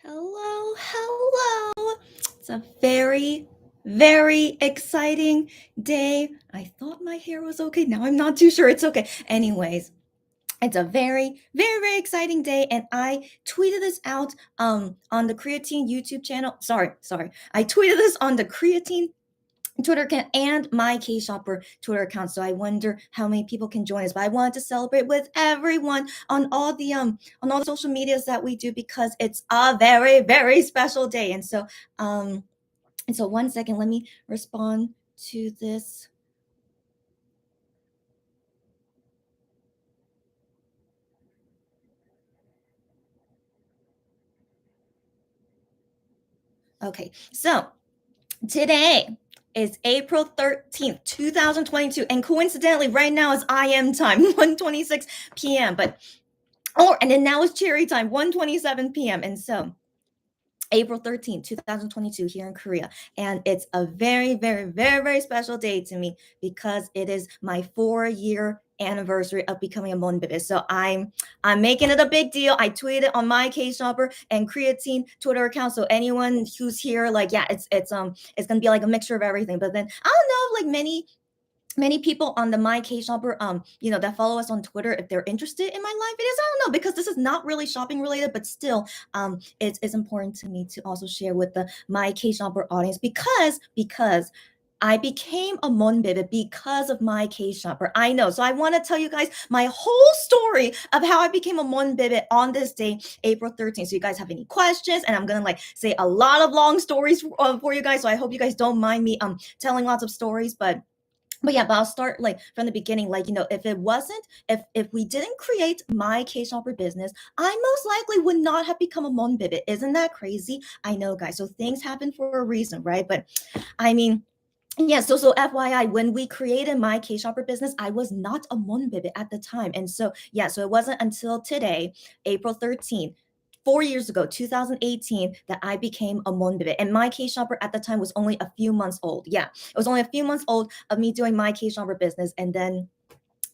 Hello, hello. It's a very exciting day. I thought my hair was okay. Now I'm not too sure it's okay. Anyways, it's a very exciting day, and I tweeted this out on the Kreatine YouTube channel. Sorry. I tweeted this on the Kreatine Twitter account and MyKshopper Twitter account. So I wonder how many people can join us. But I wanted to celebrate with everyone on all the social medias that we do because it's a very special day. And so 1 second, let me respond to this. Okay, so today is April 13th, 2022, and coincidentally, right now is IM time, 1:26 p.m. And then now it's cherry time, 1:27 p.m. And so April 13th, 2022 here in Korea. And it's a very special day to me because it is my 4-year anniversary of becoming a Monbebe. So I'm making it a big deal. I tweeted on MyKshopper and Kreatine Twitter account. So anyone who's here, like, yeah, it's gonna be like a mixture of everything. But then I don't know, like many people on the MyKshopper, that follow us on Twitter, if they're interested in my life videos. I don't know, because this is not really shopping related, but still, it's important to me to also share with the MyKshopper audience because I became a Monbebe because of MyKshopper. I know. So I want to tell you guys my whole story of how I became a Monbebe on this day, April 13th. So you guys have any questions? And I'm gonna like say a lot of long stories for you guys. So I hope you guys don't mind me telling lots of stories, but I'll start like from the beginning. Like, if it wasn't, if we didn't create MyKshopper business, I most likely would not have become a Monbebe. Isn't that crazy? I know, guys. So things happen for a reason, right? But I mean, yeah, so FYI, when we created MyKshopper business, I was not a Monbebe at the time. And so yeah, so it wasn't until today, April 13th, 4 years ago, 2018, that I became a Monbebe. And MyKshopper at the time was only a few months old. Yeah, it was only a few months old of me doing MyKshopper business. And then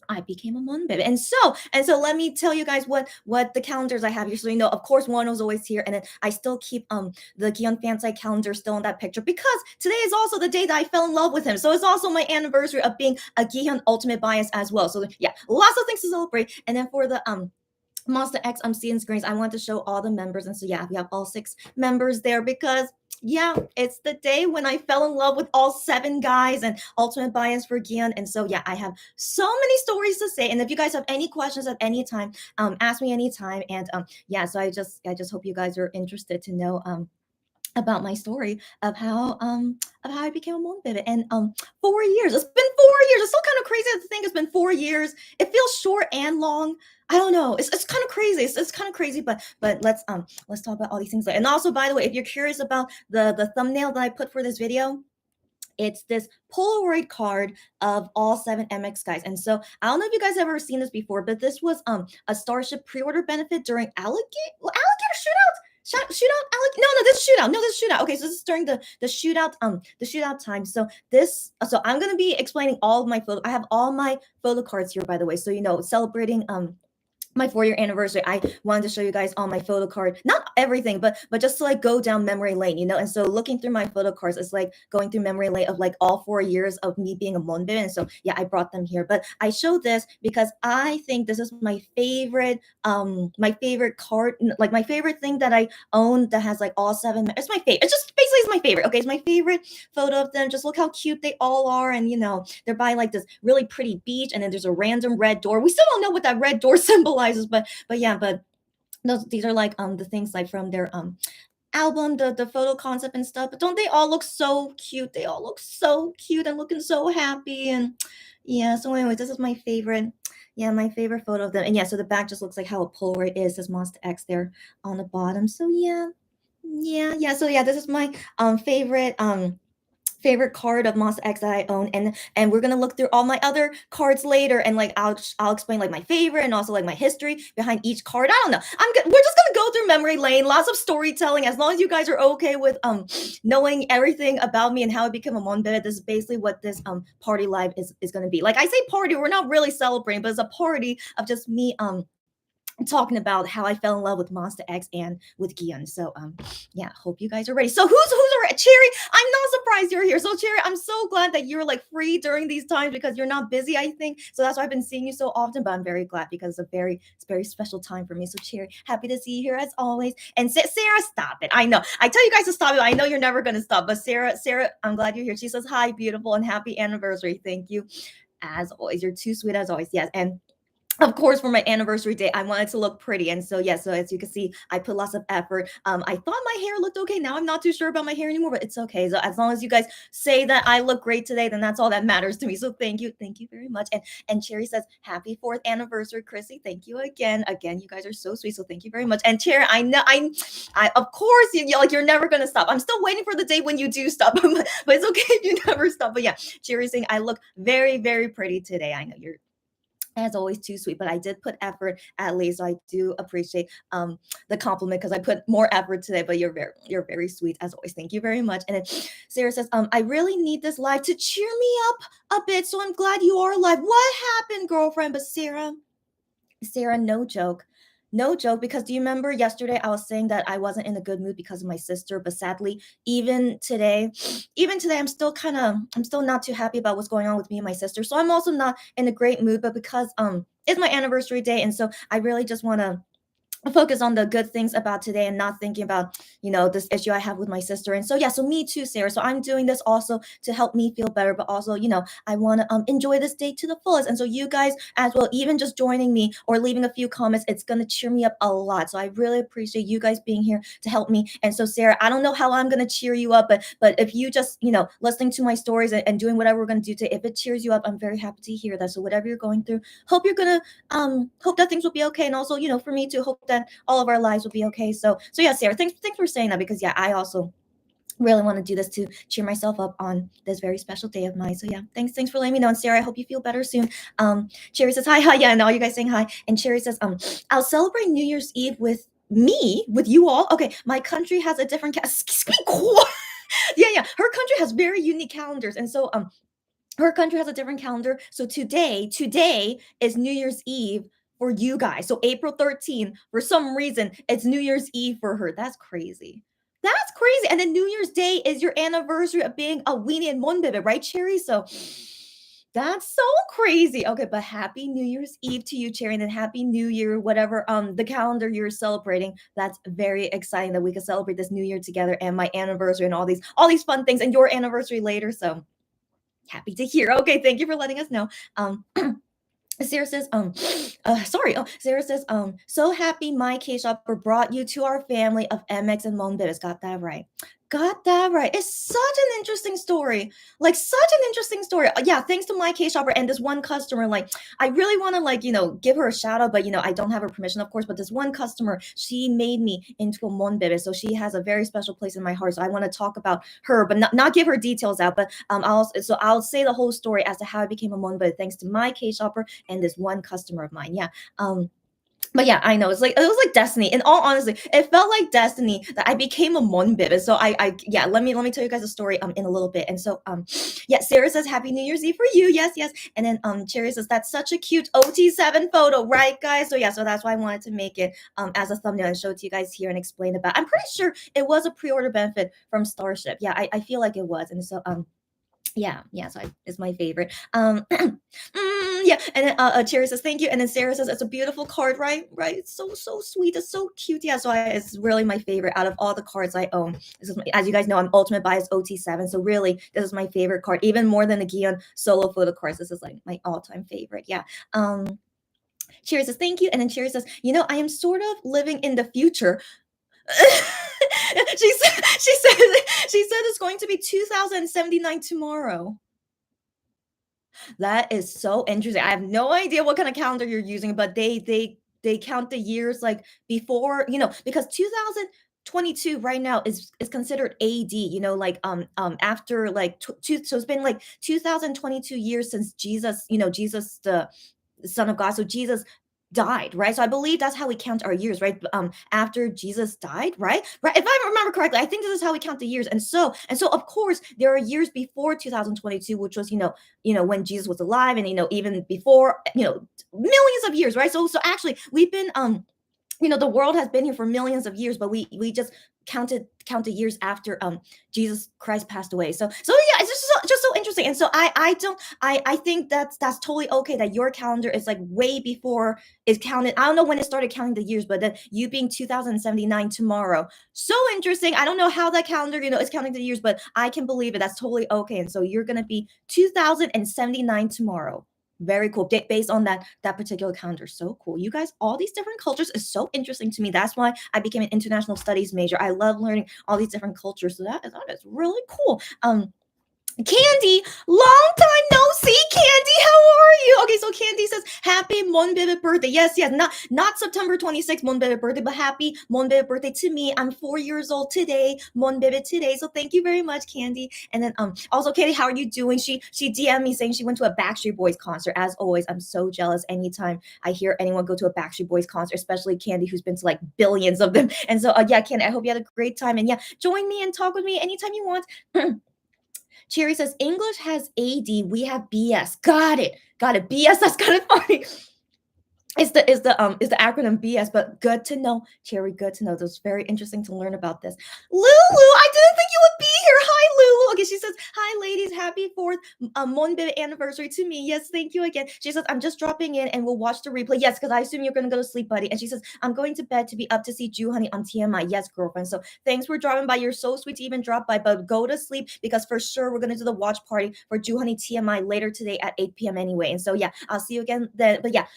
I became a Monbebe. And so let me tell you guys what the calendars I have here. So of course, one was always here, and then I still keep the Gion Fansai calendar still in that picture because today is also the day that I fell in love with him. So it's also my anniversary of being a Gion Ultimate Bias as well. So yeah, lots of things to celebrate. And then for the Monster X seeing screens, I want to show all the members. And so yeah, we have all 6 members there because yeah, it's the day when I fell in love with all 7 guys and ultimate bias for Gian. And so yeah, I have so many stories to say. And if you guys have any questions at any time, ask me anytime. And yeah, so I just hope you guys are interested to know about my story of how I became a Monbebe. And 4 years. It's been 4 years. It's still kind of crazy to think it's been 4 years. It feels short and long. I don't know. It's kind of crazy. It's kind of crazy, but let's talk about all these things later. And also, by the way, if you're curious about the thumbnail that I put for this video, it's this Polaroid card of all 7 MX guys. And so I don't know if you guys have ever seen this before, but this was a Starship pre-order benefit during alligator shootout. No, this shootout. Okay, so this is during the shootout time. So I'm gonna be explaining all of my photo. I have all my photo cards here, by the way. So celebrating my 4-year anniversary, I wanted to show you guys all my photo card, not everything, but just to like go down memory lane, and so looking through my photo cards is like going through memory lane of like all 4 years of me being a Monbebe. And so yeah, I brought them here, but I show this because I think this is my favorite card, like my favorite thing that I own that has like all 7. It's my favorite. It's just basically it's my favorite. Okay, it's my favorite photo of them. Just look how cute they all are. And they're by like this really pretty beach, and then there's a random red door. We still don't know what that red door symbolizes, but these are like the things like from their album, the photo concept and stuff. But don't they all look so cute? They all look so cute and looking so happy. And yeah, so anyways, this is my favorite. Yeah, my favorite photo of them. And yeah, so the back just looks like how a Polaroid is. Says Monster X there on the bottom. So yeah. So yeah, this is my favorite card of Monster X that I own. And we're gonna look through all my other cards later, and like I'll explain like my favorite and also like my history behind each card. I don't know. We're just gonna go through memory lane, lots of storytelling. As long as you guys are okay with knowing everything about me and how I became a Monbebe, this is basically what this party live is gonna be. Like I say party, we're not really celebrating, but it's a party of just me talking about how I fell in love with Monster X and with Gian. So yeah, hope you guys are ready. So who's already Cherry? I'm not surprised you're here. So Cherry, I'm so glad that you're like free during these times because you're not busy, I think. So that's why I've been seeing you so often, but I'm very glad because it's a very special time for me. So Cherry, happy to see you here as always. And Sarah, stop it. I know. I tell you guys to stop it. I know you're never gonna stop. But Sarah, I'm glad you're here. She says hi, beautiful, and happy anniversary. Thank you. As always, you're too sweet as always. Yes. And of course, for my anniversary day, I wanted to look pretty. And so, yeah, so as you can see, I put lots of effort. I thought my hair looked okay. Now I'm not too sure about my hair anymore, but it's okay. So as long as you guys say that I look great today, then that's all that matters to me. So thank you. Thank you very much. And Cherry says, happy fourth anniversary, Chrissy. Thank you again. Again, you guys are so sweet. So thank you very much. And Cherry, I know I of course you're never gonna stop. I'm still waiting for the day when you do stop, but it's okay if you never stop. But yeah, Cherry's saying I look very, very pretty today. I know you're as always too sweet, but I did put effort at least, so I do appreciate the compliment because I put more effort today. But you're very sweet as always. Thank you very much. And then Sarah says I really need this live to cheer me up a bit, so I'm glad you are live. What happened, girlfriend? But Sarah, no joke. No joke, because do you remember yesterday I was saying that I wasn't in a good mood because of my sister, but sadly, even today, I'm still not too happy about what's going on with me and my sister. So I'm also not in a great mood, but because it's my anniversary day, and so I really just want to focus on the good things about today and not thinking about this issue I have with my sister. And so yeah, so me too, Sarah. So I'm doing this also to help me feel better, but also I want to enjoy this day to the fullest. And so you guys as well, even just joining me or leaving a few comments, it's going to cheer me up a lot. So I really appreciate you guys being here to help me. And so Sarah, I don't know how I'm going to cheer you up, but if you just listening to my stories and doing whatever we're going to do today, if it cheers you up, I'm very happy to hear that. So whatever you're going through, hope you're gonna hope that things will be okay. And also for me to hope that all of our lives will be okay. So yeah, Sarah, thanks for saying that, because yeah, I also really want to do this to cheer myself up on this very special day of mine. So yeah, thanks for letting me know. And Sarah, I hope you feel better soon. Cherry says hi. Yeah, and all you guys saying hi. And Cherry says I'll celebrate New Year's Eve with you all. Okay, my country has a different yeah, her country has very unique calendars. And so her country has a different calendar. So today is New Year's Eve for you guys. So April 13th, for some reason, it's New Year's Eve for her. That's crazy. That's crazy. And then New Year's Day is your anniversary of being a weenie and Monbebe, right, Cherry? So that's so crazy. Okay, but happy New Year's Eve to you, Cherry, and then happy New Year, whatever the calendar you're celebrating. That's very exciting that we can celebrate this New Year together and my anniversary and all these fun things and your anniversary later. So happy to hear. Okay, thank you for letting us know. Sarah says, sorry. Oh, Sarah says, so happy my K-shopper brought you to our family of MX and Monbebes. Got that right. Got that right. It's such an interesting story. Like such an interesting story. Yeah, thanks to my K-shopper and this one customer. Like, I really want to give her a shout out, but I don't have her permission, of course. But this one customer, she made me into a Monbebe, so she has a very special place in my heart. So I want to talk about her, but not give her details out. But I'll say the whole story as to how I became a Monbebe thanks to my K-shopper and this one customer of mine. Yeah. But yeah, I know it was like destiny. In all honesty, it felt like destiny that I became a Monbebe. So yeah, let me tell you guys a story in a little bit. And so yeah, Sarah says happy New Year's Eve for you. Yes, yes. And then Cherry says that's such a cute OT7 photo, right, guys? So yeah, so that's why I wanted to make it as a thumbnail and show it to you guys here and explain about. I'm pretty sure it was a pre-order benefit from Starship. Yeah, I feel like it was. And so yeah, so it's my favorite. Yeah, and then Cherry says thank you, and then Sarah says it's a beautiful card, right? It's so sweet, it's so cute. Yeah, so it's really my favorite out of all the cards I own. This is as you guys know, I'm ultimate bias OT7, so really this is my favorite card, even more than the Gion solo photo cards. This is like my all-time favorite. Yeah. Cherry says thank you, and then Cherry says, I am sort of living in the future. she said it's going to be 2079 tomorrow. That is so interesting. I have no idea what kind of calendar you're using, but they count the years like before, because 2022 right now is considered AD, after like so it's been like 2022 years since Jesus, Jesus the Son of God. So Jesus died, right? So I believe that's how we count our years, right? After Jesus died, right? Right. If I remember correctly, I think this is how we count the years. And so of course there are years before 2022, which was, when Jesus was alive, and even before, millions of years, right? So actually we've been the world has been here for millions of years, but we just counted years after Jesus Christ passed away. So yeah, it's just so interesting. And so I think that's totally okay that your calendar is like way before is counted. I don't know when it started counting the years, but then you being 2079 tomorrow, so interesting. I don't know how that calendar is counting the years, but I can believe it. That's totally okay. And so you're gonna be 2079 tomorrow. Very cool. Based on that particular calendar. So cool. You guys, all these different cultures is so interesting to me. That's why I became an international studies major. I love learning all these different cultures. So that is really cool. Candy, long time no see. Candy, how are you? Okay, so Candy says happy Monbebe birthday. Yes, not September 26th Monbebe birthday, but happy Monbebe birthday to me. I'm 4 years old today, Monbebe today. So thank you very much, Candy. And then also Candy, how are you doing? She DM'd me saying she went to a Backstreet Boys concert. As always, I'm so jealous anytime I hear anyone go to a Backstreet Boys concert, especially Candy, who's been to like billions of them. And so yeah, Candy, I hope you had a great time. And yeah, join me and talk with me anytime you want. Cherry says English has AD, we have BS. Got it. BS. That's kind of funny. Is the acronym BS, but good to know, Cherry. Good to know. It was very interesting to learn about this. Lulu, I didn't think you would be here. Hi, Lulu. Okay, she says hi, ladies. Happy 4th Monbebe anniversary to me. Yes, thank you again. She says I'm just dropping in and we'll watch the replay. Yes, because I assume you're gonna go to sleep, buddy. And she says I'm going to bed to be up to see Jew Honey on TMI. Yes, girlfriend. So thanks for dropping by. You're so sweet to even drop by, but go to sleep because for sure we're gonna do the watch party for Jew Honey TMI later today at 8 p.m. anyway. And so yeah, I'll see you again then. But yeah,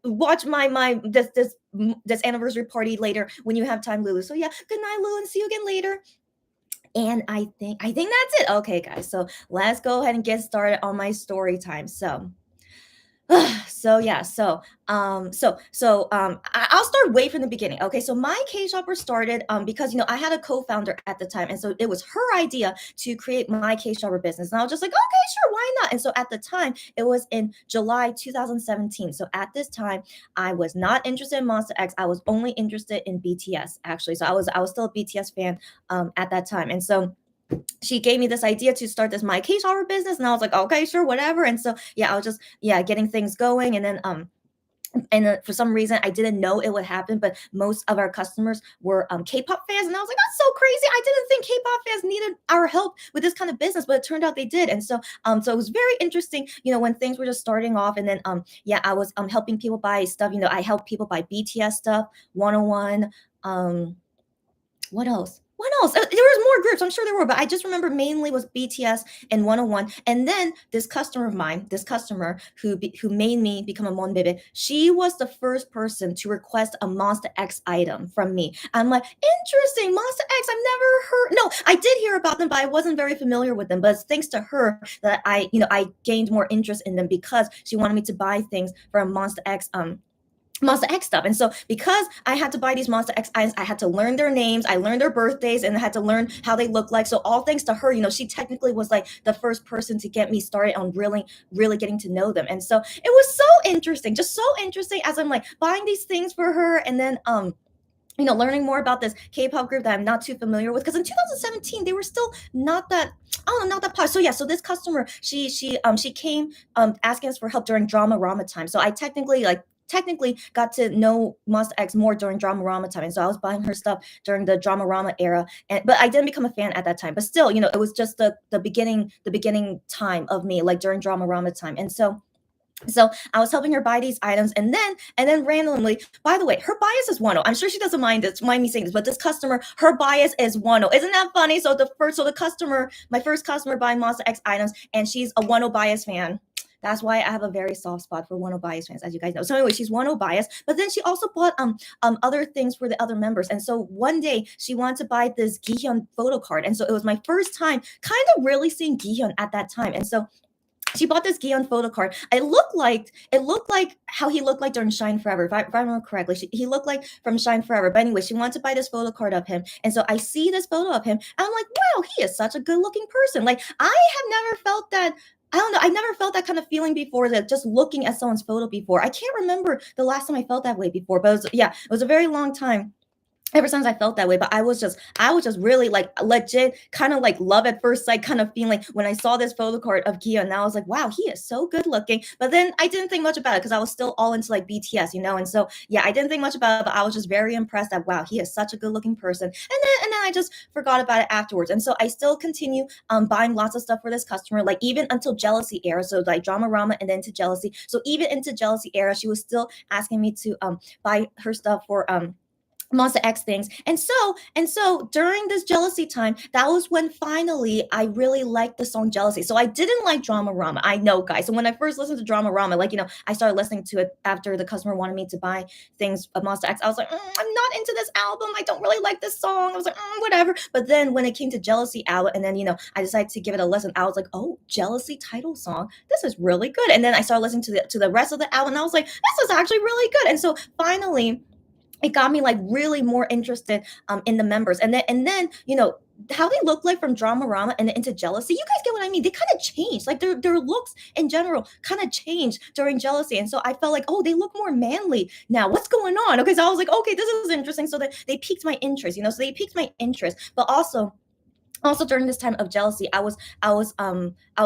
watch this anniversary party later when you have time, Lulu. So yeah, good night, Lulu, and see you again later. And I think that's it. Okay, guys. So let's go ahead and get started on my story time. So yeah, I'll start way from the beginning. Okay, so MyKshopper started because I had a co-founder at the time, and so it was her idea to create MyKshopper business, and I was just like, okay, sure, why not? And so at the time, it was in July 2017. So at this time, I was not interested in Monster X. I was only interested in BTS actually. So I was still a BTS fan at that time, and so she gave me this idea to start this MyKshopper business, and I was like, okay, sure, whatever. And so yeah, I was just getting things going, and then for some reason I didn't know it would happen, but most of our customers were K-pop fans, and I was like, that's so crazy. I didn't think K-pop fans needed our help with this kind of business, but it turned out they did. And so it was very interesting, when things were just starting off. And then I was helping people buy stuff. I helped people buy BTS stuff, 101. What else? There was more groups. I'm sure there were, but I just remember mainly was BTS and 101. And then this customer of mine, who made me become a Monbebe, she was the first person to request a Monster X item from me. I'm like, interesting, Monster X. I've never heard. No, I did hear about them, but I wasn't very familiar with them. But it's thanks to her that I gained more interest in them because she wanted me to buy things from Monster X stuff. And so because I had to buy these Monster X items, I had to learn their names, I learned their birthdays, and I had to learn how they look like. So all thanks to her, she technically was like the first person to get me started on really, really getting to know them. And so it was so interesting, just so interesting as I'm like buying these things for her, and then learning more about this K-pop group that I'm not too familiar with, because in 2017 they were still not that popular. So yeah, so this customer, she came asking us for help during Drama Rama time. So I technically got to know Monster X more during Drama Rama time, and so I was buying her stuff during the Drama Rama era. But I didn't become a fan at that time. But still, it was just the beginning time of me, like during Drama Rama time. And so I was helping her buy these items, and then randomly, by the way, her bias is 1-0. I'm sure she doesn't mind me saying this, but this customer, her bias is 1-0. Isn't that funny? So my first customer buying Monster X items, and she's a 1-0 bias fan. That's why I have a very soft spot for 1-0 bias fans, as you guys know. So anyway, she's 1-0 bias, but then she also bought other things for the other members. And so one day she wanted to buy this Gihyun photo card, and so it was my first time kind of really seeing Gihyun at that time. And so she bought this Gion photo card. It looked like how he looked like during Shine Forever, if I remember correctly. He looked like from Shine Forever. But anyway, she wanted to buy this photo card of him. And so I see this photo of him, and I'm like, wow, he is such a good looking person. Like, I have never felt that I don't know. I never felt that kind of feeling before. That just looking at someone's photo before. I can't remember the last time I felt that way before, but yeah, it was a very long time ever since I felt that way. But I was just really like legit kind of like love at first sight kind of feeling when I saw this photo card of Kia, and I was like, wow, he is so good looking. But then I didn't think much about it because I was still all into like BTS, and so yeah, I didn't think much about it, but I was just very impressed that wow, he is such a good looking person. And then I just forgot about it afterwards. And so I still continue buying lots of stuff for this customer, like even until jealousy era. So like drama rama and then to jealousy. So even into jealousy era, she was still asking me to buy her stuff for Monster X things. And so during this jealousy time, that was when finally I really liked the song Jealousy. So I didn't like Drama Rama. I know, guys. So when I first listened to Drama Rama, like, I started listening to it after the customer wanted me to buy things of Monster X. I was like, I'm not into this album. I don't really like this song. I was like, whatever. But then when it came to Jealousy album, and then, I decided to give it a listen, I was like, oh, Jealousy title song. This is really good. And then I started listening to the rest of the album, and I was like, this is actually really good. And so finally, it got me like really more interested in the members, and then how they look like from Drama Rama and into Jealousy. You guys get what I mean? They kind of changed, like their looks in general kind of changed during Jealousy, and so I felt like, oh, they look more manly now. What's going on? Okay, so I was like, okay, this is interesting. So they piqued my interest, so they piqued my interest, but also during this time of jealousy, I was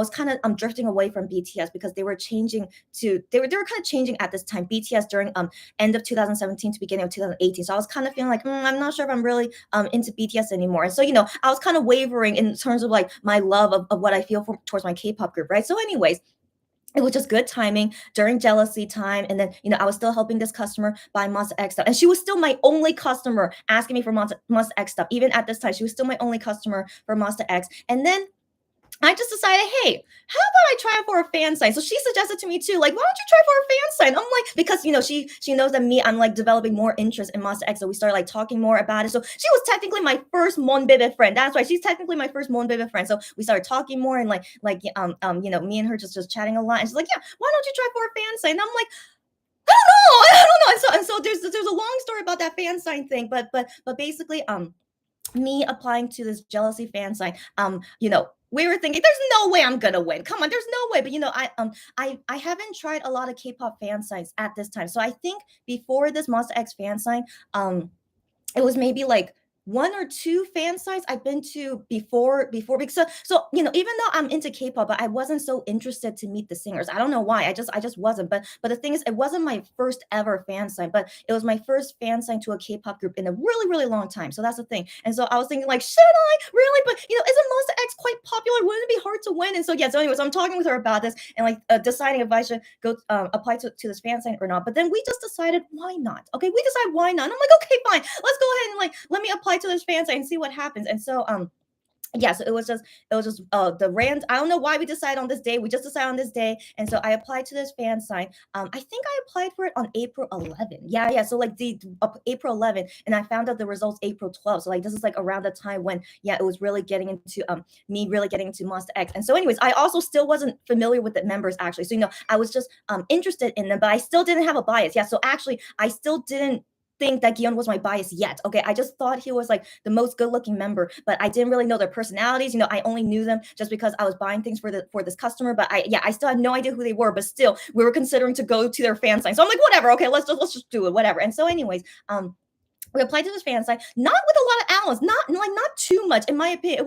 kind of drifting away from BTS because they were changing to they were kind of changing at this time, BTS, during end of 2017 to beginning of 2018. So I was kind of feeling like, I'm not sure if I'm really into BTS anymore. And so I was kind of wavering in terms of like my love of what I feel towards my K-pop group, right? So anyways, it was just good timing during jealousy time. And then, I was still helping this customer buy Monster X stuff. And she was still my only customer asking me for Monster X stuff. Even at this time, she was still my only customer for Monster X. And then I just decided, hey, how about I try out for a fan sign? So she suggested to me too, like, why don't you try for a fan sign? I'm like, because she knows that I'm like developing more interest in Monster X, so we started like talking more about it. So she was technically my first Monbebe friend. That's right, she's technically my first Monbebe friend. So we started talking more, and me and her just chatting a lot. And she's like, yeah, why don't you try for a fan sign? And I'm like, I don't know. And so there's a long story about that fan sign thing, but basically me applying to this jealousy fan sign, we were thinking there's no way I'm gonna win. Come on, there's no way. But I haven't tried a lot of K-pop fan signs at this time. So I think before this Monster X fan sign, it was maybe like one or two fan sites I've been to before, because so even though I'm into K-pop, but I wasn't so interested to meet the singers. I don't know why. I just wasn't. But the thing is, it wasn't my first ever fan sign, but it was my first fan sign to a K-pop group in a really, really long time. So that's the thing. And so I was thinking like, should I really? But isn't Monster X quite popular? Wouldn't it be hard to win? And so yeah, so anyways, I'm talking with her about this and like deciding if I should go apply to this fan sign or not. But then we just decided, why not? Okay, we decided why not. And I'm like, okay, fine. Let's go ahead and like let me apply to this fan site and see what happens. And so yeah, so it was just the rand. I don't know why we decided on this day. We just decided on this day, and so I applied to this fan sign. I think I applied for it on April 11. Yeah. So like the April 11, and I found out the results April 12. So like this is like around the time when it was really getting into me really getting into Monster X. And so anyways, I also still wasn't familiar with the members actually. So I was just interested in them, but I still didn't have a bias. Yeah, so actually I still didn't think that Guion was my bias yet. Okay, I just thought he was like the most good-looking member, but I didn't really know their personalities. I only knew them just because I was buying things for this customer. But I still had no idea who they were. But still, we were considering to go to their fan sign. So I'm like, whatever. Okay, let's just do it. Whatever. And so, anyways, we applied to this fan site, not with a lot of hours, not too much in my opinion. It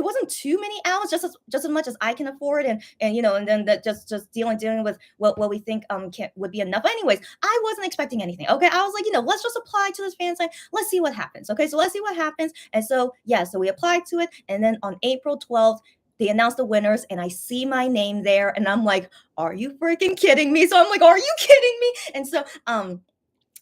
wasn't too many hours, just as much as I can afford, and then that just dealing with what we think would be enough. But anyways, I wasn't expecting anything. Okay, I was like, let's just apply to this fan site. Let's see what happens. Okay, so let's see what happens. And so yeah, so we applied to it, and then on April 12th. They announced the winners, and I see my name there, and I'm like, "Are you freaking kidding me?" So I'm like, "Are you kidding me?" And so,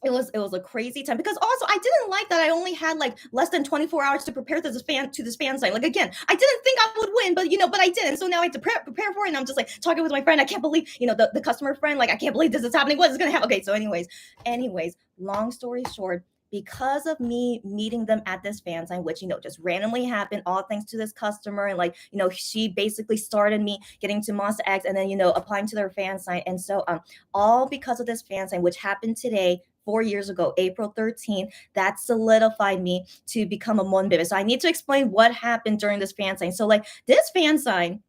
it was a crazy time, because also I didn't like that I only had like less than 24 hours to prepare to this fan site. Like again, I didn't think I would win, but I did. And so now I have to prepare for it. And I'm just like talking with my friend. I can't believe, the customer friend, like, I can't believe this is happening. What is going to happen? Okay, so anyways, long story short, because of me meeting them at this fan sign, which just randomly happened, all thanks to this customer, and like she basically started me getting to Monster X, and then applying to their fan sign. And so all because of this fan sign, which happened today, 4 years ago, April 13th, that solidified me to become a Monbebe. So I need to explain what happened during this fan sign. So like this fan sign,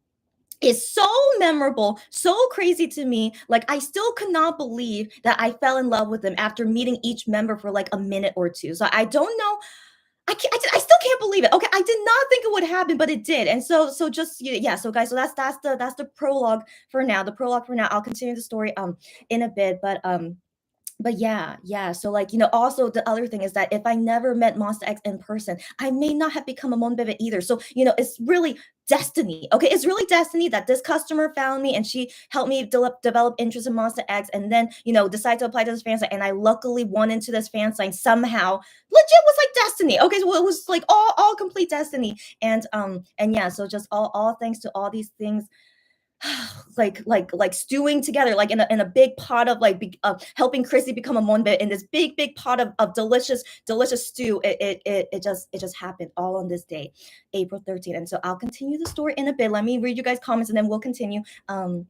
is so memorable, so crazy to me. Like, I still cannot believe that I fell in love with them after meeting each member for like a minute or two. So I don't know. I still can't believe it. Okay, I did not think it would happen, but it did. And so just yeah. So guys, so that's the prologue for now. The prologue for now. I'll continue the story in a bit, but yeah, so like, also the other thing is that if I never met Monster X in person, I may not have become a Monbebe either. So it's really destiny. Okay, it's really destiny that this customer found me and she helped me develop interest in Monster X, and then decide to apply to this fan sign, and I luckily won into this fan sign somehow. Legit was like destiny. Okay, so it was like all complete destiny. And yeah, so just all thanks to all these things, like stewing together, like in a big pot of like helping Chrissy become a monbe in this big pot of delicious stew. It just happened all on this day, April 13th. And so I'll continue the story in a bit. Let me read you guys comments and then we'll continue. Um,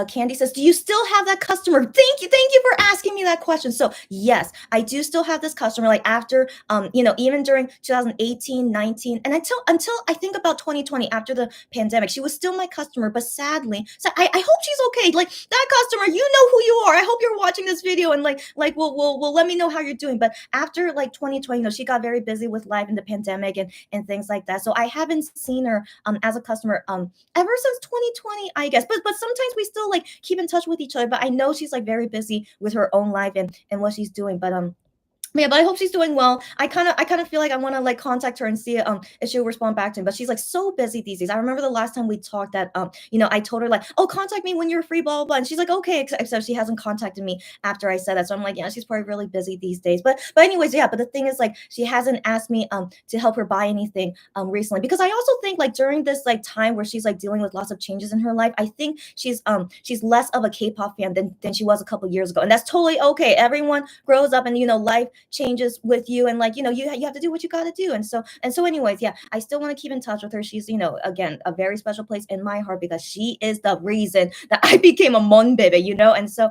Candy says, "Do you still have that customer?" Thank you for asking me that question. So yes, I do still have this customer. Like after, even during 2018, 19, and until I think about 2020, after the pandemic, she was still my customer. But sadly, so I hope she's okay. Like that customer, you know who you are. I hope you're watching this video and like will let me know how you're doing. But after like 2020, she got very busy with life and the pandemic and things like that. So I haven't seen her as a customer ever since 2020, I guess. But sometimes we still like keep in touch with each other. But I know she's like very busy with her own life and what she's doing. But I hope she's doing well. I kind of feel like I want to like contact her and see if she'll respond back to me. But she's like so busy these days. I remember the last time we talked that I told her like, oh, contact me when you're free, blah blah blah. And she's like, okay, except she hasn't contacted me after I said that. So I'm like, yeah, she's probably really busy these days. But anyways, yeah. But the thing is like, she hasn't asked me to help her buy anything recently, because I also think like during this like time where she's like dealing with lots of changes in her life, I think she's less of a K-pop fan than she was a couple years ago, and that's totally okay. Everyone grows up, and life changes with you, and like you have to do what you got to do. And so anyways, yeah, I still want to keep in touch with her. She's again a very special place in my heart, because she is the reason that I became a monbebe, and so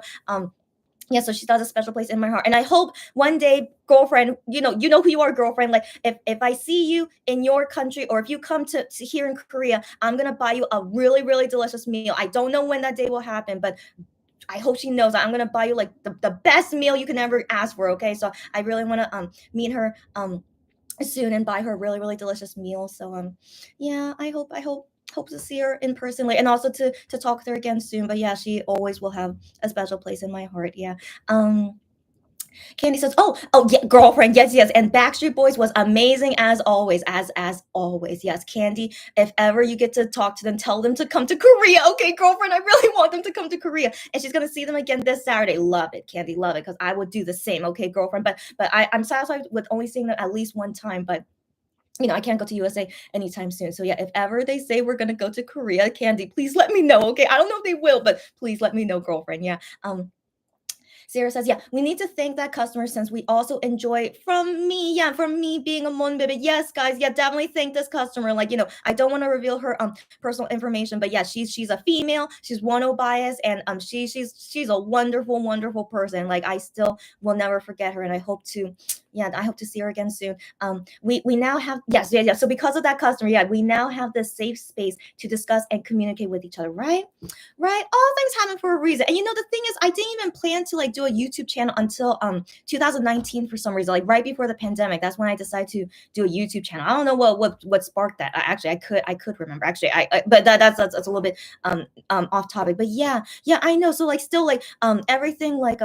yeah, so she does a special place in my heart. And I hope one day, girlfriend, you know who you are, girlfriend. Like if I see you in your country, or if you come to here in Korea, I'm gonna buy you a really, really delicious meal. I don't know when that day will happen, but I hope she knows that I'm gonna buy you like the best meal you can ever ask for. Okay, so I really want to meet her soon and buy her a really, really delicious meal. So yeah, I hope to see her in person, like, and also to talk with her again soon. But yeah, she always will have a special place in my heart. Yeah. um Candy says, "Oh, yeah, girlfriend, yes, and Backstreet Boys was amazing as always, as always. Yes, Candy. If ever you get to talk to them, tell them to come to Korea. Okay, girlfriend, I really want them to come to Korea, and she's gonna see them again this Saturday. Love it, Candy, love it, because I would do the same. Okay, girlfriend. But I'm satisfied with only seeing them at least one time. But I can't go to USA anytime soon. So yeah, if ever they say we're gonna go to Korea, Candy, please let me know. Okay, I don't know if they will, but please let me know, girlfriend. Yeah. Sarah says, yeah, we need to thank that customer since we also enjoy from me. Yeah, from me being a monbebe. Yes, guys. Yeah, definitely thank this customer. Like, I don't want to reveal her personal information, but yeah, she's a female. She's one bias, and she's a wonderful, wonderful person. Like, I still will never forget her, and I hope to see her again soon. We now have, yes, yeah. So because of that customer, yeah, we now have this safe space to discuss and communicate with each other, right? Right, all things happen for a reason. And the thing is, I didn't even plan to like do a YouTube channel until 2019 for some reason, like right before the pandemic. That's when I decided to do a YouTube channel. I don't know what sparked that. I could remember, actually. But that's a little bit off topic. But yeah, I know. So like still like everything like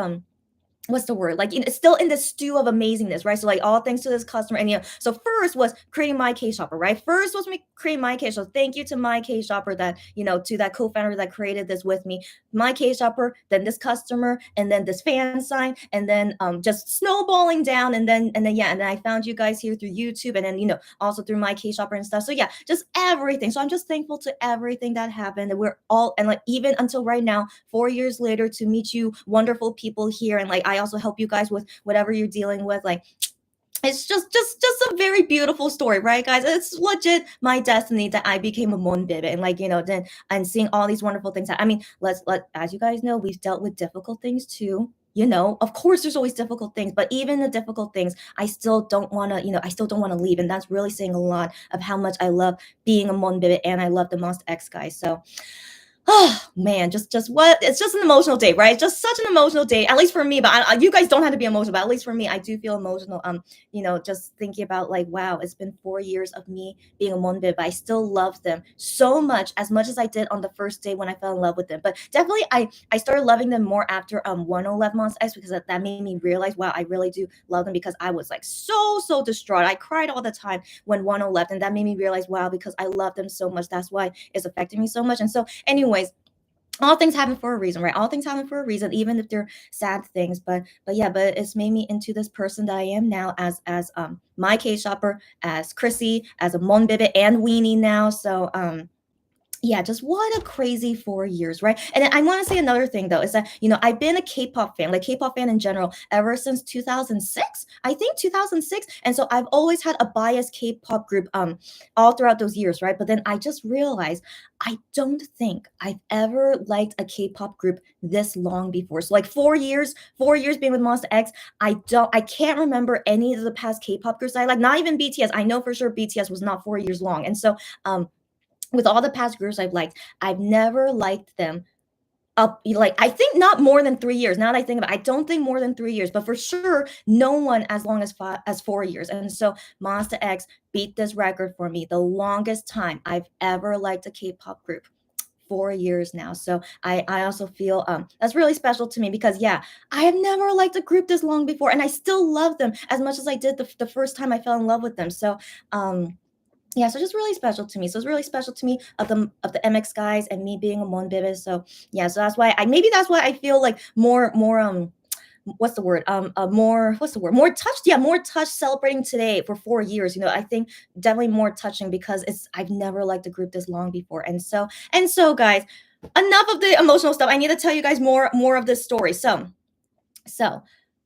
what's the word, like, it's still in the stew of amazingness, right? So like all thanks to this customer. And so first was creating MyKshopper, right? First was me creating MyKshopper. So thank you to MyKshopper, that to that co-founder that created this with me. MyKshopper, then this customer, and then this fan sign, and then just snowballing down, and then I found you guys here through YouTube, and then also through MyKshopper and stuff. So yeah, just everything. So I'm just thankful to everything that happened, and we're all, and like even until right now, 4 years later, to meet you wonderful people here, and like I also help you guys with whatever you're dealing with. Like, it's just a very beautiful story, right, guys? It's legit my destiny that I became a monbebe, and like then and seeing all these wonderful things. I mean, let as you guys know, we've dealt with difficult things too. of course there's always difficult things, but even the difficult things, I still don't want to, I still don't want to leave. And that's really saying a lot of how much I love being a Monbebe and I love the Monster X guys. So oh man, just what it's just an emotional day, right? Just such an emotional day, at least for me. But you guys don't have to be emotional, but at least for me, I do feel emotional. Just thinking about like, wow, it's been 4 years of me being a Monbib, but I still love them so much, as much as I did on the first day when I fell in love with them. But definitely, I started loving them more after 111 Monster X, because that made me realize, wow, I really do love them, because I was like so distraught. I cried all the time when 10 left, and that made me realize, wow, because I love them so much, that's why it's affecting me so much. And so anyways, all things happen for a reason, right? All things happen for a reason, even if they're sad things. But yeah, but it's made me into this person that I am now, as my K shopper, as Chrissy, as a Monbebe and Weenie now. So yeah, just what a crazy 4 years, right? And then I want to say another thing though, is that I've been a K-pop fan, like K-pop fan in general, ever since 2006. I think 2006, and so I've always had a biased K-pop group all throughout those years, right? But then I just realized I don't think I've ever liked a K-pop group this long before. So like 4 years, 4 years being with Monster X, I can't remember any of the past K-pop groups I like. Not even BTS. I know for sure BTS was not 4 years long, and so with all the past groups I've liked, I've never liked them up, like, I think not more than 3 years. Now that I think about it, I don't think more than 3 years, but for sure, no one as long as 4 years. And so Monster X beat this record for me, the longest time I've ever liked a K-pop group. 4 years now. So I also feel that's really special to me, because yeah, I have never liked a group this long before, and I still love them as much as I did the first time I fell in love with them. So yeah, so just really special to me. So it's really special to me of the MX guys and me being a Monbebe. So yeah, so that's why I feel like more what's the word more what's the word more touched, yeah, more touched celebrating today for 4 years. I think definitely more touching, because I've never liked a group this long before. And so guys, enough of the emotional stuff. I need to tell you guys more of this story. So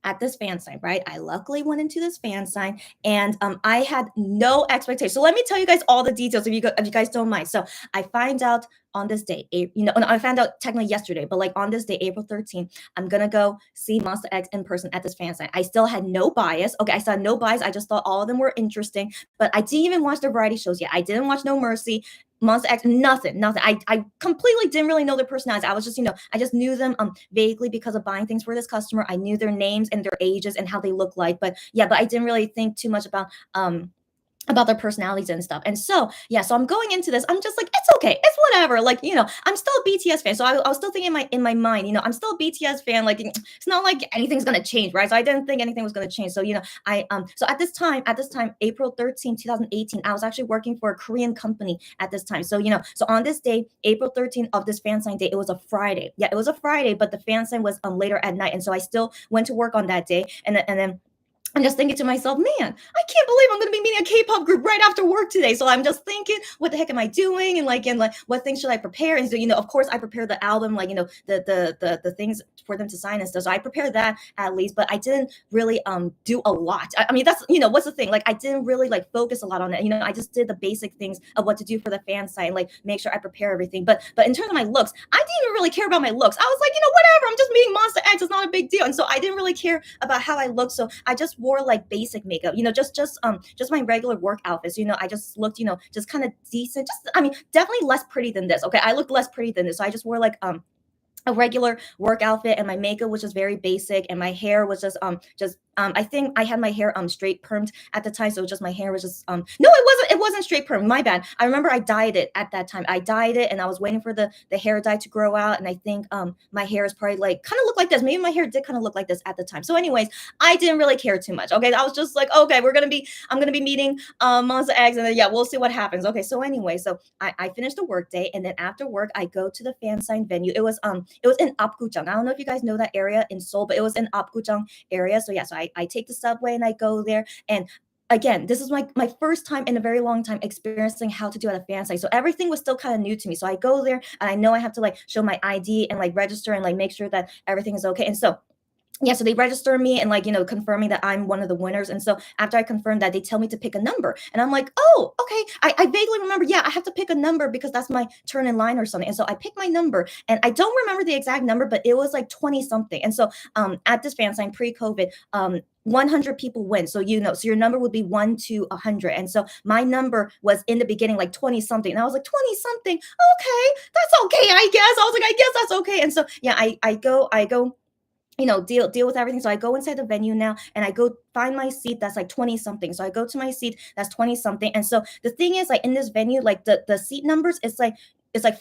at this fan sign, right? I luckily went into this fan sign, and I had no expectation. So let me tell you guys all the details, if you guys don't mind. So I find out on this day, I found out technically yesterday, but like on this day, April 13th, I'm gonna go see Monster X in person at this fan sign. I still had no bias. Okay, I saw no bias. I just thought all of them were interesting, but I didn't even watch the variety shows yet. I didn't watch No Mercy. Monster X, nothing. I completely didn't really know their personalities. I was just, I just knew them vaguely because of buying things for this customer. I knew their names and their ages and how they look like. But yeah, but I didn't really think too much about their personalities and stuff. And so, yeah, so I'm going into this. I'm just like, it's okay. It's whatever. Like, I'm still a BTS fan. So I was still thinking in my mind, I'm still a BTS fan. Like, it's not like anything's gonna change, right? So I didn't think anything was gonna change. So, so at this time, April 13th, 2018, I was actually working for a Korean company at this time. So, so on this day, April 13th of this fan sign day, it was a Friday. Yeah, it was a Friday, but the fan sign was later at night. And so I still went to work on that day. And then I'm just thinking to myself, man, I can't believe I'm going to be meeting a K-pop group right after work today. So I'm just thinking, what the heck am I doing? And what things should I prepare? And so, of course, I prepared the album, the things for them to sign and stuff. So I prepared that at least, but I didn't really do a lot. I mean, that's what's the thing? Like, I didn't really focus a lot on it. I just did the basic things of what to do for the fan sign, like make sure I prepare everything. But in terms of my looks, I didn't even really care about my looks. I was like, whatever. I'm just meeting Monster X. It's not a big deal. And so I didn't really care about how I looked. So I just wore like basic makeup, just my regular work outfits. I just looked, just kind of decent. Definitely less pretty than this. Okay, I looked less pretty than this. So I just wore like a regular work outfit, and my makeup was just very basic, and my hair was just I think I had my hair straight permed at the time, so just my hair was just no, it wasn't straight perm, my bad. I remember I dyed it at that time. I dyed it, and I was waiting for the hair dye to grow out, and I think my hair is probably like kind of look like this. Maybe my hair did kind of look like this at the time. So anyways, I didn't really care too much. Okay, I was just like, okay, I'm gonna be meeting Monster X, and then yeah, we'll see what happens. Okay, so anyway, so I finished the work day, and then after work I go to the fan sign venue. It was in Apgujeong. I don't know if you guys know that area in Seoul, but it was in Apgujeong area. So yeah, so I take the subway and I go there. And again, this is my first time in a very long time experiencing how to do at a fan site. So everything was still kind of new to me. So I go there and I know I have to like show my ID and like register and like make sure that everything is okay. And so yeah, so they register me and, like, confirming that I'm one of the winners. And so after I confirm that, they tell me to pick a number. And I'm like, oh, okay. I vaguely remember, yeah, I have to pick a number because that's my turn in line or something. And so I picked my number, and I don't remember the exact number, but it was like 20 something. And so at this fan sign pre-COVID, 100 people win. So, so your number would be 1 to 100. And so my number was in the beginning like 20 something. And I was like, 20 something. Okay, that's okay, I guess. I was like, I guess that's okay. And so, yeah, I go deal with everything. So I go inside the venue now, and I go find my seat that's like 20 something. So I go to my seat that's 20 something. And so the thing is, like, in this venue, like the seat numbers, it's like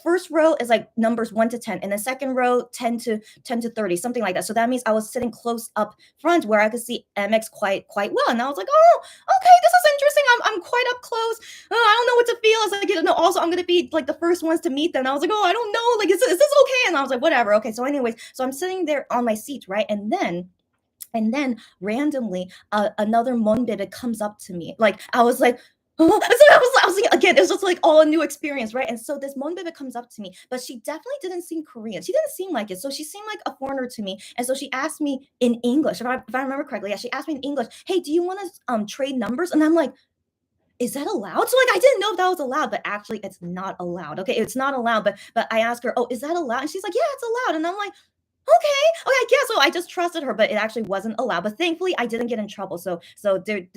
first row is like numbers 1 to 10, and the second row 10 to 30, something like that. So that means I was sitting close up front where I could see MX quite well. And I was like, oh, okay, this is interesting. I'm quite up close. Oh, I don't know what to feel. It's like, also I'm gonna be like the first ones to meet them. And I was like, oh, I don't know. Like, is this okay? And I was like, whatever. Okay. So anyways, so I'm sitting there on my seat, right? And then randomly, another Monbebe comes up to me. Like, I was like, oh, so I was like, again, it was just like all a new experience, right? And so this Monbebe comes up to me, but she definitely didn't seem Korean. She didn't seem like it. So she seemed like a foreigner to me. And so she asked me in English, if I remember correctly, yeah, she asked me in English, hey, do you want to trade numbers? And I'm like, is that allowed? So, like, I didn't know if that was allowed, but actually it's not allowed. Okay, it's not allowed. But I asked her, oh, is that allowed? And she's like, yeah, it's allowed. And I'm like, okay, I guess so. I just trusted her, but it actually wasn't allowed. But thankfully, I didn't get in trouble. So there,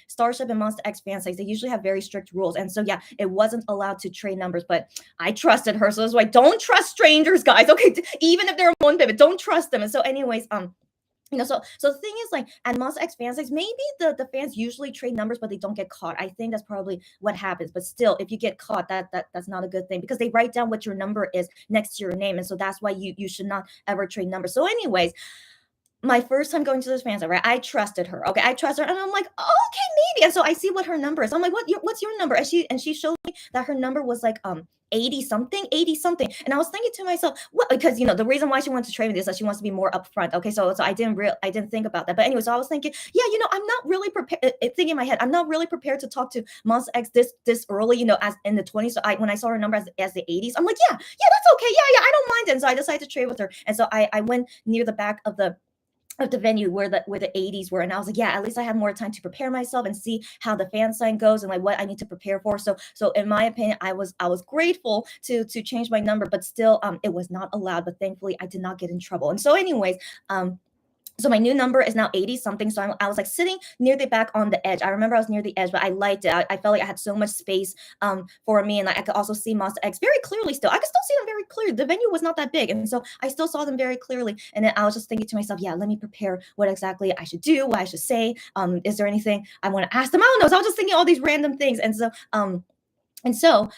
Starship and Monster X fan sites, they usually have very strict rules, and so yeah, it wasn't allowed to trade numbers. But I trusted her, so that's why don't trust strangers, guys. Okay, even if they're a one baby, don't trust them. And so, anyways, so the thing is, like, at Monster X fan sites, maybe the fans usually trade numbers, but they don't get caught. I think that's probably what happens. But still, if you get caught, that's not a good thing, because they write down what your number is next to your name, and so that's why you should not ever trade numbers. So, anyways, my first time going to this fan site, right? I trusted her. Okay, I trust her, and I'm like, oh, okay, maybe. And so I see what her number is. I'm like, what's your number? And she showed me that her number was like 80 something, 80 something. And I was thinking to myself, what? Because the reason why she wants to trade me is that she wants to be more upfront. Okay, so I didn't think about that. But anyway, so I was thinking, yeah, I'm not really prepared. Thinking in my head, I'm not really prepared to talk to Monster X this early, as in the 20s. So when I saw her number as the 80s, I'm like, yeah, that's okay. Yeah, I don't mind it. And so I decided to trade with her. And so I went near the back of the venue where the 80s were, and I was like, yeah, at least I had more time to prepare myself and see how the fan sign goes and like what I need to prepare for. So in my opinion, I was grateful to change my number, but still it was not allowed. But thankfully I did not get in trouble. And so anyways, so my new number is now 80 something. So I was like sitting near the back on the edge. I remember I was near the edge, but I liked it. I felt like I had so much space for me, and I could also see Monster X very clearly still. I could still see them very clearly. The venue was not that big, and so I still saw them very clearly. And then I was just thinking to myself, yeah, let me prepare what exactly I should do, what I should say. Is there anything I want to ask them? I don't know. So I was just thinking all these random things. And so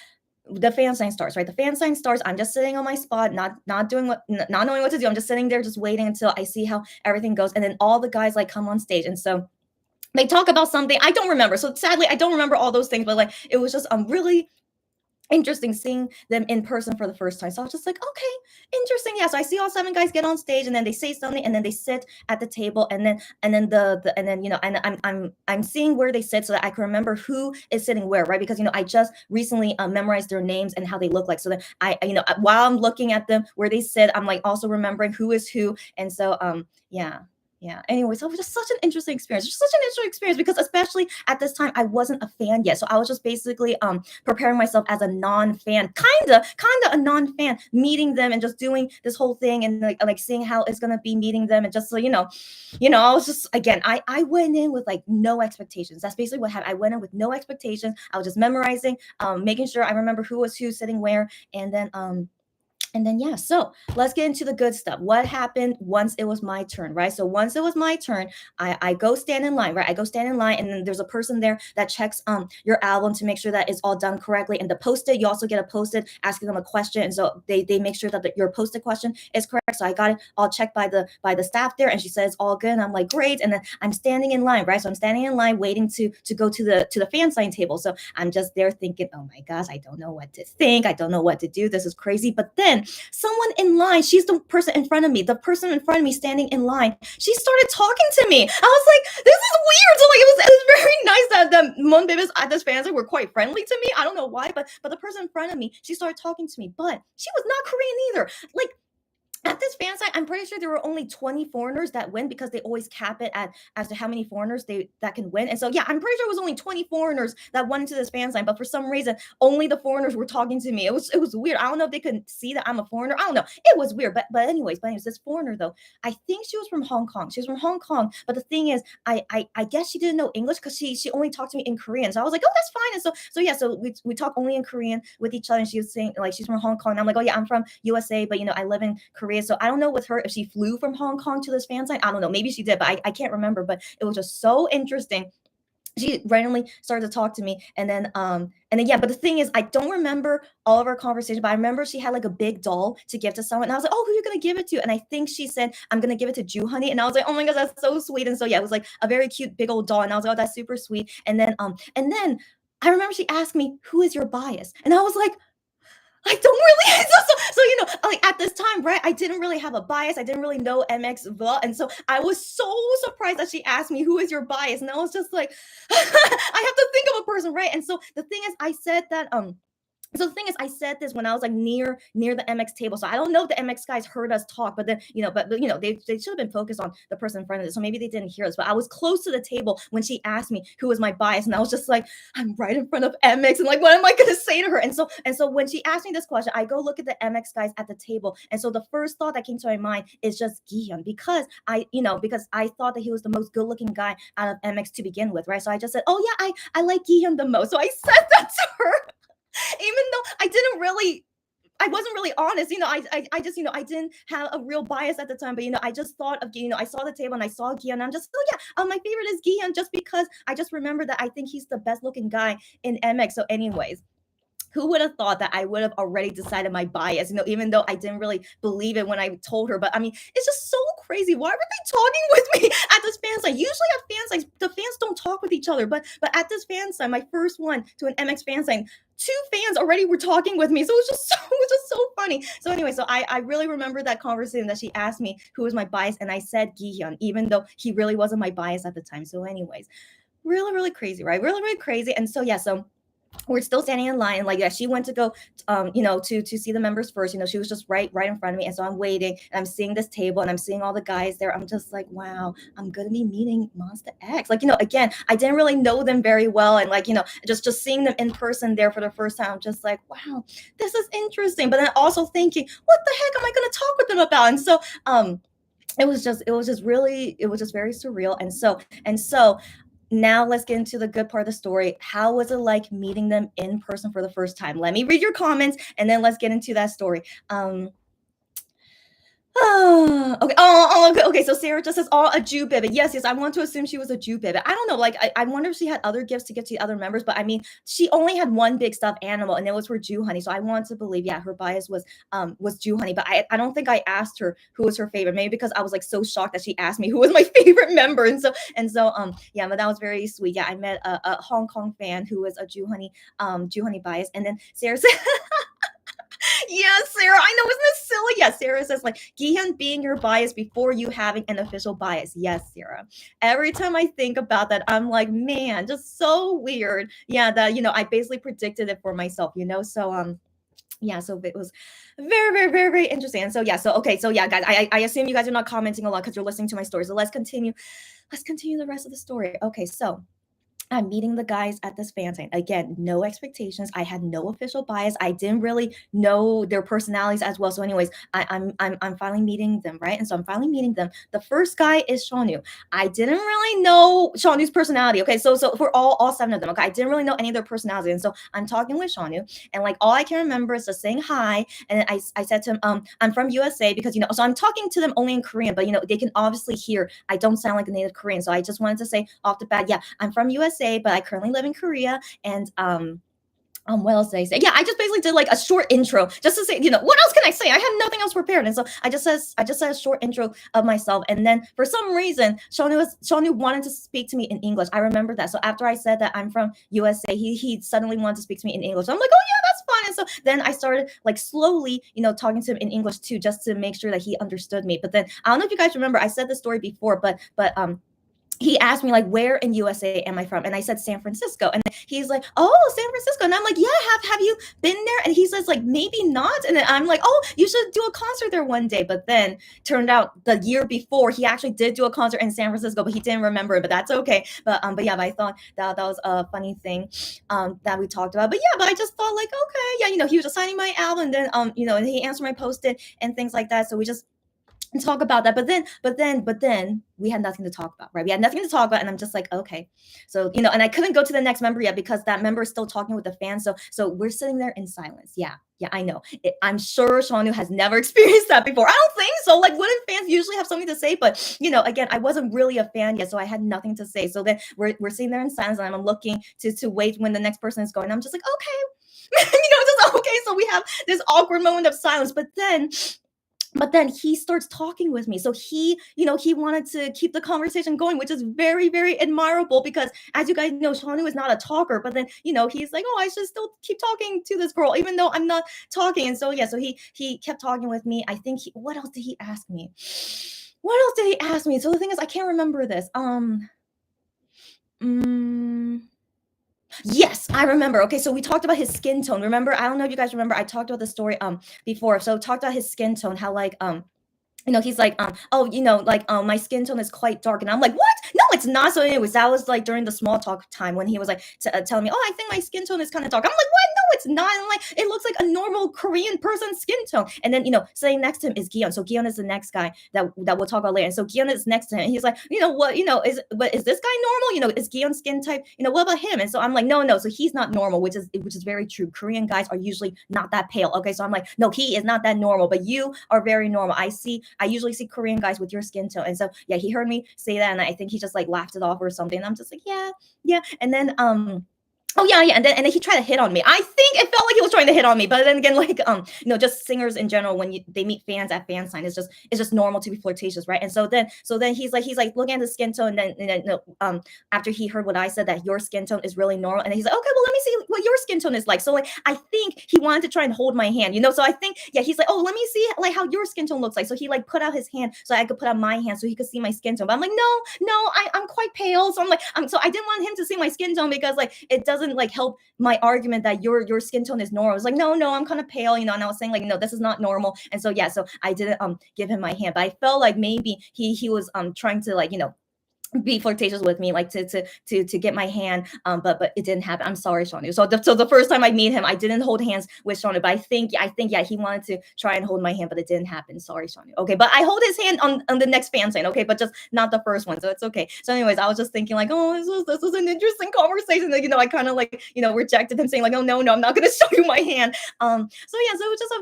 the fan sign starts, right? The fan sign starts. I'm just sitting on my spot, not doing not knowing what to do. I'm just sitting there, just waiting until I see how everything goes. And then all the guys like come on stage, and so they talk about something I don't remember. So sadly, I don't remember all those things, but like it was just really interesting seeing them in person for the first time. So I was just like, okay, interesting. Yeah. So I see all 7 guys get on stage, and then they say something, and then they sit at the table, and then I'm seeing where they sit so that I can remember who is sitting where, right? Because I just recently memorized their names and how they look like. So that while I'm looking at them where they sit, I'm like also remembering who is who. And so yeah. Yeah. Anyway, so it was just such an interesting experience. Just such an interesting experience, because especially at this time, I wasn't a fan yet. So I was just basically preparing myself as a non-fan, kinda a non-fan, meeting them and just doing this whole thing, and like seeing how it's gonna be meeting them, and just so I was just, again, I went in with like no expectations. That's basically what happened. I went in with no expectations. I was just memorizing, making sure I remember who was who sitting where, and then yeah, so let's get into the good stuff. What happened once it was my turn, right? So once it was my turn, I go stand in line, right? I go stand in line, and then there's a person there that checks your album to make sure that it's all done correctly. And the post-it, you also get a post-it asking them a question, and so they make sure that your post-it question is correct. So I got it all checked by the staff there, and she says all good. And I'm like, great. And then I'm standing in line, right? So I'm standing in line waiting to go to the fan sign table. So I'm just there thinking, oh my gosh, I don't know what to think. I don't know what to do. This is crazy. But then someone in line, she's the person in front of me, standing in line, she started talking to me. I was like, this is weird. So like it was very nice that the Monbebes at this fan site were quite friendly to me. I don't know why, but the person in front of me, she started talking to me, but she was not Korean either. Like, At this fan site, I'm pretty sure there were only 20 foreigners that win because they always cap it at as to how many foreigners they that can win. And so yeah, I'm pretty sure it was only 20 foreigners that went into this fan site, but for some reason, only the foreigners were talking to me. It was weird. I don't know if they could see that I'm a foreigner. I don't know. It was weird. But anyways, this foreigner though, I think she was from Hong Kong. She was from Hong Kong. But the thing is, I guess she didn't know English because she only talked to me in Korean. So I was like, oh, that's fine. And so yeah, so we talk only in Korean with each other. And she was saying like she's from Hong Kong. And I'm like, oh yeah, I'm from USA, but I live in Korea. So I don't know with her if she flew from Hong Kong to this fan site. I don't know. Maybe she did, but I can't remember. But it was just so interesting. She randomly started to talk to me, and then yeah, but the thing is I don't remember all of our conversation, but I remember she had like a big doll to give to someone, and I was like, oh, who are you gonna give it to? And I think she said, I'm gonna give it to Jew Honey, and I was like, oh my god, that's so sweet. And so yeah, it was like a very cute big old doll, and I was like, oh, that's super sweet. And then I remember she asked me, who is your bias? And I was like, I don't really like at this time, right? I didn't really have a bias. I didn't really know MX well. And so I was so surprised that she asked me, who is your bias? And I was just like, I have to think of a person, right? And so the thing is, I said this when I was like near the MX table. So I don't know if the MX guys heard us talk, but then they should have been focused on the person in front of them. So maybe they didn't hear us. But I was close to the table when she asked me who was my bias, and I was just like, I'm right in front of MX, and like, what am I gonna say to her? And so when she asked me this question, I go look at the MX guys at the table, and so the first thought that came to my mind is just Gion, because I thought that he was the most good-looking guy out of MX to begin with, right? So I just said, oh yeah, I like Gion the most. So I said that to her. Even though I wasn't really honest. I just, I didn't have a real bias at the time, but I just thought of, I saw the table and I saw Gian. And I'm just, oh yeah, my favorite is Gian, just because I just remember that I think he's the best looking guy in MX. So, anyways, who would have thought that I would have already decided my bias, even though I didn't really believe it when I told her. But I mean, it's just so crazy. Why were they talking with me at this fan site? Usually at fan sites, the fans don't talk with each other. But at this fan site, my first one to an MX fan site, two fans already were talking with me. So it was just so funny. So anyway, so I really remember that conversation that she asked me who was my bias, and I said Gihyun, even though he really wasn't my bias at the time. So anyways, really, really crazy, right? Really, really crazy. And so yeah, so we're still standing in line. Like, yeah, she went to go to see the members first. She was just right in front of me. And so I'm waiting and I'm seeing this table and I'm seeing all the guys there. I'm just like, wow, I'm gonna be meeting Monsta X. Like, again, I didn't really know them very well. And like, just seeing them in person there for the first time, I'm just like, wow, this is interesting. But then also thinking, what the heck am I gonna talk with them about? And so it was just very surreal. And so now let's get into the good part of the story. How was it like meeting them in person for the first time? Let me read your comments and then let's get into that story. Okay. Okay. So Sarah just says, "Oh, a Jew bibit." Yes. I want to assume she was a Jew bibit. I don't know. Like, I wonder if she had other gifts to give to the other members. But I mean, she only had one big stuffed animal, and it was for Jew Honey. So I want to believe, yeah, her bias was Jew Honey. But I don't think I asked her who was her favorite. Maybe because I was like so shocked that she asked me who was my favorite member. And so yeah. But that was very sweet. Yeah, I met a Hong Kong fan who was a Jew Honey bias, and then Sarah said. Yes, Sarah. I know, isn't this silly? Yes, Sarah says like Gihan being your bias before you having an official bias. Yes, Sarah. Every time I think about that, I'm like, man, just so weird. Yeah, that I basically predicted it for myself. So yeah, so it was very, very, very, very interesting. And so yeah, so okay, so yeah, guys, I assume you guys are not commenting a lot because you're listening to my story. So let's continue. Let's continue the rest of the story. Okay, so I'm meeting the guys at this fan site. Again, no expectations. I had no official bias. I didn't really know their personalities as well. So, anyways, I'm finally meeting them, right? And so I'm finally meeting them. The first guy is Shonu. I didn't really know Shonu's personality. Okay, so for all seven of them, okay, I didn't really know any of their personality. And so I'm talking with Shonu, and like all I can remember is just saying hi. And then I said to him, I'm from USA because so I'm talking to them only in Korean, but they can obviously hear I don't sound like a native Korean. So I just wanted to say off the bat, yeah, I'm from USA. But I currently live in Korea. And what else did I say? Yeah, I just basically did like a short intro just to say, what else can I say? I had nothing else prepared. And so I just said a short intro of myself. And then for some reason, Shonu wanted to speak to me in English. I remember that. So after I said that I'm from USA, he suddenly wanted to speak to me in English. So I'm like, oh yeah, that's fine. And so then I started like slowly, talking to him in English too, just to make sure that he understood me. But then I don't know if you guys remember, I said this story before, but he asked me like, where in USA am I from? And I said San Francisco. And then he's like, oh, San Francisco. And I'm like, yeah, have you been there? And he says like, maybe not. And then I'm like, oh, you should do a concert there one day. But then turned out the year before he actually did do a concert in San Francisco, but he didn't remember it. But that's okay. But yeah, but I thought that was a funny thing that we talked about. But yeah, but I just thought like, okay, yeah, he was just signing my album, and then and he answered my post-it and things like that. So we just and talk about that. But then we had nothing to talk about, right? We had nothing to talk about. And I'm just like, okay. So, and I couldn't go to the next member yet because that member is still talking with the fans. So we're sitting there in silence. Yeah. Yeah, I know. I'm sure Shanu has never experienced that before. I don't think so. Like, wouldn't fans usually have something to say? But, again, I wasn't really a fan yet, so I had nothing to say. So then we're sitting there in silence, and I'm looking to wait when the next person is going. I'm just like, okay. Just okay. So we have this awkward moment of silence. But then he starts talking with me. So he wanted to keep the conversation going, which is very, very admirable because as you guys know, Shanu is not a talker, but then, he's like, oh, I should still keep talking to this girl, even though I'm not talking. And so, yeah, so he kept talking with me. I think what else did he ask me? What else did he ask me? So the thing is, I can't remember this. Mm, Yes, I remember. Okay, so we talked about his skin tone. Remember, I don't know if you guys remember. I talked about the story before. So talked about his skin tone, how like he's like, oh, like, my skin tone is quite dark. And I'm like, what? No, it's not. So anyways, that was like during the small talk time when he was like telling me, oh, I think my skin tone is kind of dark. I'm like, what? No, it's not. And I'm like, it looks like a normal Korean person's skin tone. And then, sitting next to him is Gion. So Gion is the next guy that we'll talk about later. And so Gion is next to him. And he's like, what, is this guy normal? Is Gion's skin type, what about him? And so I'm like, no. So he's not normal, which is very true. Korean guys are usually not that pale. Okay. So I'm like, no, he is not that normal, but you are very normal. I usually see Korean guys with your skin tone. And so, yeah, he heard me say that. And I think he just like laughed it off or something. And I'm just like, yeah. And then, oh yeah, and then he tried to hit on me. I think it felt like he was trying to hit on me, but then again, like just singers in general, when they meet fans at fan sign, it's just normal to be flirtatious, right? And so then he's like looking at the skin tone, and then after he heard what I said, that your skin tone is really normal, and he's like, okay, well, let me see what your skin tone is like. So like I think he wanted to try and hold my hand, so I think, yeah, he's like, oh, let me see like how your skin tone looks like. So he like put out his hand so I could put out my hand so he could see my skin tone. But I'm like, no, I'm quite pale. So I'm like, so I didn't want him to see my skin tone because like it doesn't like help my argument that your skin tone is normal. I was like, no, I'm kind of pale, and I was saying like, no, this is not normal. And so yeah, so I didn't give him my hand, but I felt like maybe he was trying to like be flirtatious with me, like to get my hand, but it didn't happen. I'm sorry, Shanu. So the first time I meet him, I didn't hold hands with Shanu, but I think yeah, he wanted to try and hold my hand, but it didn't happen. Sorry, Shanu. Okay, but I hold his hand on the next fan sign, okay, but just not the first one, so it's okay. So anyways, I was just thinking like, oh, this was an interesting conversation. That I kind of like rejected him, saying like, oh no, I'm not gonna show you my hand. So yeah, so it was just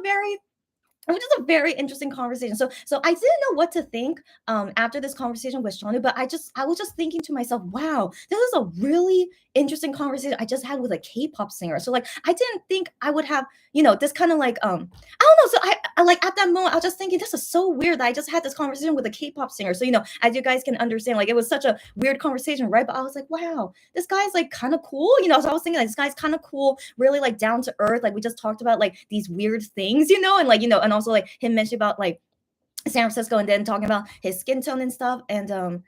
a very interesting conversation. So I didn't know what to think after this conversation with Shanu, but I was just thinking to myself, wow, this is a really interesting conversation I just had with a K-pop singer. So like I didn't think I would have, this kind of like I don't know. So I like at that moment I was just thinking, this is so weird that I just had this conversation with a K-pop singer. So as you guys can understand, like it was such a weird conversation, right? But I was like, wow, this guy's like kind of cool, So I was thinking like, this guy's kind of cool, really like down to earth. Like we just talked about like these weird things, and like and also like him mentioning about like San Francisco, and then talking about his skin tone and stuff. And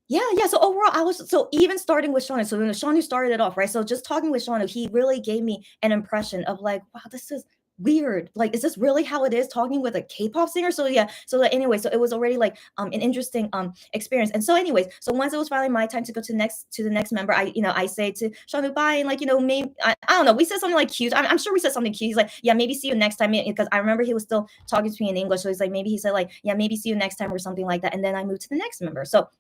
yeah. So overall, so even starting with Shanu. So Shanu started it off, right? So just talking with Shanu, he really gave me an impression of like, wow, this is weird. Like, is this really how it is talking with a K-pop singer? So yeah. So anyway, so it was already like an interesting experience. And so anyways, so once it was finally my time to go to the next member, I say to Shanu bye, and like maybe I don't know. We said something like cute. I'm sure we said something cute. He's like, yeah, maybe see you next time, because I remember he was still talking to me in English. So he's like, maybe he said like, yeah, maybe see you next time or something like that. And then I moved to the next member. So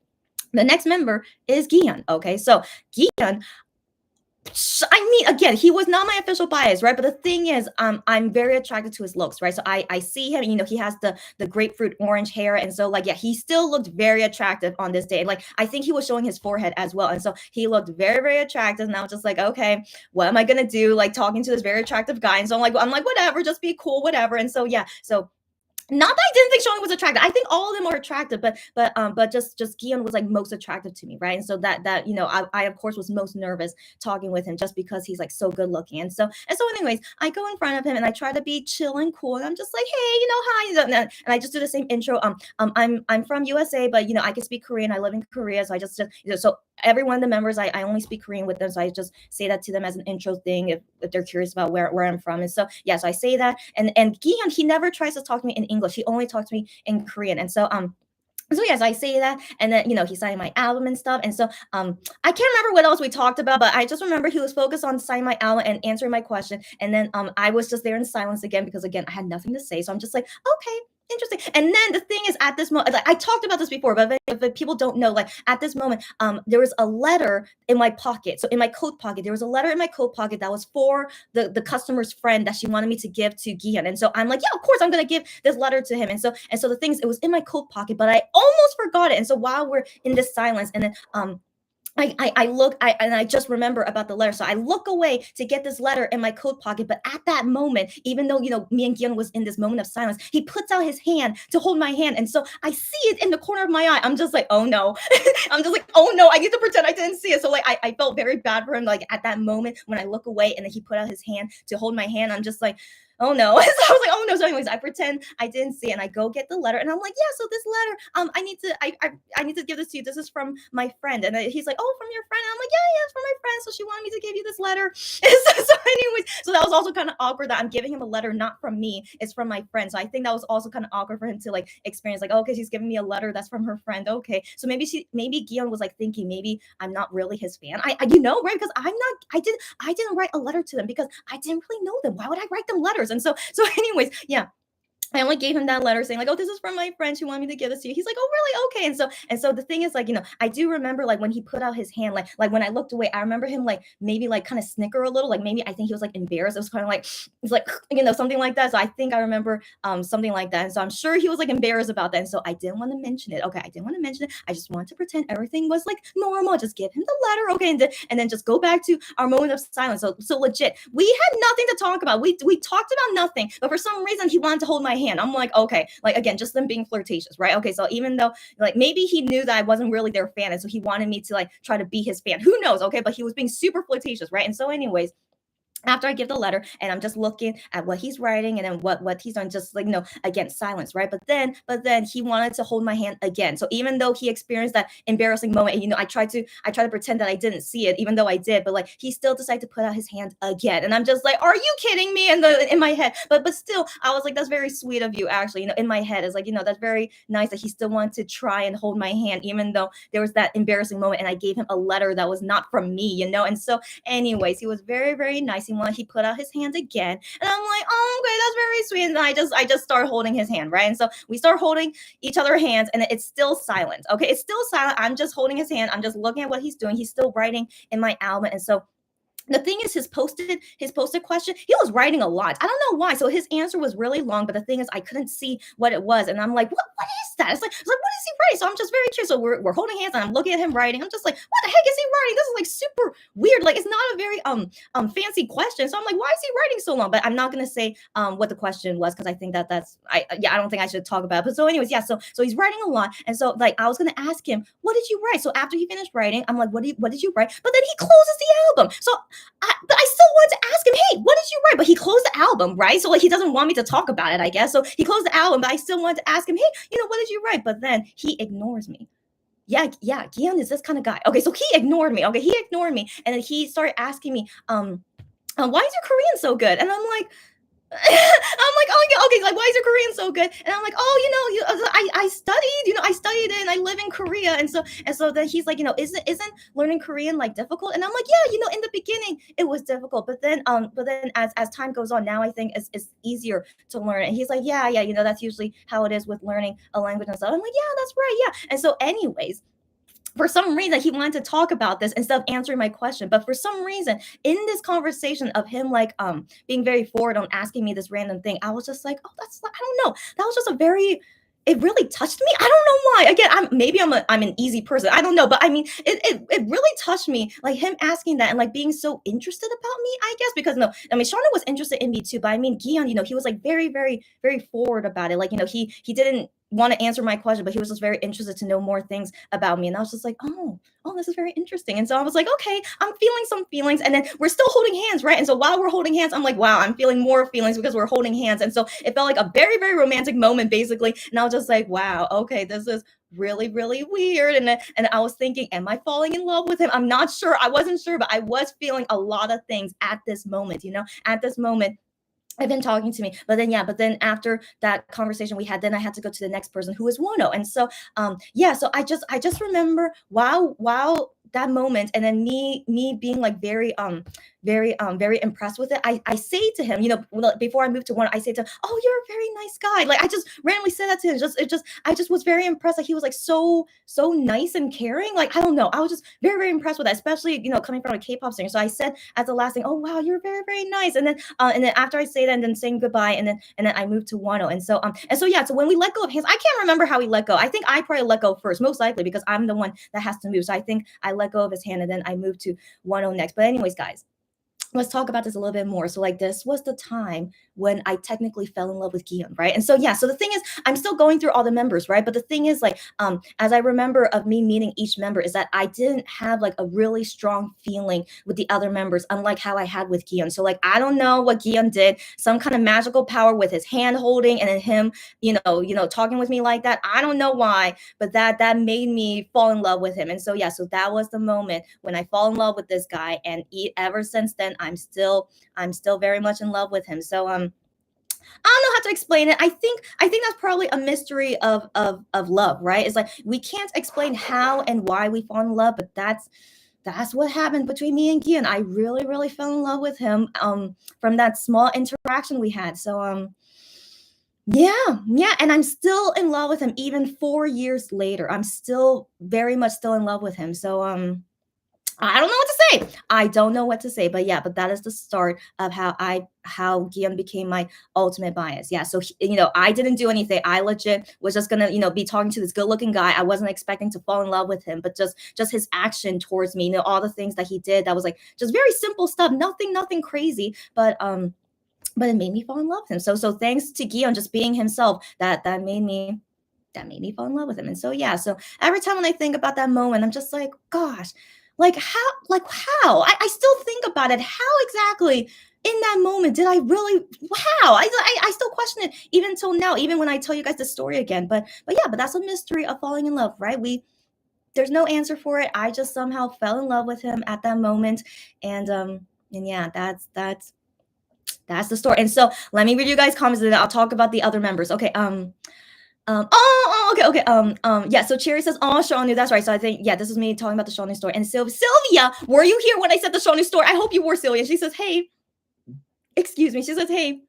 the next member is Gian. Okay, so Gian, I mean, again, he was not my official bias, right? But the thing is, I'm very attracted to his looks, right? So I see him, he has the grapefruit orange hair, and so like, yeah, he still looked very attractive on this day. Like I think he was showing his forehead as well, and so he looked very, very attractive. And I was just like, okay, what am I gonna do? Like talking to this very attractive guy, and so I'm like, whatever, just be cool, whatever. And so yeah, so not that I didn't think Sean was attractive. I think all of them are attractive, but just Guillaume was like most attractive to me, right? And so that I of course was most nervous talking with him just because he's like so good looking. And so anyways, I go in front of him and I try to be chill and cool. And I'm just like, hey, hi, and I just do the same intro. I'm from USA, but I can speak Korean. I live in Korea, so I just so every one of the members, I only speak Korean with them, so I just say that to them as an intro thing if they're curious about where I'm from. And so yeah, so I say that, and Gihan, he never tries to talk to me in English. He only talks to me in Korean. And so yes, I say that, and then he signed my album and stuff. And so I can't remember what else we talked about, but I just remember he was focused on signing my album and answering my question. And then I was just there in silence again because again I had nothing to say. So I'm just like, okay, interesting. And then the thing is, at this moment, like I talked about this before, but if people don't know, like at this moment, there was a letter in my pocket. So in my coat pocket, there was a letter in my coat pocket that was for the customer's friend that she wanted me to give to Gian. And so I'm like, yeah, of course I'm gonna give this letter to him. And so the thing is, it was in my coat pocket, but I almost forgot it. And so while we're in this silence, and then I look, and I just remember about the letter. So I look away to get this letter in my coat pocket. But at that moment, even though, me and Gian was in this moment of silence, he puts out his hand to hold my hand. And so I see it in the corner of my eye. I'm just like, oh no. I'm just like, oh no, I need to pretend I didn't see it. So like, I felt very bad for him. Like at that moment when I look away and then he put out his hand to hold my hand, I'm just like, oh no. So I was like, oh no. So anyways, I pretend I didn't see it and I go get the letter and I'm like, yeah, so this letter, I need to give this to you. This is from my friend. And he's like, oh, from your friend? And I'm like, yeah, it's from my friend. So she wanted me to give you this letter. So anyways, so that was also kind of awkward that I'm giving him a letter, not from me. It's from my friend. So I think that was also kind of awkward for him to like experience, like, oh, okay, she's giving me a letter that's from her friend. Okay. So maybe Guillaume was like thinking maybe I'm not really his fan. Right? Because I didn't write a letter to them because I didn't really know them. Why would I write them letters? And so anyways, yeah, I only gave him that letter saying like, oh, this is from my friend. She wanted me to give this to you. He's like, oh, really? Okay. And so the thing is, like, I do remember like when he put out his hand, like when I looked away, I remember him like maybe like kind of snicker a little, like maybe I think he was like embarrassed. It was kind of like it's like something like that. So I think I remember something like that. And so I'm sure he was like embarrassed about that. And so I didn't want to mention it. Okay, I didn't want to mention it. I just wanted to pretend everything was like normal. Just give him the letter, okay, and then just go back to our moment of silence. So legit, we had nothing to talk about. We talked about nothing, but for some reason he wanted to hold my hand. I'm like, okay, like again, just them being flirtatious, right? Okay, so even though like maybe he knew that I wasn't really their fan, and so he wanted me to like try to be his fan. Who knows? Okay, but he was being super flirtatious, right? And so, anyways, after I give the letter and I'm just looking at what he's writing and then what he's done, just like again, silence, right? But then he wanted to hold my hand again. So even though he experienced that embarrassing moment, and I try to pretend that I didn't see it, even though I did, but like he still decided to put out his hand again. And I'm just like, are you kidding me? In my head. But still, I was like, that's very sweet of you, actually. In my head, it's like, that's very nice that he still wanted to try and hold my hand, even though there was that embarrassing moment and I gave him a letter that was not from me. And so anyways, he was very, very nice. He put out his hand again, and I'm like, oh, okay, that's very sweet. And then I just start holding his hand, right? And so we start holding each other's hands, and it's still silent. Okay, it's still silent. I'm just holding his hand. I'm just looking at what he's doing. He's still writing in my album, and so the thing is, his posted question, he was writing a lot. I don't know why. So his answer was really long, but the thing is, I couldn't see what it was, and I'm like, what is that? It's like what is he writing? So I'm just very curious. So we're holding hands, and I'm looking at him writing. I'm just like, what the heck is he writing? This is like super weird. Like it's not a very fancy question. So I'm like, why is he writing so long? But I'm not gonna say what the question was because I think I don't think I should talk about it. But so anyways, yeah. So he's writing a lot, and so like I was gonna ask him, what did you write? So after he finished writing, I'm like, what did you write? But then he closes the album. So but I still wanted to ask him, hey, what did you write? But he closed the album, right? So like he doesn't want me to talk about it, I guess. So he closed the album, but I still wanted to ask him, hey, what did you write? But then he ignores me. Yeah, Gian is this kind of guy. Okay, so he ignored me. Okay, he ignored me, and then he started asking me, why is your Korean so good? And I'm like, oh yeah, okay, like why is your Korean so good? And I'm like, oh, I studied, I studied it and I live in Korea. And so then he's like, isn't learning Korean like difficult? And I'm like, yeah, in the beginning it was difficult, but then as time goes on, now I think it's easier to learn. And he's like, yeah, that's usually how it is with learning a language and stuff. I'm like, yeah, that's right, yeah. And so anyways, for some reason he wanted to talk about this instead of answering my question, but for some reason in this conversation of him like being very forward on asking me this random thing, I was just like, oh, that's, I don't know, that was just a very it really touched me. I don't know why. Again, I'm an easy person. I don't know, but I mean, it really touched me, like him asking that and like being so interested about me. I guess because no, I mean, Shauna was interested in me too, but I mean, Gion, he was like very, very, very forward about it. Like he didn't want to answer my question, but he was just very interested to know more things about me, and I was just like, oh, this is very interesting. And so I was like, okay, I'm feeling some feelings, and then we're still holding hands, right? And so while we're holding hands, I'm like, wow, I'm feeling more feelings because we're holding hands, and so it felt like a very, very romantic moment, basically. And I was just like, wow, okay, this is really, really weird. And I was thinking, am I falling in love with him? I'm not sure. I wasn't sure, but I was feeling a lot of things at this moment. At this moment I've been talking to me, but then yeah, but then after that conversation we had, then I had to go to the next person who was Wano, and so yeah, so I just remember wow that moment, and then me being like very impressed with it. I say to him, before I moved to Wano, I say to him, oh, you're a very nice guy. Like I just randomly said that to him. I just was very impressed. Like he was like so nice and caring. Like I don't know, I was just very very impressed with that, especially coming from a K-pop singer. So I said as the last thing, oh wow, you're very very nice, and then after I say that and then saying goodbye, and then I moved to Wano. And so yeah, so when we let go of hands, I can't remember how we let go. I think I probably let go first, most likely because I'm the one that has to move. So I think I let go of his hand and then I moved to Wano next. But anyways, guys, let's talk about this a little bit more. So like this was the time when I technically fell in love with Guillaume, right? And so yeah, so the thing is, I'm still going through all the members, right? But the thing is, like, as I remember of me meeting each member, is that I didn't have like a really strong feeling with the other members, unlike how I had with Guillaume. So like, I don't know what Guillaume did, some kind of magical power with his hand holding and then him, talking with me like that. I don't know why, but that made me fall in love with him. And so yeah, so that was the moment when I fall in love with this guy, and ever since then, I'm still very much in love with him. So I don't know how to explain it. I think that's probably a mystery of love, right? It's like we can't explain how and why we fall in love, but that's what happened between me and Gian. I really really fell in love with him from that small interaction we had. So yeah, and I'm still in love with him even 4 years later. I'm still very much still in love with him. So I don't know what to say. I don't know what to say, but yeah, but that is the start of how Guillaume became my ultimate bias. Yeah, so I didn't do anything. I legit was just gonna be talking to this good-looking guy. I wasn't expecting to fall in love with him, but just his action towards me, all the things that he did, that was like just very simple stuff, nothing crazy, but it made me fall in love with him. So thanks to Guillaume just being himself, that made me fall in love with him. And so yeah, so every time when I think about that moment, I'm just like, gosh, like how I still think about it. How exactly in that moment did I really, how I still question it even till now, even when I tell you guys the story again. But yeah, but that's a mystery of falling in love, right? There's no answer for it. I just somehow fell in love with him at that moment. And yeah, that's the story. And so let me read you guys comments, and then I'll talk about the other members. Okay. Okay. Yeah. So Cherry says, "Oh, Shawnee, that's right." So I think, yeah, this is me talking about the Shawnee story. And Sylvia, were you here when I said the Shawnee story? I hope you were, Sylvia. She says, "Hey, excuse me." She says, "Hey,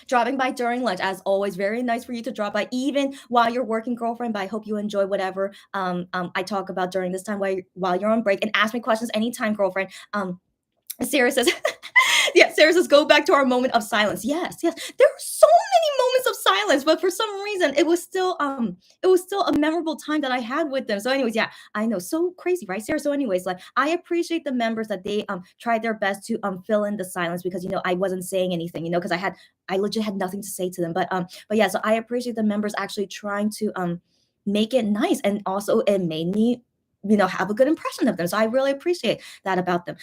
dropping by during lunch, as always. Very nice for you to drop by, even while you're working, girlfriend. But I hope you enjoy whatever I talk about during this time while you're on break, and ask me questions anytime, girlfriend." Sarah says, yeah, Sarah says, go back to our moment of silence. Yes. There were so many moments of silence, but for some reason it was still a memorable time that I had with them. So anyways, yeah, I know, so crazy, right, Sarah? So anyways, like, I appreciate the members that they tried their best to fill in the silence, because I wasn't saying anything, because I legit had nothing to say to them. But yeah, so I appreciate the members actually trying to make it nice, and also it made me have a good impression of them. So I really appreciate that about them.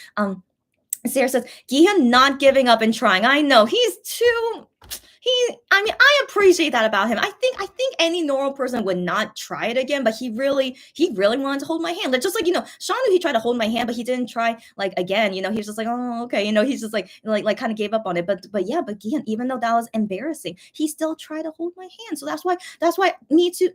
Sarah says, Gihan not giving up and trying. I know, he's too. I mean, I appreciate that about him. I think any normal person would not try it again, but he really wanted to hold my hand. Like, just like, Sean, he tried to hold my hand, but he didn't try like again. He was just like, oh, okay. He's just like kind of gave up on it. But yeah, but Gian, even though that was embarrassing, he still tried to hold my hand. So that's why me too,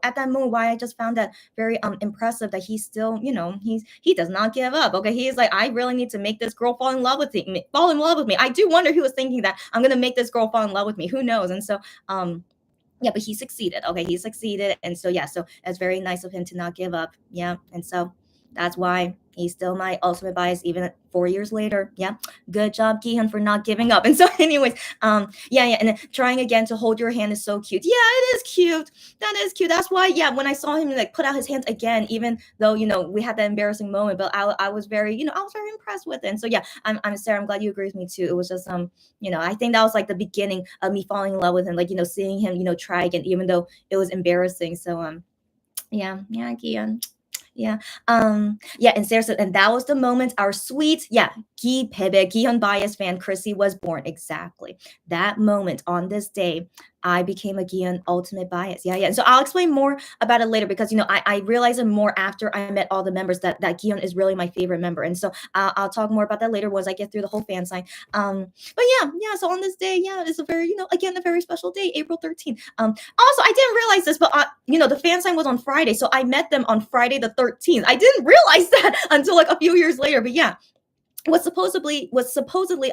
at that moment, why I just found that very impressive, that he still, he does not give up. Okay. He's like, I really need to make this girl fall in love with me. I do wonder who was thinking that I'm gonna make this girl fall in love with me. Who knows? And so yeah, but he succeeded. Okay, he succeeded. And so yeah, so it's very nice of him to not give up. Yeah. And so That's why he's still my ultimate bias even 4 years later. Yeah, good job, Gihan, for not giving up. And so, anyways, yeah, and then trying again to hold your hand is so cute. Yeah, it is cute. That is cute. That's why, yeah, when I saw him like put out his hands again, even though we had that embarrassing moment, but I was very I was very impressed with it. And so yeah, I'm Sarah. I'm glad you agree with me too. It was just I think that was like the beginning of me falling in love with him. Like seeing him try again, even though it was embarrassing. So yeah, Gian. Yeah. Yeah, and Sarah said, and that was the moment our sweet, yeah, Gi Pebe, Gion bias fan Chrissy was born. Exactly. That moment on this day, I became a Gion ultimate bias. Yeah, yeah. And so I'll explain more about it later because I realized it more after I met all the members that Gion is really my favorite member. And so I'll talk more about that later once I get through the whole fan sign. But yeah. So on this day, yeah, it's a very, again, a very special day, April 13th. Also, I didn't realize this, but the fan sign was on Friday, so I met them on Friday the 13th. I didn't realize that until like a few years later. But yeah, was supposedly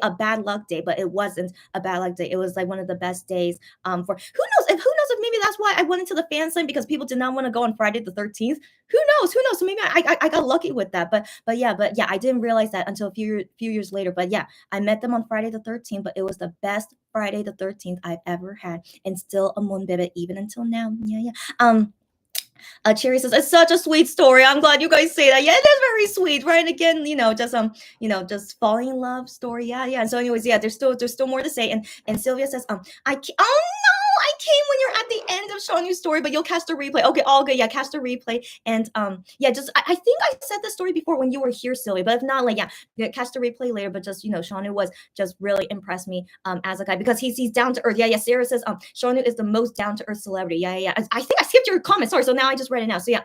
a bad luck day, but it wasn't a bad luck day. It was like one of the best days. For who knows if maybe that's why I went into the fan sign because people did not want to go on Friday the 13th. Who knows? Who knows? So maybe I got lucky with that. But yeah, I didn't realize that until a few years later. But yeah, I met them on Friday the 13th. But it was the best Friday the 13th I've ever had, and still a Monbebe even until now. Yeah. Cherry says it's such a sweet story. I'm glad you guys say that. Yeah, it is very sweet, right? And again, just falling in love story. Yeah. And so, anyways, yeah, there's still more to say. And Sylvia says, oh no, I came when you're at the end of showing your story, but you'll catch the replay. Okay, all good. Yeah, catch the replay. And yeah, just I think I said the story before when you were here, Sylvia. But if not, like yeah, catch the replay later. But just Shonu was just really impressed me as a guy because he's down to earth. Yeah. Sarah says Shonu is the most down to earth celebrity. Yeah. I think I skipped your comment. Sorry. So now I just read it now. So yeah,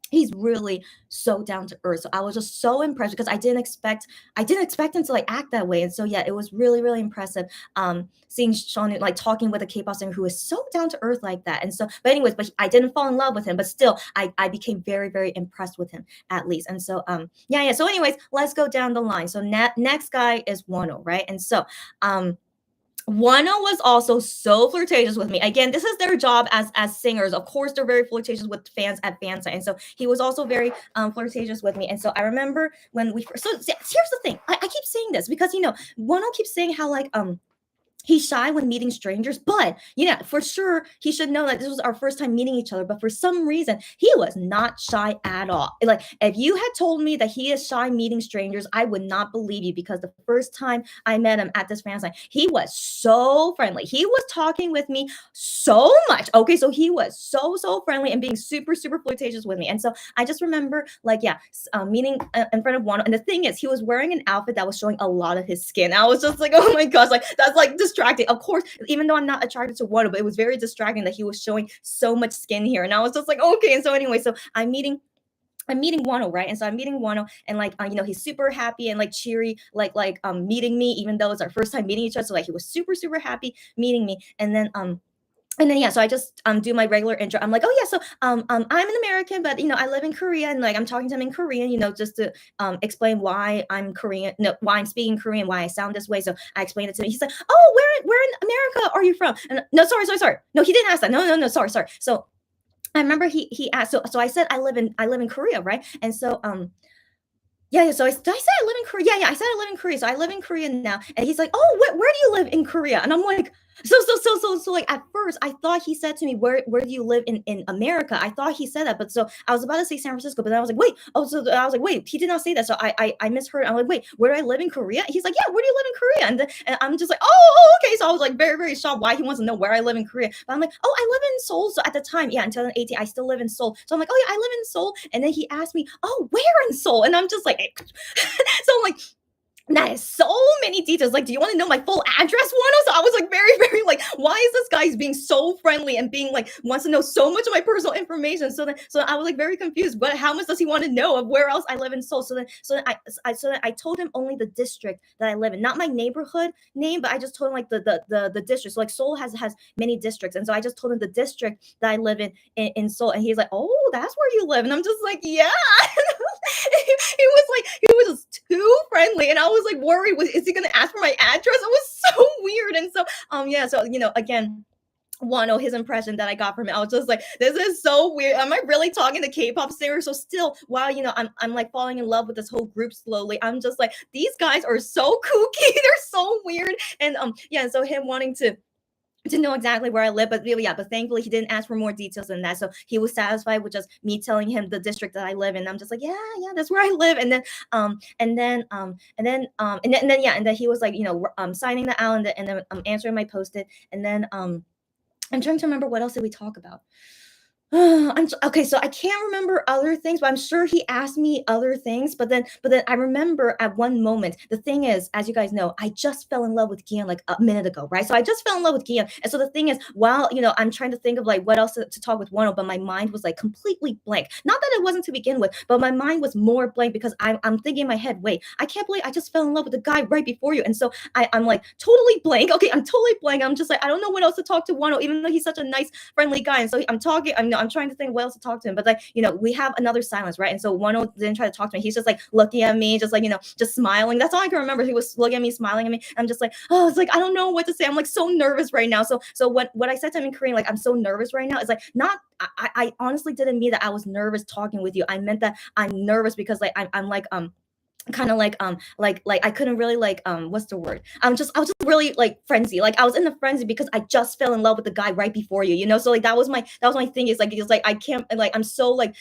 he's really so down to earth. So I was just so impressed because I didn't expect him to like act that way. And so yeah, it was really, really impressive. Seeing Sean like talking with a K-pop singer who is so down to earth like that. And so, but anyways, I didn't fall in love with him, but still I became very, very impressed with him at least. And so yeah. So anyways, let's go down the line. So next guy is Wano, right? And so Wano was also so flirtatious with me. Again, this is their job as singers. Of course, they're very flirtatious with fans at fan site. And so he was also very flirtatious with me. And so I remember when we first. So here's the thing. I keep saying this because Wano keeps saying how like he's shy when meeting strangers, but for sure he should know that this was our first time meeting each other. But for some reason, he was not shy at all. Like if you had told me that he is shy meeting strangers, I would not believe you because the first time I met him at this fan sign, he was so friendly. He was talking with me so much. Okay, so he was so friendly and being super flirtatious with me. And so I just remember meeting in front of Wano. And the thing is, he was wearing an outfit that was showing a lot of his skin. I was just like, oh my gosh, like that's like distracting. Of course, even though I'm not attracted to Wano, but it was very distracting that he was showing so much skin here. And I was just like, okay. And so anyway, so I'm meeting Wano, right? And so I'm meeting Wano, and like he's super happy and like cheery, like meeting me, even though it's our first time meeting each other. So like he was super happy meeting me, and then yeah, so I just do my regular intro. I'm like, oh yeah, so I'm an American, but I live in Korea, and like I'm talking to him in Korean, just to explain why I'm Korean, no, why I'm speaking Korean, why I sound this way. So I explained it to him. He's like, oh, where in America are you from? And no, sorry. No, he didn't ask that. No, sorry. So I remember he asked. So I said I live in Korea, right? And so yeah. So did I say I live in Korea? Yeah. I said I live in Korea. So I live in Korea now. And he's like, oh, where do you live in Korea? And I'm like, so like at first I thought he said to me, where do you live in America? I thought he said that, but so I was about to say San Francisco, but then I was like, wait, I was like, wait, he did not say that. So I misheard. I'm like, wait, where do I live in Korea? He's like, yeah, where do you live in Korea? And I'm just like, oh, okay. So I was like very shocked why he wants to know where I live in Korea. But I'm like, oh, I live in Seoul. So at the time, yeah, in 2018, I still live in Seoul. So I'm like, oh yeah, I live in Seoul. And then he asked me, oh, where in Seoul? And I'm just like, so I'm like, that is so many details. Like, do you want to know my full address, Wano? So I was like, very like, why is this guy being so friendly and being like, wants to know so much of my personal information? So I was like very confused. But how much does he want to know of where else I live in Seoul? So then I told him only the district that I live in, not my neighborhood name, but I just told him like the district. So like Seoul has many districts, and so I just told him the district that I live in Seoul, and he's like, oh, that's where you live, and I'm just like, yeah. He was just too friendly, and I was like worried, is he gonna ask for my address? It was so weird. And so yeah, so again, Wano, his impression that I got from it. I was just like, this is so weird. Am I really talking to K-pop singers? So still, while I'm like falling in love with this whole group slowly, I'm just like, these guys are so kooky. They're so weird. And yeah, so him wanting to know exactly where I live, but really, yeah, but thankfully he didn't ask for more details than that. So he was satisfied with just me telling him the district that I live in. I'm just like, yeah, that's where I live. And then he was like, signing that out and then answering my post-it. And then I'm trying to remember what else did we talk about. Okay, so I can't remember other things, but I'm sure he asked me other things. But then I remember at one moment. The thing is, as you guys know, I just fell in love with Gian like a minute ago, right? So I just fell in love with Gian, and so the thing is, while I'm trying to think of like what else to talk with Wano, but my mind was like completely blank. Not that it wasn't to begin with, but my mind was more blank because I'm thinking in my head, wait, I can't believe I just fell in love with the guy right before you, and so I'm like totally blank. Okay, I'm totally blank. I'm just like I don't know what else to talk to Wano, even though he's such a nice, friendly guy, and so I'm talking. I'm trying to think what else to talk to him, but like we have another silence, right? And so Wano didn't try to talk to me. He's just like looking at me, just like just smiling. That's all I can remember. He was looking at me, smiling at me. I'm just like, oh, it's like I don't know what to say. I'm like so nervous right now. So what I said to him in Korean, like I'm so nervous right now, is like not. I honestly didn't mean that I was nervous talking with you. I meant that I'm nervous because like I'm like kind of like I couldn't really like what's the word, I was just really like frenzy, like I was in the frenzy because I just fell in love with the guy right before you. So like that was my thing, is like it's like I can't, like I'm so like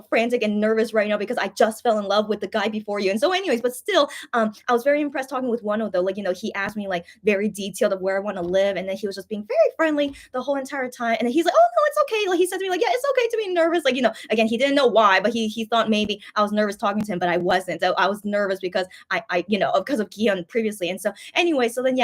frantic and nervous right now because I just fell in love with the guy before you. And so anyways, but still I was very impressed talking with Wano though. Like he asked me like very detailed of where I want to live, and then he was just being very friendly the whole entire time. And then he's like, oh no, it's okay. Like he said to me like, yeah, it's okay to be nervous, like again, he didn't know why, but he thought maybe I was nervous talking to him, but I wasn't. So I was nervous because I because of Gion previously. And so anyway, so then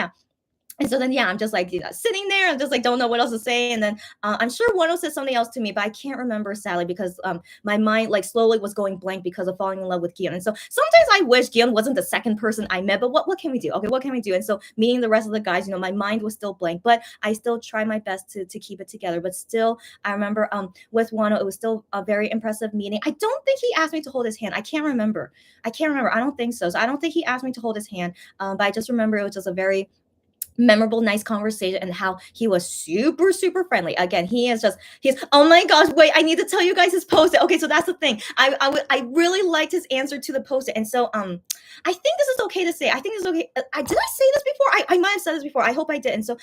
I'm just like sitting there. I'm just like don't know what else to say. And then I'm sure Wano said something else to me, but I can't remember sadly because my mind like slowly was going blank because of falling in love with Gion. And so sometimes I wish Gion wasn't the second person I met. But what can we do? Okay, what can we do? And so meeting the rest of the guys, my mind was still blank, but I still try my best to keep it together. But still, I remember with Wano, it was still a very impressive meeting. I don't think he asked me to hold his hand. I can't remember. I don't think so. So I don't think he asked me to hold his hand. But I just remember it was just a very memorable, nice conversation, and how he was super, super friendly. Again, he's oh my gosh, wait, I need to tell you guys his post-it. Okay, so that's the thing. I really liked his answer to the post-it. And so I think this is okay to say. I think this is okay. Did I say this before? I might have said this before. I hope I did. And so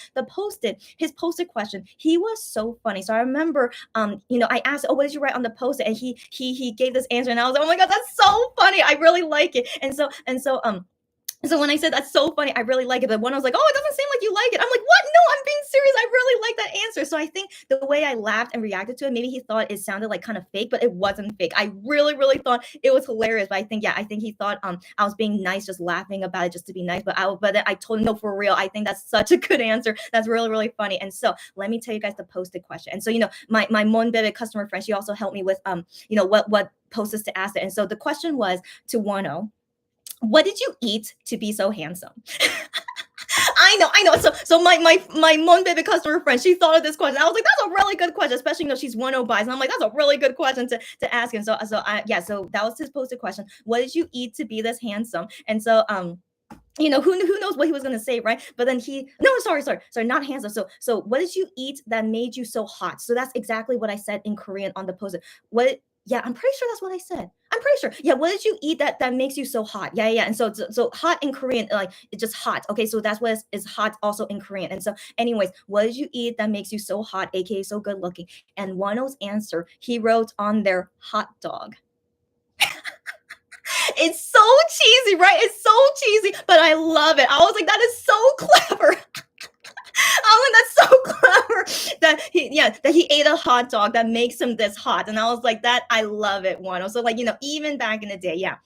his post-it question, he was so funny. So I remember I asked, oh, what did you write on the post-it? And he gave this answer, and I was like, oh my god, that's so funny. I really like it. And so when I said that's so funny, I really like it. But when I was like, oh, it doesn't seem like you like it. I'm like, what? No, I'm being serious. I really like that answer. So I think the way I laughed and reacted to it, maybe he thought it sounded like kind of fake, but it wasn't fake. I really, really thought it was hilarious. But I think he thought I was being nice, just laughing about it just to be nice. But then I told him, no, for real. I think that's such a good answer. That's really, really funny. And so let me tell you guys the posted question. And so my Monbebe customer friend, she also helped me with what posts to ask it. And so the question was to Wano, what did you eat to be so handsome? I know. So my Monbebe customer friend, she thought of this question. I was like, that's a really good question, especially she's 105. And I'm like, that's a really good question to ask him. So that was his posted question. What did you eat to be this handsome? And so who knows what he was gonna say, right? But then sorry, not handsome. So what did you eat that made you so hot? So that's exactly what I said in Korean on the post. What? Yeah, I'm pretty sure that's what I said. I'm pretty sure. Yeah, what did you eat that makes you so hot? Yeah. And so hot in Korean, like it's just hot. Okay, so that's what is hot also in Korean. And so, anyways, what did you eat that makes you so hot, aka so good looking? And Wano's answer, he wrote on their hot dog. It's so cheesy, right? It's so cheesy, but I love it. I was like, that is so clever. I was like, that's so clever that he ate a hot dog that makes him this hot. And I was like, that I love it, Wano. So like, even back in the day, yeah.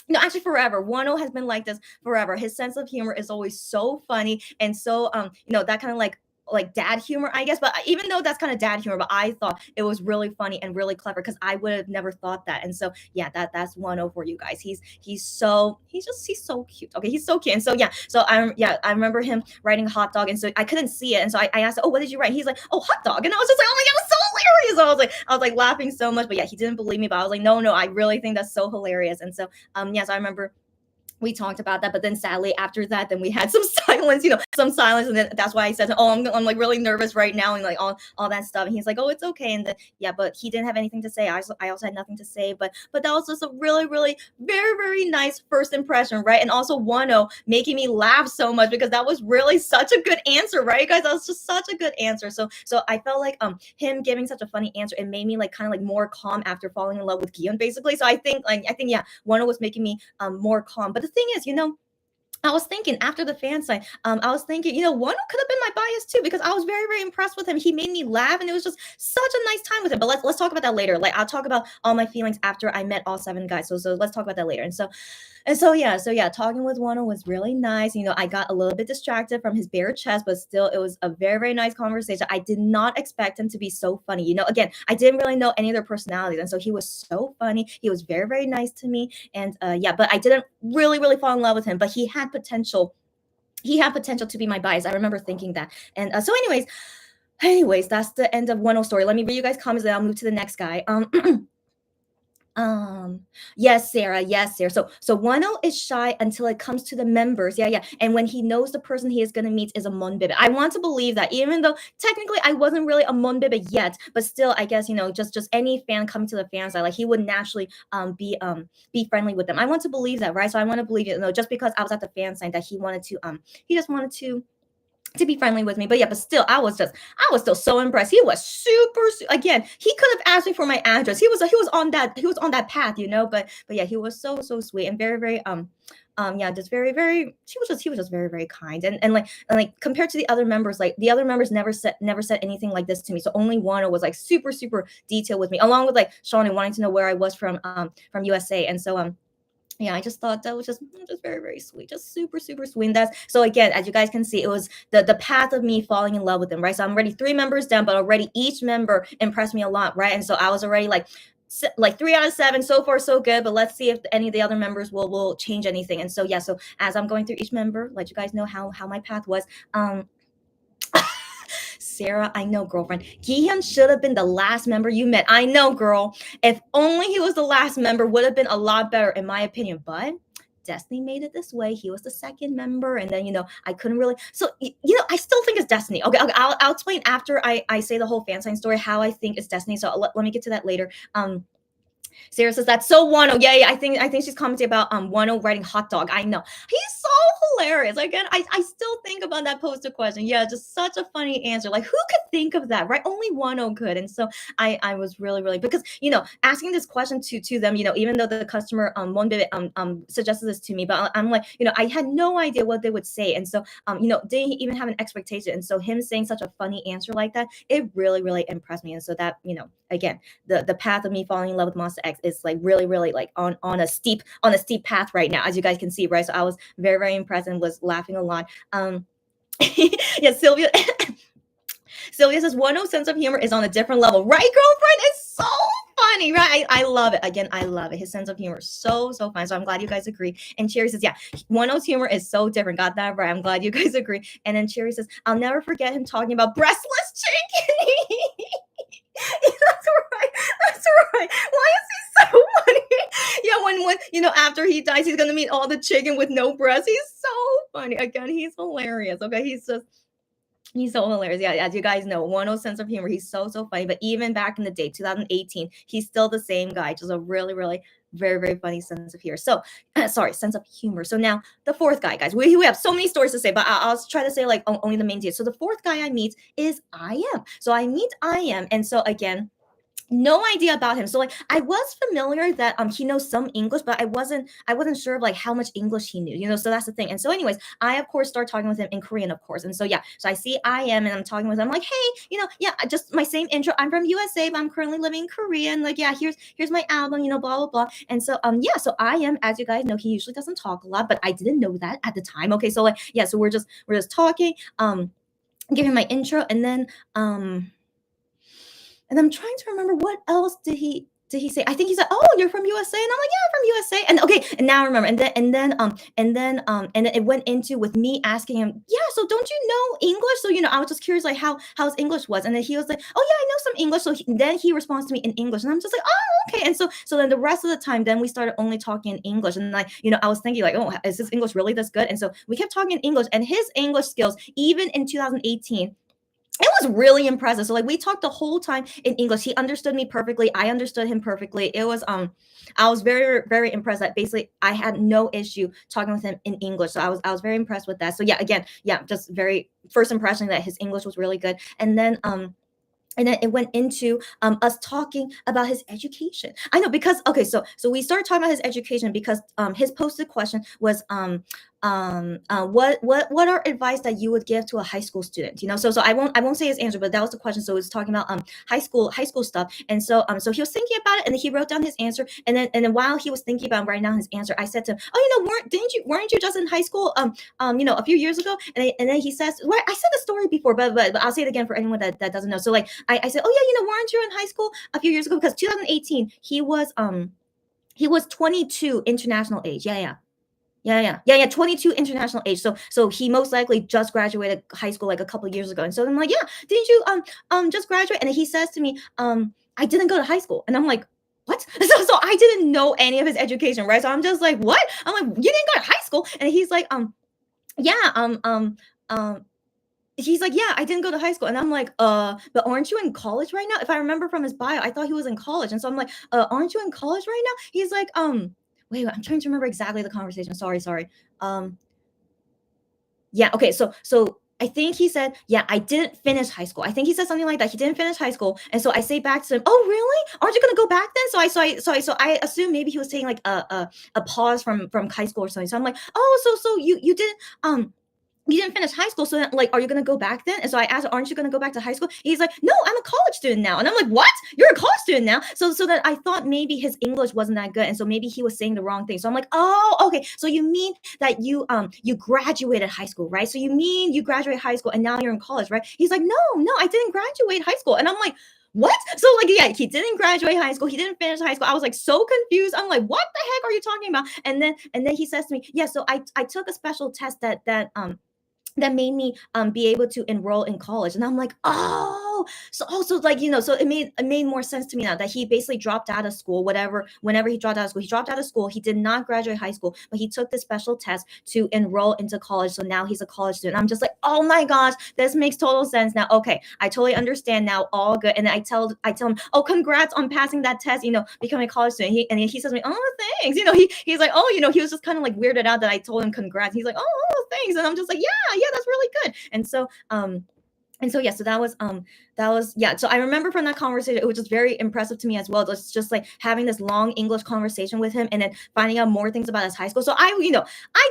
No, actually forever. Wano has been like this forever. His sense of humor is always so funny and so that kind of like dad humor, I guess. But even though that's kind of dad humor, but I thought it was really funny and really clever because I would have never thought that. And so yeah, that's Wano for you guys. He's so cute. Okay, he's so cute. And so I remember him writing hot dog, and so I couldn't see it, and so I asked, oh, what did you write? He's like, oh, hot dog, and I was just like, oh my god, it's so hilarious. So I was like laughing so much, but yeah, he didn't believe me, but I was like, no, I really think that's so hilarious. And so so I remember we talked about that, but then sadly after that, then we had some silence, some silence, and then that's why I said, "Oh, I'm like really nervous right now," and like all that stuff. And he's like, "Oh, it's okay." And then yeah, but he didn't have anything to say. I also had nothing to say, but that was just a really really very very nice first impression, right? And also Wano making me laugh so much because that was really such a good answer, right, guys? That was just such a good answer. So I felt like him giving such a funny answer, it made me like kind of like more calm after falling in love with Gion, basically. So I think yeah, Wano was making me more calm. But the thing is, I was thinking after the fan sign, I was thinking, one could have been my bias too because I was very, very impressed with him. He made me laugh, and it was just such a nice time with him. But let's talk about that later. Like I'll talk about all my feelings after I met all 7 guys. So let's talk about that later. And so yeah, talking with Wano was really nice. I got a little bit distracted from his bare chest, but still, it was a very, very nice conversation. I did not expect him to be so funny. Again, I didn't really know any of their personalities, and so he was so funny. He was very, very nice to me, and yeah, but I didn't really, really fall in love with him. But he had potential. He had potential to be my bias. I remember thinking that. And so, anyways, that's the end of Wano's story. Let me read you guys' comments, then I'll move to the next guy. Yes, Sarah. Yes, Sarah. So Wano is shy until it comes to the members. Yeah, yeah. And when he knows the person he is gonna meet is a Monbebe. I want to believe that, even though technically I wasn't really a Monbebe yet, but still, I guess just any fan coming to the fan side, like he would naturally be friendly with them. I want to believe that, right? So I want to believe just because I was at the fan side that he just wanted to be friendly with me. But yeah, but still, I was still so impressed. He was again, he could have asked me for my address. He was on that path, but yeah, he was so sweet and very very yeah, just very very he was just very very kind. And like compared to the other members, like the other members never said anything like this to me. So only Wano was like super super detailed with me, along with like Shawnee wanting to know where I was from USA. And so yeah, I just thought that was just very, very sweet, just super, super sweet. And that's so again, as you guys can see, it was the path of me falling in love with them, right? So I'm already 3 members down, but already each member impressed me a lot, right? And so I was already like 3 out of 7, so far so good. But let's see if any of the other members will change anything. And so yeah, so as I'm going through each member, let you guys know how my path was. Sarah, I know, girlfriend. Gihyun should have been the last member you met. I know, girl. If only he was the last member, would have been a lot better, in my opinion. But Destiny made it this way. He was the second member, and then I couldn't really. So I still think it's Destiny. Okay, I'll explain after I say the whole fan sign story how I think it's Destiny. So let me get to that later. Sarah says that's so Wano. Yeah, I think she's commenting about Wano writing hot dog. I know. He's so hilarious. Again, I still think about that poster question. Yeah, just such a funny answer. Like, who could think of that, right? Only Wano could. And so I was really, really, because asking this question to them, even though the customer Monbebe suggested this to me, but I'm like, I had no idea what they would say. And so didn't even have an expectation. And so him saying such a funny answer like that, it really, really impressed me. And so that, again, the path of me falling in love with Monster X is like really, really like on a steep path right now, as you guys can see, right? So I was very, very impressed and was laughing a lot. Yeah, Sylvia says Wano's sense of humor is on a different level, right, girlfriend? It's so funny, right? I love it. Again, I love it. His sense of humor is so fun. So I'm glad you guys agree. And Cherry says, yeah, Wano's humor is so different. Got that right. I'm glad you guys agree. And then Cherry says, I'll never forget him talking about breastless chicken. That's right. That's right. Why is he so funny? Yeah, when after he dies, he's gonna meet all the chicken with no breast. He's so funny. Again, he's hilarious. Okay, he's so hilarious. Yeah, as you guys know, Wano's sense of humor, he's so funny. But even back in the day, 2018, he's still the same guy. Just a really, really very, very funny sense of humor. So, sorry, sense of humor. So now the fourth guy, guys. We have so many stories to say, but I'll try to say like only the main details. So the fourth guy I meet is IM. So I meet IM, and so again, no idea about him. So like I was familiar that he knows some English, but I wasn't sure of like how much English he knew, so that's the thing. And so anyways, I of course start talking with him in Korean, of course. And so yeah, so I see IM and I'm talking with him. I'm like, hey, yeah, just my same intro. I'm from USA, but I'm currently living in Korea. And like, yeah, here's my album, blah blah blah. And so yeah, so IM, as you guys know, he usually doesn't talk a lot, but I didn't know that at the time. Okay, so like yeah, so we're just talking, giving my intro, and then I'm trying to remember what else did he did he say? I think he said, "Oh, you're from USA," and I'm like, "Yeah, I'm from USA." And okay, and now I remember. And then it went into with me asking him, "Yeah, so don't you know English?" So I was just curious, like how his English was, and then he was like, "Oh yeah, I know some English." So then he responds to me in English, and I'm just like, "Oh, okay." And so then the rest of the time, then we started only talking in English, and like I was thinking like, "Oh, is his English really this good?" And so we kept talking in English, and his English skills, even in 2018, it was really impressive. So like we talked the whole time in English. He understood me perfectly. I understood him perfectly. It was I was very, very impressed that basically I had no issue talking with him in English. So I was very impressed with that. So yeah, again, yeah, just very first impression that his English was really good. And then it went into us talking about his education. I know, because okay, so we started talking about his education because his posted question was what are advice that you would give to a high school student? So I won't say his answer, but that was the question. So it's talking about high school stuff. And so he was thinking about it, and then he wrote down his answer. And then while he was thinking about writing down his answer, I said to him, "Oh, weren't you just in high school a few years ago?" And then he says, "Well, I said the story before, but I'll say it again for anyone that doesn't know." So like I said, "Oh yeah, weren't you in high school a few years ago?" Because 2018 he was 22 international age. Yeah, 22 international age. So he most likely just graduated high school like a couple of years ago. And so I'm like, "Yeah, didn't you just graduate?" And then he says to me, "I didn't go to high school." And I'm like, "What?" So I didn't know any of his education, right? So I'm just like, "What?" I'm like, "You didn't go to high school?" And he's like, "Yeah, he's like, "Yeah, I didn't go to high school." And I'm like, but aren't you in college right now?" If I remember from his bio, I thought he was in college. And so I'm like, "Aren't you in college right now?" He's like, wait, I'm trying to remember exactly the conversation. Sorry. Um, yeah, okay. So I think he said, "Yeah, I didn't finish high school." I think he said something like that. He didn't finish high school. And so I say back to him, "Oh, really? Aren't you gonna go back then?" So I assume maybe he was taking like a pause from high school or something. So I'm like, "Oh, so you didn't finish high school, so then, like, are you gonna go back then?" And so I asked, "Aren't you gonna go back to high school?" He's like, "No, I'm a college student now." And I'm like, "What? You're a college student now?" So that I thought maybe his English wasn't that good, and so maybe he was saying the wrong thing. So I'm like, "Oh, okay. So you mean that you graduated high school, right? So you mean you graduated high school and now you're in college, right?" He's like, "No, I didn't graduate high school." And I'm like, "What?" So like, yeah, he didn't graduate high school. He didn't finish high school. I was like so confused. I'm like, "What the heck are you talking about?" And then he says to me, "Yeah, so I took a special test that made me be able to enroll in college." And I'm like, "Oh, so also like so it made more sense to me now that he basically dropped out of school. Whenever he dropped out of school, he dropped out of school. He did not graduate high school, but he took this special test to enroll into college. So now he's a college student." I'm just like, "Oh my gosh, this makes total sense now. Okay, I totally understand now. All good." And then I tell him, "Oh, congrats on passing that test. Becoming a college student." He says to me, "Oh, thanks." He's like, "Oh, he was just kind of like weirded out that I told him congrats." He's like, "Oh, thanks." And I'm just like, "Yeah, that's really good." And so yeah, so that was yeah. So I remember from that conversation, it was just very impressive to me as well. Just like having this long English conversation with him, and then finding out more things about his high school. So I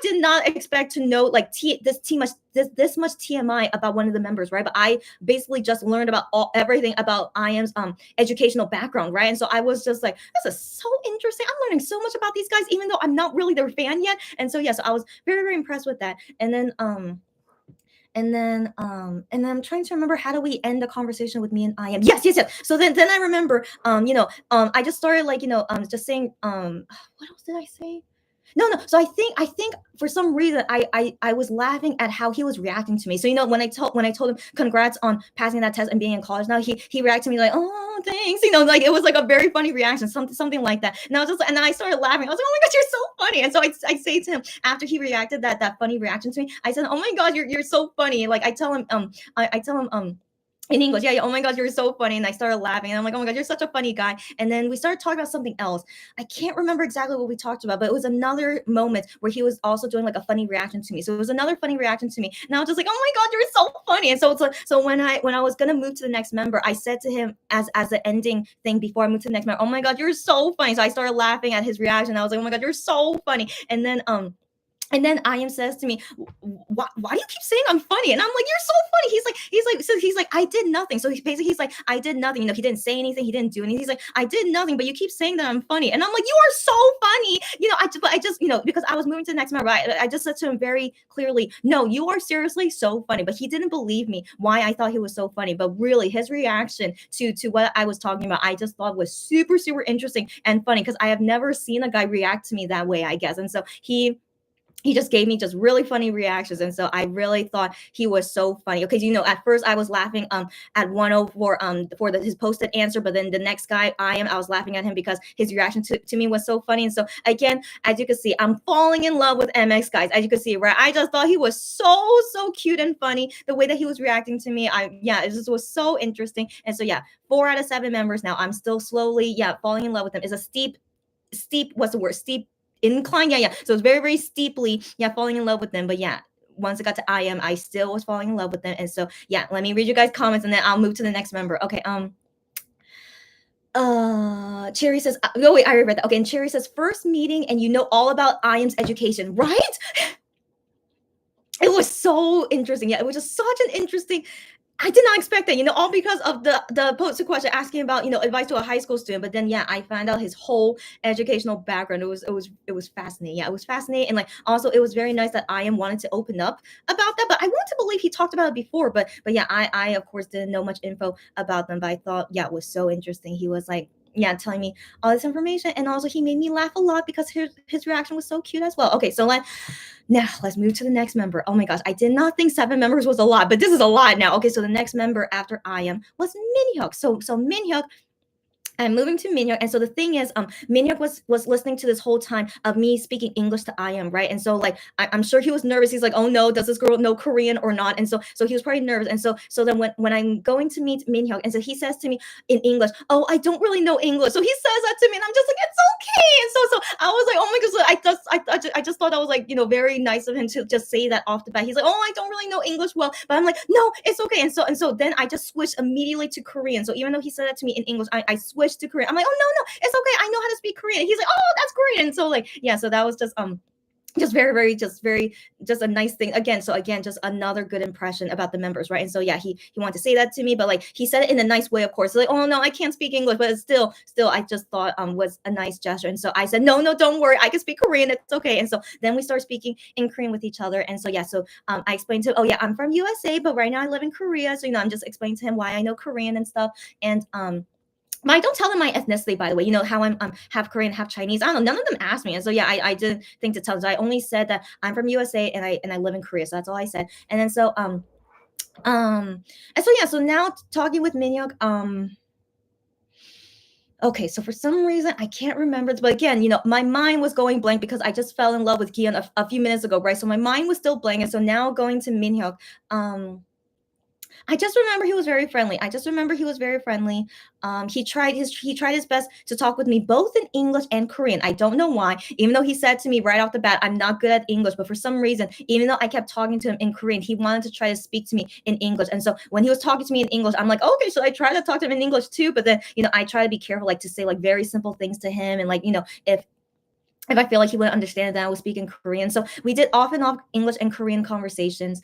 did not expect to know like this much TMI about one of the members, right? But I basically just learned about everything about IM's educational background, right? And so I was just like, "This is so interesting. I'm learning so much about these guys, even though I'm not really their fan yet." And so yeah, so I was very, very impressed with that. And then I'm trying to remember, how do we end the conversation with me and I am? Yes. So then I remember, I just started like, just saying, what else did I say? No. So I think for some reason I was laughing at how he was reacting to me. So when I told him congrats on passing that test and being in college now, he reacted to me like, "Oh, thanks." Like it was like a very funny reaction, something like that. And and then I started laughing. I was like, "Oh my gosh, you're so funny." And so I say to him after he reacted that funny reaction to me, I said, "Oh my god, you're so funny." Like I tell him in English, "Yeah, oh my god, you're so funny." And I started laughing. And I'm like, "Oh my god, you're such a funny guy." And then we started talking about something else. I can't remember exactly what we talked about, but it was another moment where he was also doing like a funny reaction to me. So it was another funny reaction to me. And I was just like, "Oh my god, you're so funny." And so it's like, so when I was gonna move to the next member, I said to him as the ending thing before I moved to the next member, "Oh my god, you're so funny." So I started laughing at his reaction. I was like, "Oh my god, you're so funny." And then I am says to me, why do you keep saying I'm funny? And I'm like, you're so funny. He's like, I did nothing. So he's like, I did nothing. He didn't say anything. He didn't do anything. He's like, I did nothing, but you keep saying that I'm funny. And I'm like, you are so funny. But I just, because I was moving to the next member, I just said to him very clearly, no, you are seriously so funny. But he didn't believe me why I thought he was so funny. But really, his reaction to what I was talking about, I just thought was super, super interesting and funny, because I have never seen a guy react to me that way, I guess. And so he just gave me just really funny reactions, and so I really thought he was so funny. Okay, at first I was laughing at 104 for his posted answer, but then the next guy I was laughing at him because his reaction to me was so funny. And so again, as you can see, I'm falling in love with MX, guys. As you can see, right? I just thought he was so cute and funny. The way that he was reacting to me, it just was so interesting. And so 4 out of 7 members now. I'm still slowly falling in love with him. It's a steep, what's the word? Steep incline. So it's very, very steeply falling in love with them. But once it got to I still was falling in love with them. And so let me read you guys comments and then I'll move to the next member. Okay. Cherry says, oh wait, I already read that. Okay, and Cherry says, first meeting and you know all about IAM's education, right? It was so interesting. It was just such an interesting. I did not expect that, all because of the posted question asking about, advice to a high school student. But then, I found out his whole educational background. It was fascinating. It was fascinating. And also it was very nice that I am wanted to open up about that. But I want to believe he talked about it before. But I of course didn't know much info about them. But I thought, it was so interesting. He was like, telling me all this information. And also he made me laugh a lot because his reaction was so cute as well. Okay, so now let's move to the next member. Oh my gosh, I did not think 7 members was a lot, but this is a lot now. Okay, so the next member after IAM was Minhyuk. So Minhyuk, I'm moving to Minhyuk. And so the thing is, Minhyuk was listening to this whole time of me speaking English to I am, right? And so I'm sure he was nervous. He's like, oh no, does this girl know Korean or not? And so he was probably nervous. And so then when I'm going to meet Minhyuk, and so he says to me in English, oh, I don't really know English. So he says that to me, and I'm just like, it's okay. And so I was like, oh my gosh, I just thought that was very nice of him to just say that off the bat. He's like, oh, I don't really know English well, but I'm like, no, it's okay. And so then I just switched immediately to Korean. So even though he said that to me in English, I switched to Korean. I'm like, oh no, it's okay. I know how to speak Korean. And he's like, oh, that's great. And so so that was just very, very, just a nice thing. Again, just another good impression about the members, right? And so he wanted to say that to me, but he said it in a nice way, of course. So oh no, I can't speak English, but it's still I just thought was a nice gesture. And so I said, no, don't worry, I can speak Korean, it's okay. And so then we start speaking in Korean with each other. And so I explained to him, oh I'm from USA, but right now I live in Korea. So I'm just explaining to him why I know Korean and stuff. And but I don't tell them my ethnicity, by the way. How I'm half Korean, half Chinese. I don't know. None of them asked me, and so I didn't think to tell them. So I only said that I'm from USA and I live in Korea. So that's all I said. And then so now talking with Minhyuk. Okay, so for some reason I can't remember, but again, my mind was going blank because I just fell in love with Kian a few minutes ago, right? So my mind was still blank, and so now going to Minhyuk. I just remember he was very friendly. He tried his best to talk with me both in English and Korean. I don't know why, even though he said to me right off the bat, I'm not good at English, but for some reason, even though I kept talking to him in Korean, he wanted to try to speak to me in English. And so when he was talking to me in English, I'm like, okay, so I try to talk to him in English too. But then, I try to be careful, to say very simple things to him. And if I feel like he wouldn't understand that I was speaking Korean. So we did off and off English and Korean conversations.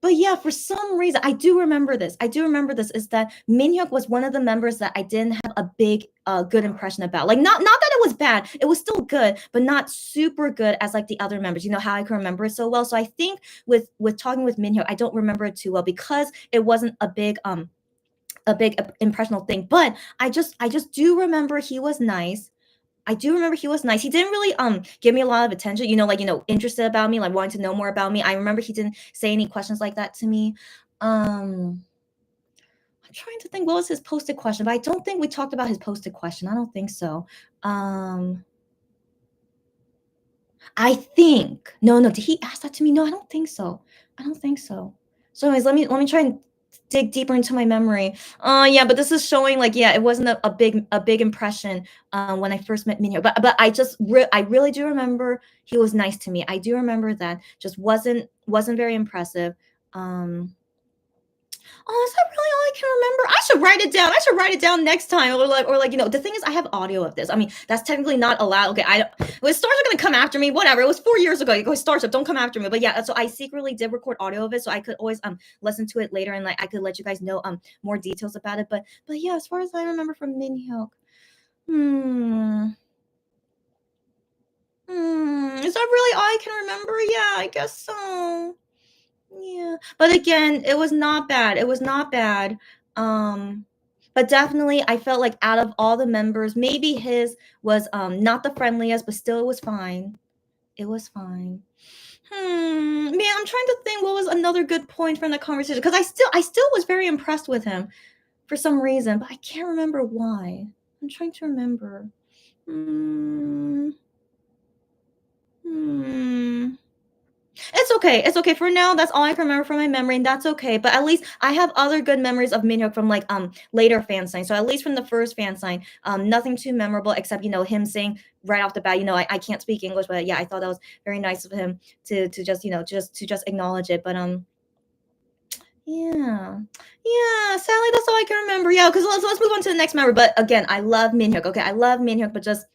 But for some reason, I do remember this. Is that Minhyuk was one of the members that I didn't have a big, good impression about. Not that it was bad. It was still good, but not super good as the other members. How I can remember it so well. So I think with talking with Minhyuk, I don't remember it too well because it wasn't a big impressional thing. But I just do remember he was nice. He didn't really give me a lot of attention, interested about me, wanting to know more about me. I remember he didn't say any questions like that to me. I'm trying to think what was his posted question, but I don't think we talked about his posted question. I don't think so. I think no, did he ask that to me? No, I don't think so. So anyways, let me try and dig deeper into my memory. But this is showing it wasn't a big impression when I first met Minhyuk. But I really do remember he was nice to me. I do remember that. Just wasn't very impressive. Oh, is that really all I I can remember. I should write it down. I should write it down next time. Or like, the thing is, I have audio of this. I mean, that's technically not allowed. Okay, well, stars are gonna come after me. Whatever. It was 4 years ago. You go stars up. Don't come after me. But yeah, so I secretly did record audio of it, so I could always listen to it later, and like I could let you guys know more details about it. But yeah, as far as I remember from Minhyuk, is that really all I can remember? Yeah, I guess so. Yeah. But again, it was not bad. It was not bad. But definitely I felt like out of all the members, maybe his was not the friendliest, but still it was fine. It was fine. Man, I'm trying to think what was another good point from the conversation, because I still was very impressed with him for some reason, but I can't remember why. I'm trying to remember. It's okay. It's okay. For now, that's all I can remember from my memory, and that's okay. But at least I have other good memories of Minhyuk from like later fan sign. So at least from the first fan sign, nothing too memorable except him saying right off the bat, I can't speak English, but yeah, I thought that was very nice of him to just just acknowledge it. But yeah. Yeah, sadly that's all I can remember. Yeah, because let's move on to the next member. But again, I love Minhyuk. Okay, I love Minhyuk, but just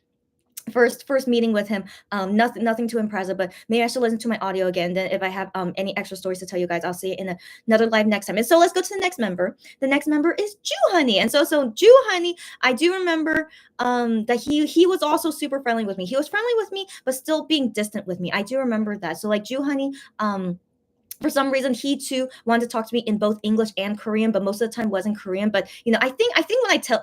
first meeting with him, nothing too impressive, but maybe I should listen to my audio again. Then if I have any extra stories to tell you guys, I'll see it in another live next time. And so let's go to the next member. The next member is Ju Honey. And so Ju Honey, I do remember that he was also super friendly with me. He was friendly with me, but still being distant with me. I do remember that. So like Ju Honey, for some reason he too wanted to talk to me in both English and Korean, but most of the time wasn't Korean. But I think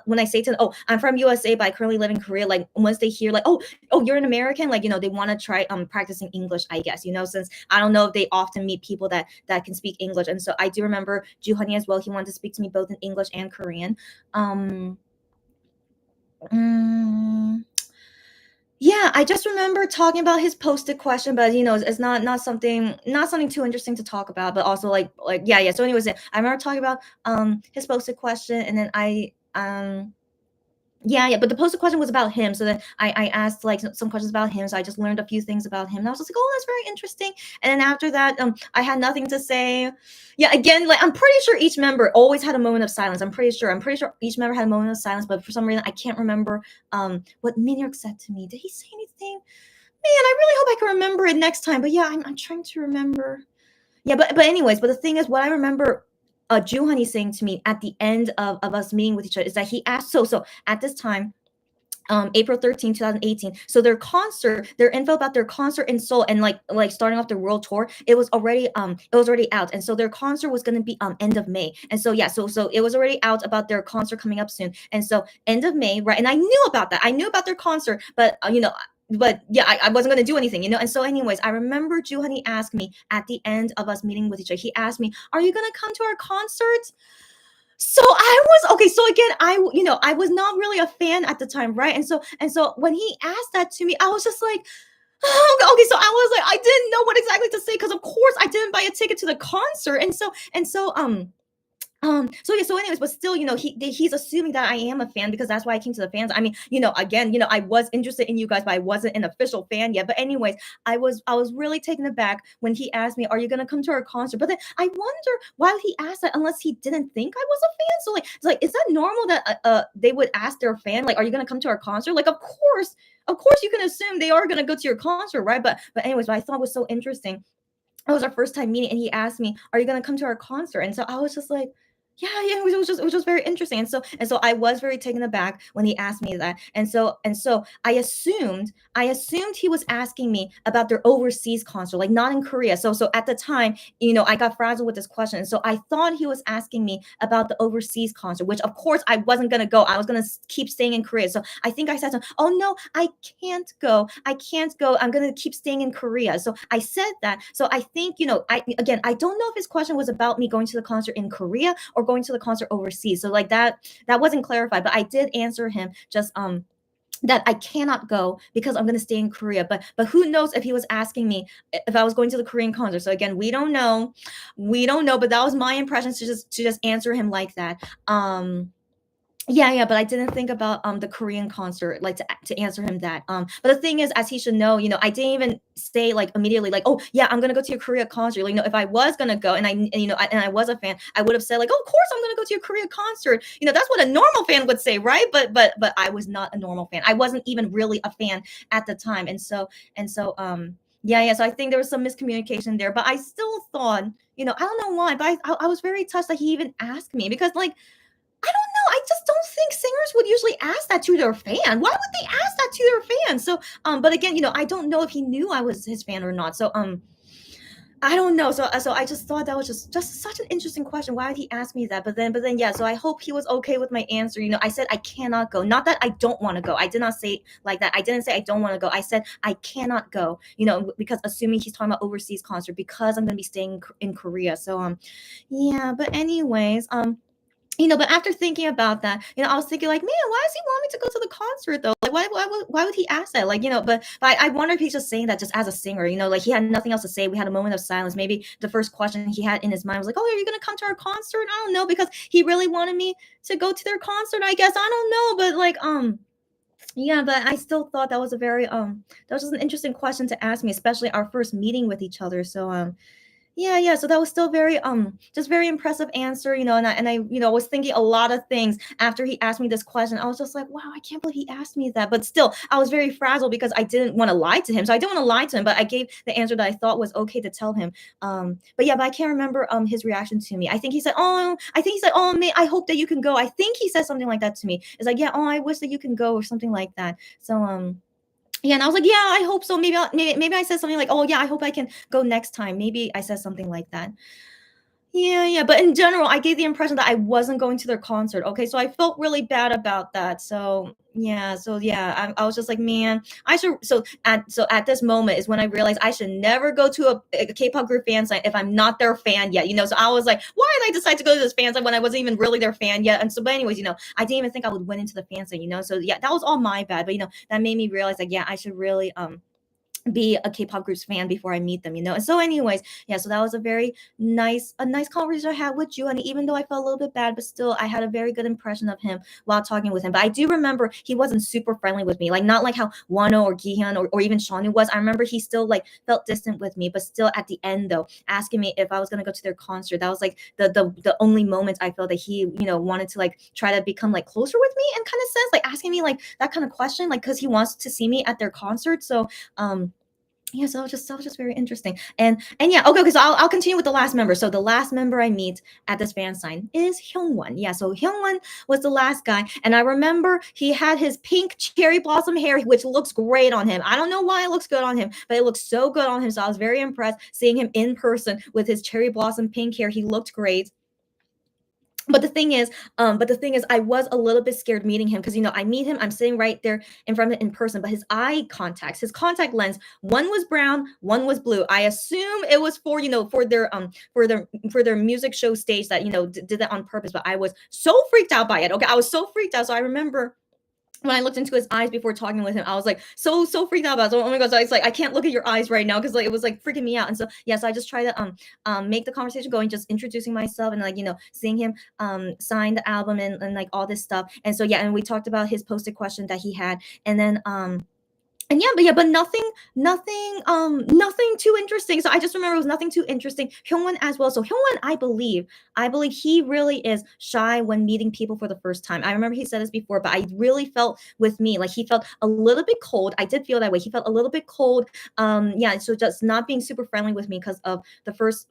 when I say to them, oh, I'm from USA, but I currently live in Korea, like once they hear like, oh, you're an American, like they want to try practicing English, I guess, since I don't know if they often meet people that can speak English. And so I do remember Ju Honey as well. He wanted to speak to me both in English and Korean. Yeah, I just remember talking about his posted question, but it's not something too interesting to talk about, but also like yeah. So anyways, I remember talking about his posted question, and then yeah, but the posted question was about him. So then I asked like some questions about him. So I just learned a few things about him. And I was just like, oh, that's very interesting. And then after that, I had nothing to say. Yeah, again, like I'm pretty sure each member always had a moment of silence. I'm pretty sure each member had a moment of silence, but for some reason I can't remember what Minhyuk said to me. Did he say anything? Man, I really hope I can remember it next time. But yeah, I'm trying to remember. Yeah, but anyways, but the thing is, what I remember Ju Honey saying to me at the end of us meeting with each other is that he asked, so at this time, April 13th, 2018. So their info about their concert in Seoul and like starting off their world tour, it was already out. And so their concert was gonna be end of May. And so yeah, so it was already out about their concert coming up soon. And so end of May, right? And I knew about that. I knew about their concert, but but yeah, I wasn't going to do anything, And so anyways, I remember Ju Honey asked me at the end of us meeting with each other, he asked me, are you going to come to our concert? So I was okay. So again, I was not really a fan at the time, right? And so when he asked that to me, I was just like, oh, okay. So I was like, I didn't know what exactly to say, because of course I didn't buy a ticket to the concert, and so yeah, so anyways, but still, he's assuming that I am a fan, because that's why I came to the fans. I mean, again, I was interested in you guys, but I wasn't an official fan yet. But anyways, I was really taken aback when he asked me, are you gonna come to our concert? But then I wonder why he asked that, unless he didn't think I was a fan. So like, it's like, is that normal that they would ask their fan, like, are you gonna come to our concert? Like, of course you can assume they are gonna go to your concert, right? But anyways, what I thought was so interesting, it was our first time meeting, and he asked me, are you gonna come to our concert? And so I was just like, yeah, it was just very interesting. And so I was very taken aback when he asked me that. And so I assumed he was asking me about their overseas concert, like not in Korea. So at the time, I got frazzled with this question. And so I thought he was asking me about the overseas concert, which of course I wasn't gonna go. I was gonna keep staying in Korea. So I think I said to him, oh no, I can't go. I'm gonna keep staying in Korea. So I said that. So I think, I don't know if his question was about me going to the concert in Korea or going to the concert overseas. So like that wasn't clarified, but I did answer him just that I cannot go because I'm going to stay in Korea. But who knows if he was asking me if I was going to the Korean concert. So again, we don't know, but that was my impression, to just answer him like that. Yeah, but I didn't think about the Korean concert, like to answer him that. But the thing is, as he should know, I didn't even say like immediately, like, oh yeah, I'm gonna go to your Korea concert. Like, if I was gonna go and I was a fan, I would have said like, oh, of course I'm gonna go to your Korea concert. That's what a normal fan would say, right? But I was not a normal fan. I wasn't even really a fan at the time, and so yeah. So I think there was some miscommunication there, but I still thought, I don't know why, but I was very touched that he even asked me because like I don't know. I just don't think singers would usually ask that to their fan. Why would they ask that to their fans? So, but again, I don't know if he knew I was his fan or not. So, I don't know. So I just thought that was just such an interesting question. Why did he ask me that? But then, yeah. So I hope he was okay with my answer. I said I cannot go. Not that I don't want to go. I did not say like that. I didn't say I don't want to go. I said I cannot go. Because assuming he's talking about overseas concert because I'm gonna be staying in Korea. So, yeah. But anyways, but after thinking about that, I was thinking like, man, why does he want me to go to the concert though? Like, why would he ask that? Like, but I wonder if he's just saying that just as a singer, like he had nothing else to say. We had a moment of silence. Maybe the first question he had in his mind was like, oh, are you gonna come to our concert? I don't know, because he really wanted me to go to their concert. I guess I don't know, but like, yeah, but I still thought that was a very that was just an interesting question to ask me, especially our first meeting with each other. So yeah. So that was still very just very impressive answer, and I was thinking a lot of things after he asked me this question. I was just like, wow, I can't believe he asked me that. But still, I was very frazzled because I didn't want to lie to him. So I didn't want to lie to him, but I gave the answer that I thought was okay to tell him. But yeah, but I can't remember his reaction to me. I think he said, oh, may I hope that you can go. I think he said something like that to me. It's like, yeah, oh, I wish that you can go or something like that. So yeah, and I was like, yeah, I hope so. Maybe I said something like, oh yeah, I hope I can go next time. Maybe I said something like that. Yeah. But in general, I gave the impression that I wasn't going to their concert. Okay, so I felt really bad about that. So yeah, I was just like, man, I should. So at this moment is when I realized I should never go to a K-pop group fan site if I'm not their fan yet. So I was like, why did I decide to go to this fan site when I wasn't even really their fan yet? And so, but anyways, I didn't even think I would went into the fan site. So yeah, that was all my bad. But that made me realize like, yeah, I should really be a K-pop group's fan before I meet them. And so anyways, yeah, so that was a nice conversation I had with you. And even though I felt a little bit bad, but still I had a very good impression of him while talking with him. But I do remember he wasn't super friendly with me, like not like how Wano or Gihyun or even Shanu was. I remember he still like felt distant with me, but still at the end though, asking me if I was gonna go to their concert. That was like the only moment I felt that he, wanted to like try to become like closer with me and kind of sense, like asking me like that kind of question, like because he wants to see me at their concert. So yeah, so that was just very interesting. And yeah, okay, so I'll continue with the last member. So the last member I meet at this fan sign is Hyungwon. Yeah, so Hyungwon was the last guy, and I remember he had his pink cherry blossom hair, which looks great on him. I don't know why it looks good on him, but it looks so good on him. So I was very impressed seeing him in person with his cherry blossom pink hair. He looked great. But the thing is, I was a little bit scared meeting him because I meet him, I'm sitting right there in front of him in person, but his contact lens, one was brown, one was blue. I assume it was for their music show stage that did that on purpose, but I was so freaked out by it. Okay, I was so freaked out. So I remember when I looked into his eyes before talking with him, I was like so freaked out about it. So, oh my god, so it's like I can't look at your eyes right now because like it was like freaking me out. And so yeah, so I just try to make the conversation going, just introducing myself and like seeing him sign the album and like all this stuff. And so yeah, and we talked about his posted question that he had, and then and but nothing too interesting. So I just remember it was nothing too interesting. Hyungwon as well. So Hyungwon, I believe he really is shy when meeting people for the first time. I remember he said this before, but I really felt with me like he felt a little bit cold. I did feel that way. He felt a little bit cold. Yeah. So just not being super friendly with me because of the first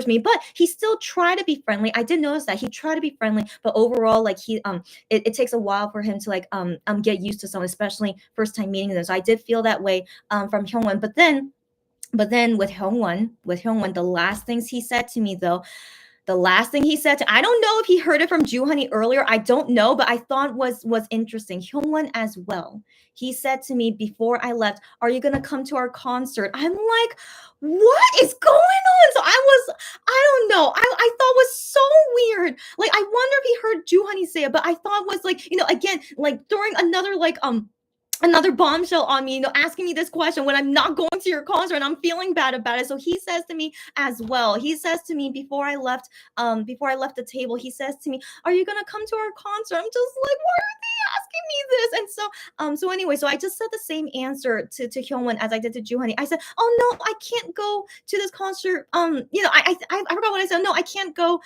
meeting, but he still tried to be friendly. I did notice that he tried to be friendly, but overall, like it takes a while for him to like get used to someone, especially first time meeting them. So I did feel that way from Hyungwon. But then with Hyungwon, the last things he said to me though, the last thing he said I don't know if he heard it from Honey earlier. I don't know, but I thought was interesting. Hyungwon as well. He said to me before I left, "Are you gonna come to our concert?" I'm like, what is going on? So I don't know. I thought was so weird. Like I wonder if he heard Honey say it, but I thought was like, again, like during another like another bombshell on me, asking me this question when I'm not going to your concert and I'm feeling bad about it. So he says to me as well. He says to me before I left the table, he says to me, "Are you gonna come to our concert?" I'm just like, why are they asking me this? And so anyway, so I just said the same answer to Hyungwon as I did to Juhani. I said, "Oh no, I can't go to this concert." I forgot what I said. No, I can't go.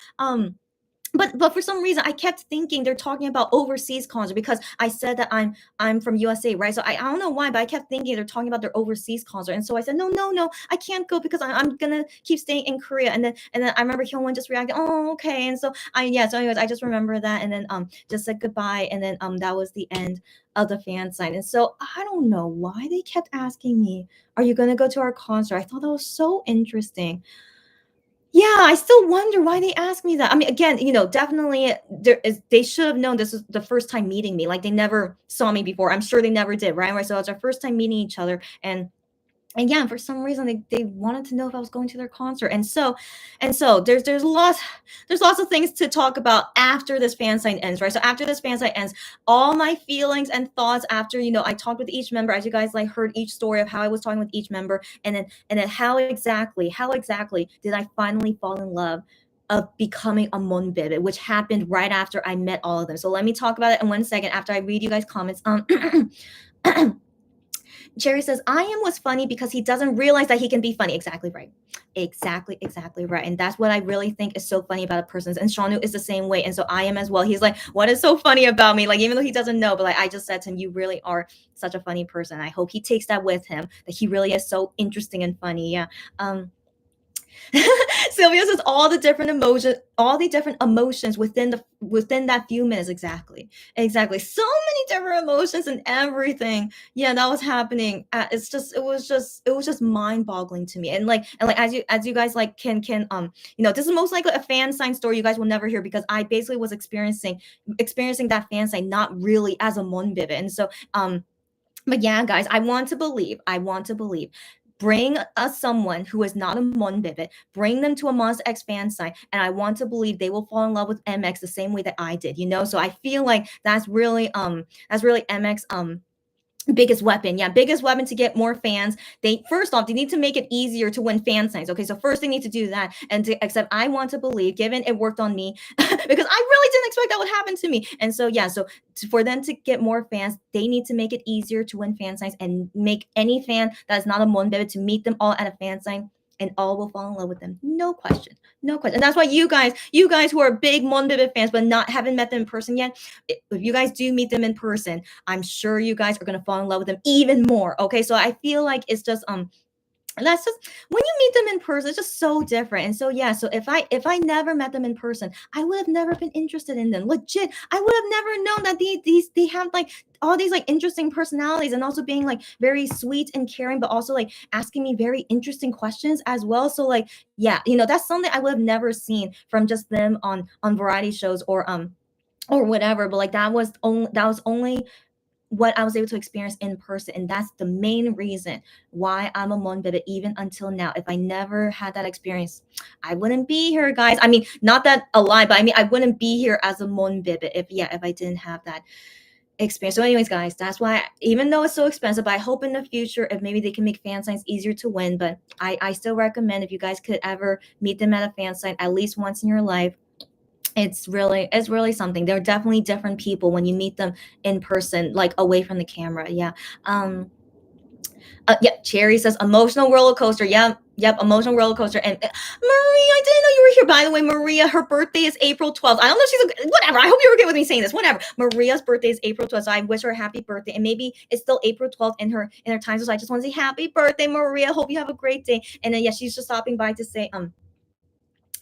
But for some reason I kept thinking they're talking about overseas concert because I said that I'm from USA, right? So I don't know why, but I kept thinking they're talking about their overseas concert, and so I said no, I can't go because I'm gonna keep staying in Korea. And then I remember Hyungwon just reacted, oh okay, and so anyways I just remember that, and then just said goodbye, and then that was the end of the fan sign. And so I don't know why they kept asking me, are you gonna go to our concert? I thought that was so interesting. Yeah, I still wonder why they asked me that. I mean, again, definitely they should have known this is the first time meeting me. Like they never saw me before. I'm sure they never did, right? Right. So it's our first time meeting each other. And yeah, for some reason they wanted to know if I was going to their concert. And so there's lots of things to talk about after this fan sign ends, right? So after this fan sign ends, all my feelings and thoughts after I talked with each member, as you guys like heard each story of how I was talking with each member, and then how exactly did I finally fall in love of becoming a Monbebe, which happened right after I met all of them. So let me talk about it in 1 second after I read you guys comments. Jerry says, I am was funny because he doesn't realize that he can be funny. Exactly right. Exactly right. And that's what I really think is so funny about a person. And Shanu is the same way. And so I am as well. He's like, what is so funny about me? Like, even though he doesn't know, but like I just said to him, you really are such a funny person. I hope he takes that with him, that he really is so interesting and funny. Yeah. Sylvia says all the different emotions within that few minutes. Exactly. So many different emotions and everything. Yeah, that was happening. It was just mind boggling to me. And like as you guys like can this is most likely a fan sign story you guys will never hear because I basically was experiencing that fan sign not really as a Monbebe. And so but yeah, guys, I want to believe. Bring us someone who is not a Monbebe, bring them to a Monster X fan sign, and I want to believe they will fall in love with MX the same way that I did. So I feel like that's really MX biggest weapon. Yeah, biggest weapon to get more fans. They first off, they need to make it easier to win fan signs. Okay, so first they need to do that. And to accept, I want to believe, given it worked on me, because I really didn't expect that would happen to me. And so yeah, so for them to get more fans, they need to make it easier to win fan signs and make any fan that is not a Monbebe to meet them all at a fan sign. And all will fall in love with them. No question. No question. And that's why you guys who are big Monbebe fans but haven't met them in person yet, if you guys do meet them in person, I'm sure you guys are gonna fall in love with them even more. Okay, so I feel like it's just that's just when you meet them in person, it's just so different. And so yeah, so if I never met them in person, I would have never been interested in them. Legit, I would have never known that they have like all these like interesting personalities and also being like very sweet and caring, but also like asking me very interesting questions as well. So like yeah, that's something I would have never seen from just them on variety shows or whatever. But like that was only what I was able to experience in person. And that's the main reason why I'm a Monbebe even until now. If I never had that experience, I wouldn't be here, guys. I mean, not that a lie, but I mean, I wouldn't be here as a Monbebe if I didn't have that experience. So anyways, guys, that's why, even though it's so expensive, but I hope in the future if maybe they can make fan signs easier to win. But I still recommend if you guys could ever meet them at a fan sign at least once in your life, it's really something. They're definitely different people when you meet them in person, like away from the camera. Yeah. Yeah, Cherry says emotional roller coaster. Yep, emotional roller coaster. And Maria, I didn't know you were here. By the way, Maria, her birthday is April 12th. I don't know if she's whatever. I hope you were good with me saying this. Whatever. Maria's birthday is April 12th. So I wish her a happy birthday. And maybe it's still April 12th in her time. So I just want to say happy birthday, Maria. Hope you have a great day. And then yeah, she's just stopping by to say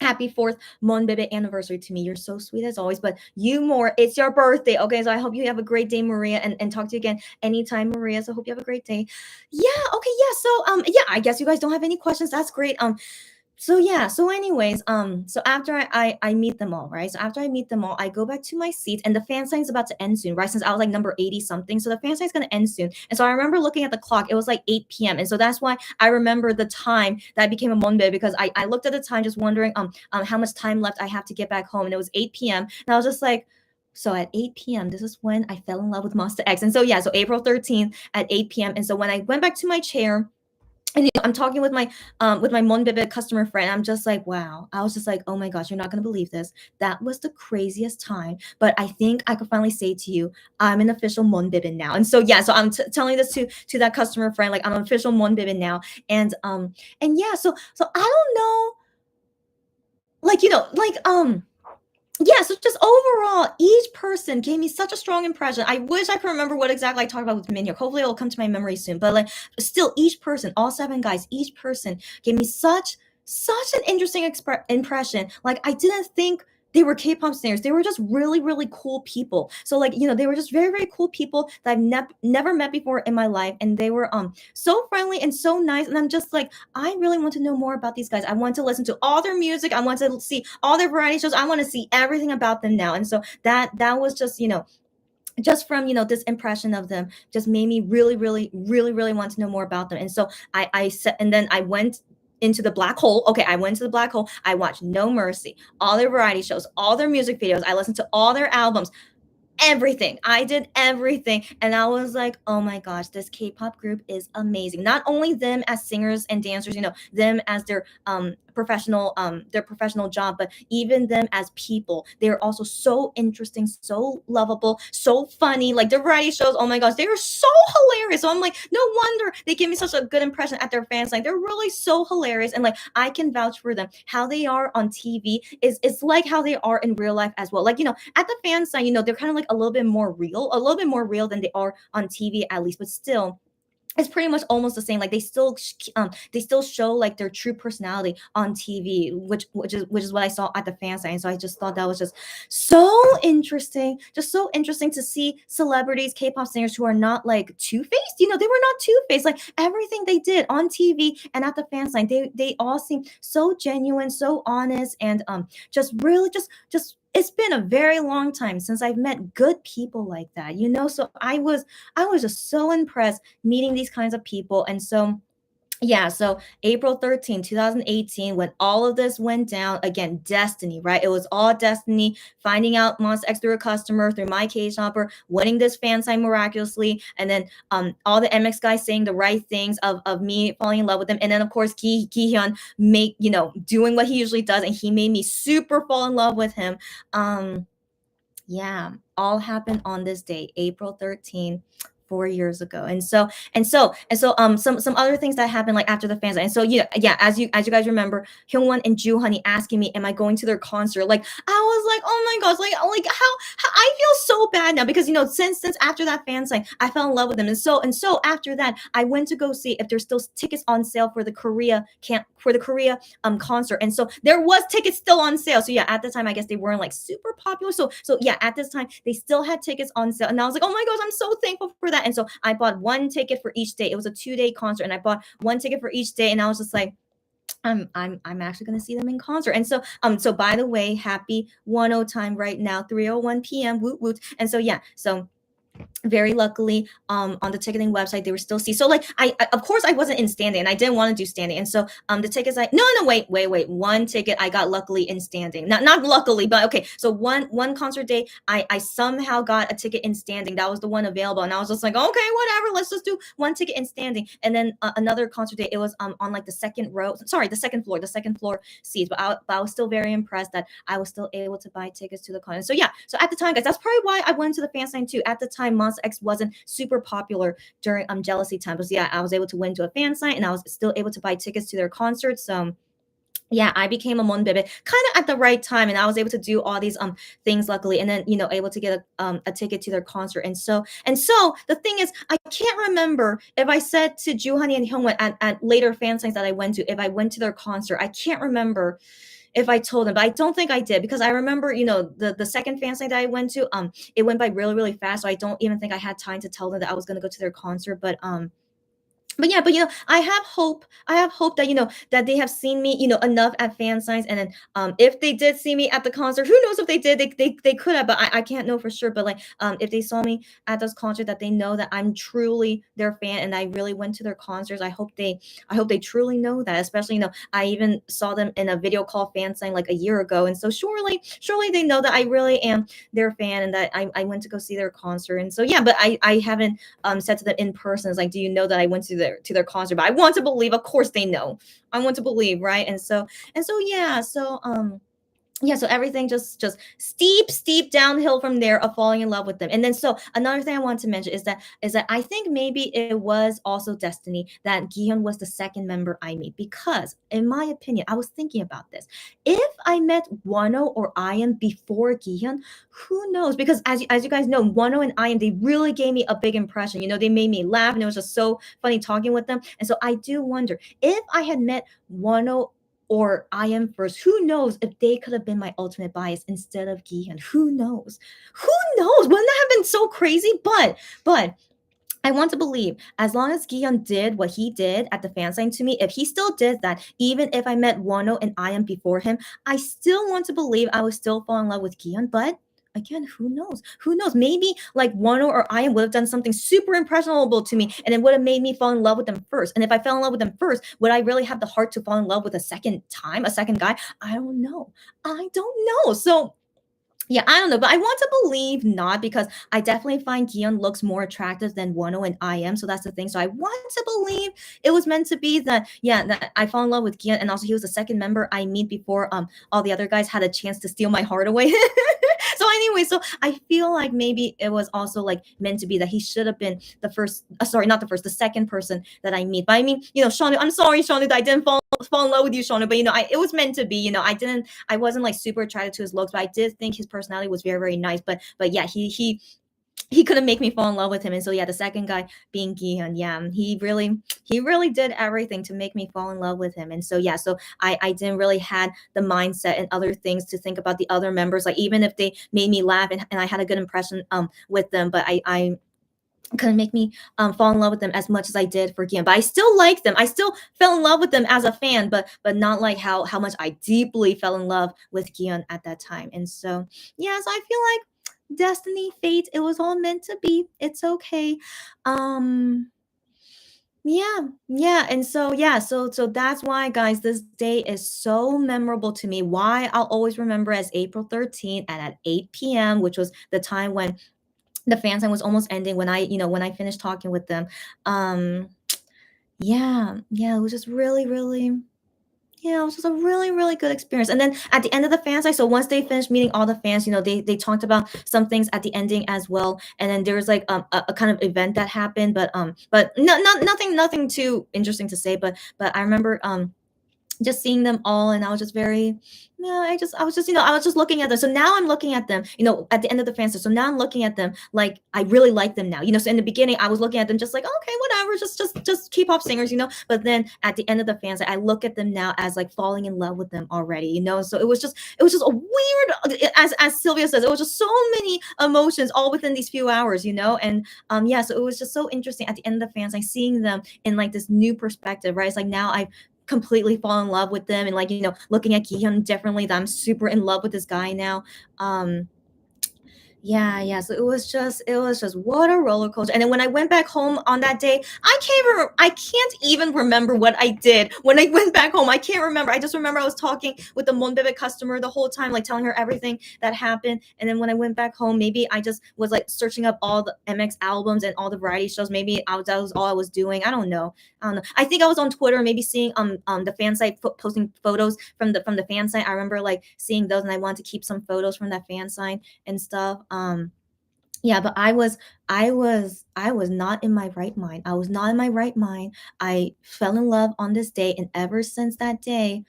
happy fourth Monbebe anniversary to me. You're so sweet as always, but you more. It's your birthday, okay? So I hope you have a great day, Maria, and talk to you again anytime, Maria. So hope you have a great day. Yeah, okay, yeah. So yeah, I guess you guys don't have any questions. That's great. So yeah, so anyways, so after I meet them all, right? So after I meet them all, I go back to my seat, and the fan sign is about to end soon, right? Since I was like number 80 something, so the fan sign is gonna end soon. And so I remember looking at the clock, it was like 8 p.m. And so that's why I remember the time that I became a Monbebe, because I looked at the time just wondering how much time left I have to get back home, and it was 8 p.m. And I was just like, So at 8 p.m., this is when I fell in love with Monster X. And so yeah, so April 13th at 8 p.m. And so when I went back to my chair, and I'm talking with my Monbebe customer friend. I'm just like, wow. I was just like, oh my gosh, you're not gonna believe this. That was the craziest time. But I think I could finally say to you, I'm an official Monbebe now. And so yeah, so I'm telling this to that customer friend, like I'm an official Monbebe now. And yeah, so I don't know, like yeah, so just overall, each person gave me such a strong impression. I wish I could remember what exactly I talked about with Minhyuk. Hopefully, it'll come to my memory soon. But like, still, each person, all 7 guys, each person gave me such an interesting impression. Like, I didn't think they were K-pop singers. They were just really, really cool people. So like, they were just very, very cool people that I've never met before in my life, and they were so friendly and so nice. And I'm just like, I really want to know more about these guys. I want to listen to all their music. I want to see all their variety shows. I want to see everything about them now. And so that was just, just from this impression of them just made me really, really, really, really want to know more about them. And so I said, and then I went into the black hole. Okay, I went to the black hole. I watched No Mercy, all their variety shows, all their music videos. I listened to all their albums, everything. I did everything. And I was like, oh my gosh, this K-pop group is amazing. Not only them as singers and dancers, them as their professional job, but even them as people. They're also so interesting, so lovable, so funny. Like their variety shows, oh my gosh, they are so hilarious. So I'm like, no wonder they give me such a good impression at their fans. Like they're really so hilarious. And like I can vouch for them. How they are on TV is like how they are in real life as well. Like, at the fan side, they're kind of like a little bit more real than they are on TV at least, but still it's pretty much almost the same. Like they still show like their true personality on TV, which is what I saw at the fan site. And so I just thought that was just so interesting to see celebrities, K-pop singers who are not like two-faced. They were not two-faced. Like everything they did on TV and at the fan site, they all seem so genuine, so honest, and just really just it's been a very long time since I've met good people like that. So I was just so impressed meeting these kinds of people. And so yeah, so April 13, 2018, when all of this went down, again, destiny, right? It was all destiny, finding out Monster X through a customer, through MyKshopper, winning this fan sign miraculously, and then all the MX guys saying the right things of me falling in love with them. And then of course Ki-hyun doing what he usually does, and he made me super fall in love with him. Yeah, all happened on this day, April 13, 4 years ago. And so some other things that happened like after the fans. And so yeah, as you guys remember, Hyungwon and Joohoney asking me, am I going to their concert? Like I was like, oh my gosh, like how I feel so bad now because since after that fan sign, I fell in love with them. And so after that, I went to go see if there's still tickets on sale for the Korea concert. And so there was tickets still on sale. So yeah, at the time I guess they weren't like super popular. So yeah, at this time they still had tickets on sale. And I was like, oh my gosh, I'm so thankful for that. And so I bought one ticket for each day. It was a 2-day concert, and I bought one ticket for each day. And I was just like, I'm actually gonna see them in concert. And so by the way, happy 10 time right now, 3:01 p.m. Woot woot. And so yeah, so very luckily on the ticketing website they were still see. So like I of course I wasn't in standing, and I didn't want to do standing. And so the tickets wait, one ticket I got luckily in standing, not luckily, but okay, so one concert day I somehow got a ticket in standing. That was the one available, and I was just like, okay, whatever, let's just do one ticket in standing. And then another concert day, it was on like the second floor seats, but I was still very impressed that I was still able to buy tickets to the concert. So yeah, so at the time guys, that's probably why I went to the fan sign too. At the time Monster X wasn't super popular during jealousy time, but yeah, I was able to win to a fan sign, and I was still able to buy tickets to their concerts. So yeah, I became a Monbebe kind of at the right time, and I was able to do all these things luckily, and then able to get a ticket to their concert. And so the thing is, I can't remember if I said to Joohoney and Hyungwon at later fan signs that I went to, if I went to their concert. I can't remember if I told them, but I don't think I did, because I remember, the second fan site that I went to, it went by really, really fast. So I don't even think I had time to tell them that I was going to go to their concert. But But yeah, but I have hope. I have hope that that they have seen me, enough at fan signs, and then if they did see me at the concert, who knows if they did? They could have, but I can't know for sure. But like if they saw me at this concert, that they know that I'm truly their fan and I really went to their concerts. I hope they truly know that. Especially I even saw them in a video call fan sign like a year ago, and so surely they know that I really am their fan and that I went to go see their concert. And so yeah, but I haven't said to them in person, is like, do you know that I went to their concert? But I want to believe, of course they know. I want to believe, right? And so yeah, so everything just steep downhill from there of falling in love with them. And then so another thing I want to mention is that I think maybe it was also destiny that Gion was the second member I meet, because in my opinion, I was thinking about this. If I met Wano or Ian before Gion, who knows? Because as you guys know, Wano and Ian, they really gave me a big impression. They made me laugh, and it was just so funny talking with them. And so I do wonder if I had met Wano or I am first. Who knows if they could have been my ultimate bias instead of Gihan? Who knows? Who knows? Wouldn't that have been so crazy? But I want to believe, as long as Gion did what he did at the fan sign to me, if he still did that, even if I met Wano and I am before him, I still want to believe I would still fall in love with Gion. But again, who knows? Who knows? Maybe like Wano or I would have done something super impressionable to me, and it would have made me fall in love with them first. And if I fell in love with them first, would I really have the heart to fall in love with a second time, a second guy? I don't know. I don't know. So yeah, I don't know, but I want to believe not, because I definitely find Gion looks more attractive than Wano and I am. So that's the thing. So I want to believe it was meant to be that, yeah, that I fall in love with Gion, and also he was the second member I meet before all the other guys had a chance to steal my heart away. So anyway, so I feel like maybe it was also like meant to be that he should have been the first. Sorry, not the first, the second person that I meet. But I mean, Shauna, I'm sorry, Shauna, that I didn't fall in love with you, Shauna. But it was meant to be. I wasn't like super attracted to his looks, but I did think his personality was very, very nice. But yeah, he couldn't make me fall in love with him. And so yeah, the second guy being Gihan, yeah, he really did everything to make me fall in love with him. And so yeah, so I didn't really had the mindset and other things to think about the other members, like even if they made me laugh and I had a good impression with them, but I couldn't make me fall in love with them as much as I did for Gian. But I still liked them. I still fell in love with them as a fan, but not like how much I deeply fell in love with Gian at that time. And so yeah, so I feel like destiny, fate, it was all meant to be. It's okay. Um yeah, and so yeah, so that's why, guys, this day is so memorable to me. Why I'll always remember as April 13th and at 8 p.m., which was the time when the fan sign was almost ending, when I finished talking with them. Yeah, it was just really, really, yeah, it was just a really, really good experience. And then at the end of the fan sign, so once they finished meeting all the fans, they talked about some things at the ending as well. And then there was like a kind of event that happened, but no, nothing too interesting to say. But I remember just seeing them all, and I was just very, yeah, I was just looking at them. So now I'm looking at them, at the end of the fan. So now I'm looking at them like I really like them now. So in the beginning I was looking at them just like, okay, whatever, just K-pop singers. But then at the end of the fans, I look at them now as like falling in love with them already. So it was just a weird, as Sylvia says, it was just so many emotions all within these few hours. And yeah, so it was just so interesting at the end of the fans, like seeing them in like this new perspective, right? It's like now I completely fall in love with them, and like looking at Gihyun differently, that I'm super in love with this guy now. um yeah, so it was just what a roller coaster. And then when I went back home on that day, I can't even remember what I did when I went back home. I can't remember. I just remember I was talking with the Monbebe customer the whole time, like telling her everything that happened. And then when I went back home, maybe I just was like searching up all the MX albums and all the variety shows. Maybe that was all I was doing. I don't know. I think I was on Twitter, maybe seeing the fan site posting photos from the fan site. I remember like seeing those, and I wanted to keep some photos from that fan sign and stuff. Yeah, but I was not in my right mind. I was not in my right mind. I fell in love on this day, and ever since that day,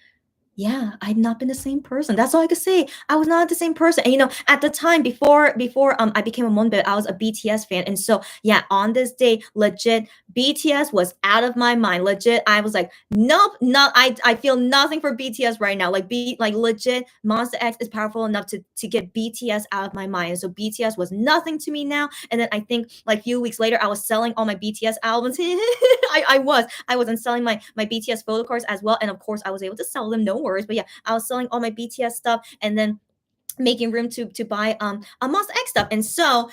Yeah, I've not been the same person. That's all I could say. I was not the same person. And at the time before I became a Monbebe, I was a BTS fan. And so yeah, on this day, legit, BTS was out of my mind. Legit, I was like, nope, not I feel nothing for BTS right now. Like legit, Monster X is powerful enough to get BTS out of my mind. And so BTS was nothing to me now. And then I think like a few weeks later, I was selling all my BTS albums. I was selling my BTS photo cards as well, and of course I was able to sell them, no worries. But yeah, I was selling all my BTS stuff, and then making room to buy a Monster X stuff. And so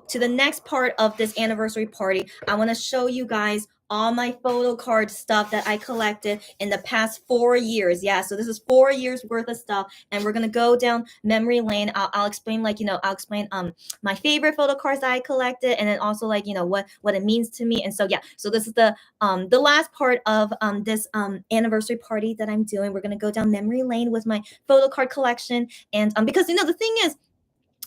to the next part of this anniversary party, I want to show you guys all my photo card stuff that I collected in the past 4 years. Yeah, so this is 4 years worth of stuff, and we're gonna go down memory lane. I'll explain I'll explain my favorite photo cards that I collected, and then also what it means to me. And so yeah, so this is the last part of this anniversary party that I'm doing. We're gonna go down memory lane with my photo card collection. And because the thing is,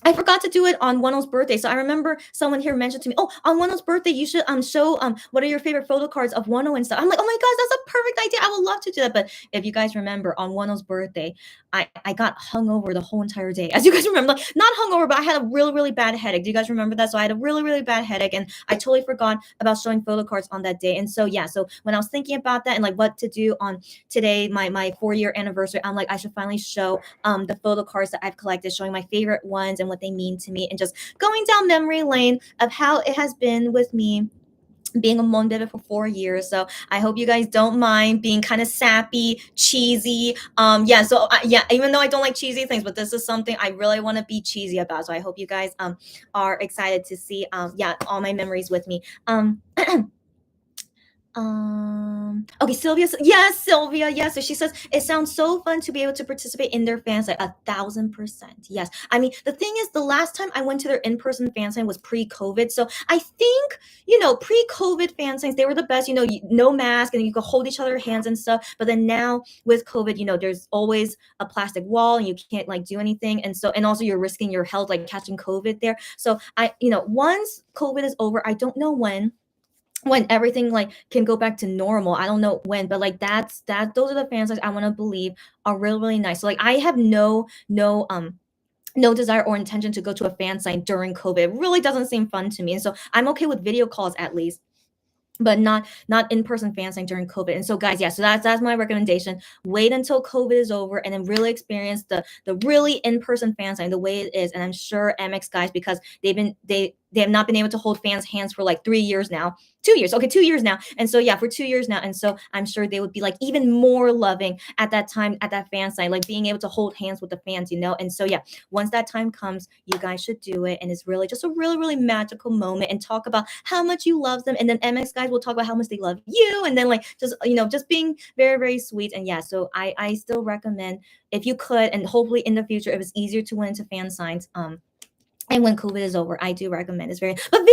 I forgot to do it on Wano's birthday. So I remember someone here mentioned to me, "Oh, on Wano's birthday, you should show what are your favorite photo cards of Wano and stuff." I'm like, "Oh my gosh, that's a perfect idea. I would love to do that." But if you guys remember, on Wano's birthday, I got hungover the whole entire day. As you guys remember, like not hungover, but I had a really really bad headache. Do you guys remember that? So I had a really really bad headache, and I totally forgot about showing photo cards on that day. And so yeah, so when I was thinking about that and like what to do on today, my 4 year anniversary, I'm like, I should finally show the photo cards that I've collected, showing my favorite ones and what they mean to me, and just going down memory lane of how it has been with me being a Monbebe for 4 years. So I hope you guys don't mind being kind of sappy, cheesy. Yeah. So yeah, even though I don't like cheesy things, but this is something I really want to be cheesy about. So I hope you guys are excited to see yeah, all my memories with me. Okay, yes, Sylvia, yes. So she says it sounds so fun to be able to participate in their fan site. 1,000%. Yes. I mean, the thing is, the last time I went to their in-person fan sign was pre-COVID. So I think, pre-COVID fan signs, they were the best, no mask and you could hold each other's hands and stuff. But then now with COVID, there's always a plastic wall and you can't like do anything. And also you're risking your health, like catching COVID there. So once COVID is over, I don't know when everything like can go back to normal. I don't know when, but like those are the fan sites I want to believe are really really nice. So like I have no desire or intention to go to a fan site during COVID. It really doesn't seem fun to me. And so I'm okay with video calls at least, but not in-person fan sign during COVID. And so guys, yeah, so that's my recommendation. Wait until COVID is over and then really experience the really in-person fan sign the way it is. And I'm sure MX guys, because they have not been able to hold fans' hands for like 3 years now. 2 years. Okay, 2 years now. And so yeah, for 2 years now. And so I'm sure they would be like even more loving at that time at that fan sign, like being able to hold hands with the fans. And so yeah, once that time comes, you guys should do it. And it's really just a really, really magical moment, and talk about how much you love them. And then MX guys will talk about how much they love you. And then like just being very, very sweet. And yeah, so I still recommend, if you could, and hopefully in the future, if it's easier to win into fan signs, and when COVID is over, I do recommend. It's very, but the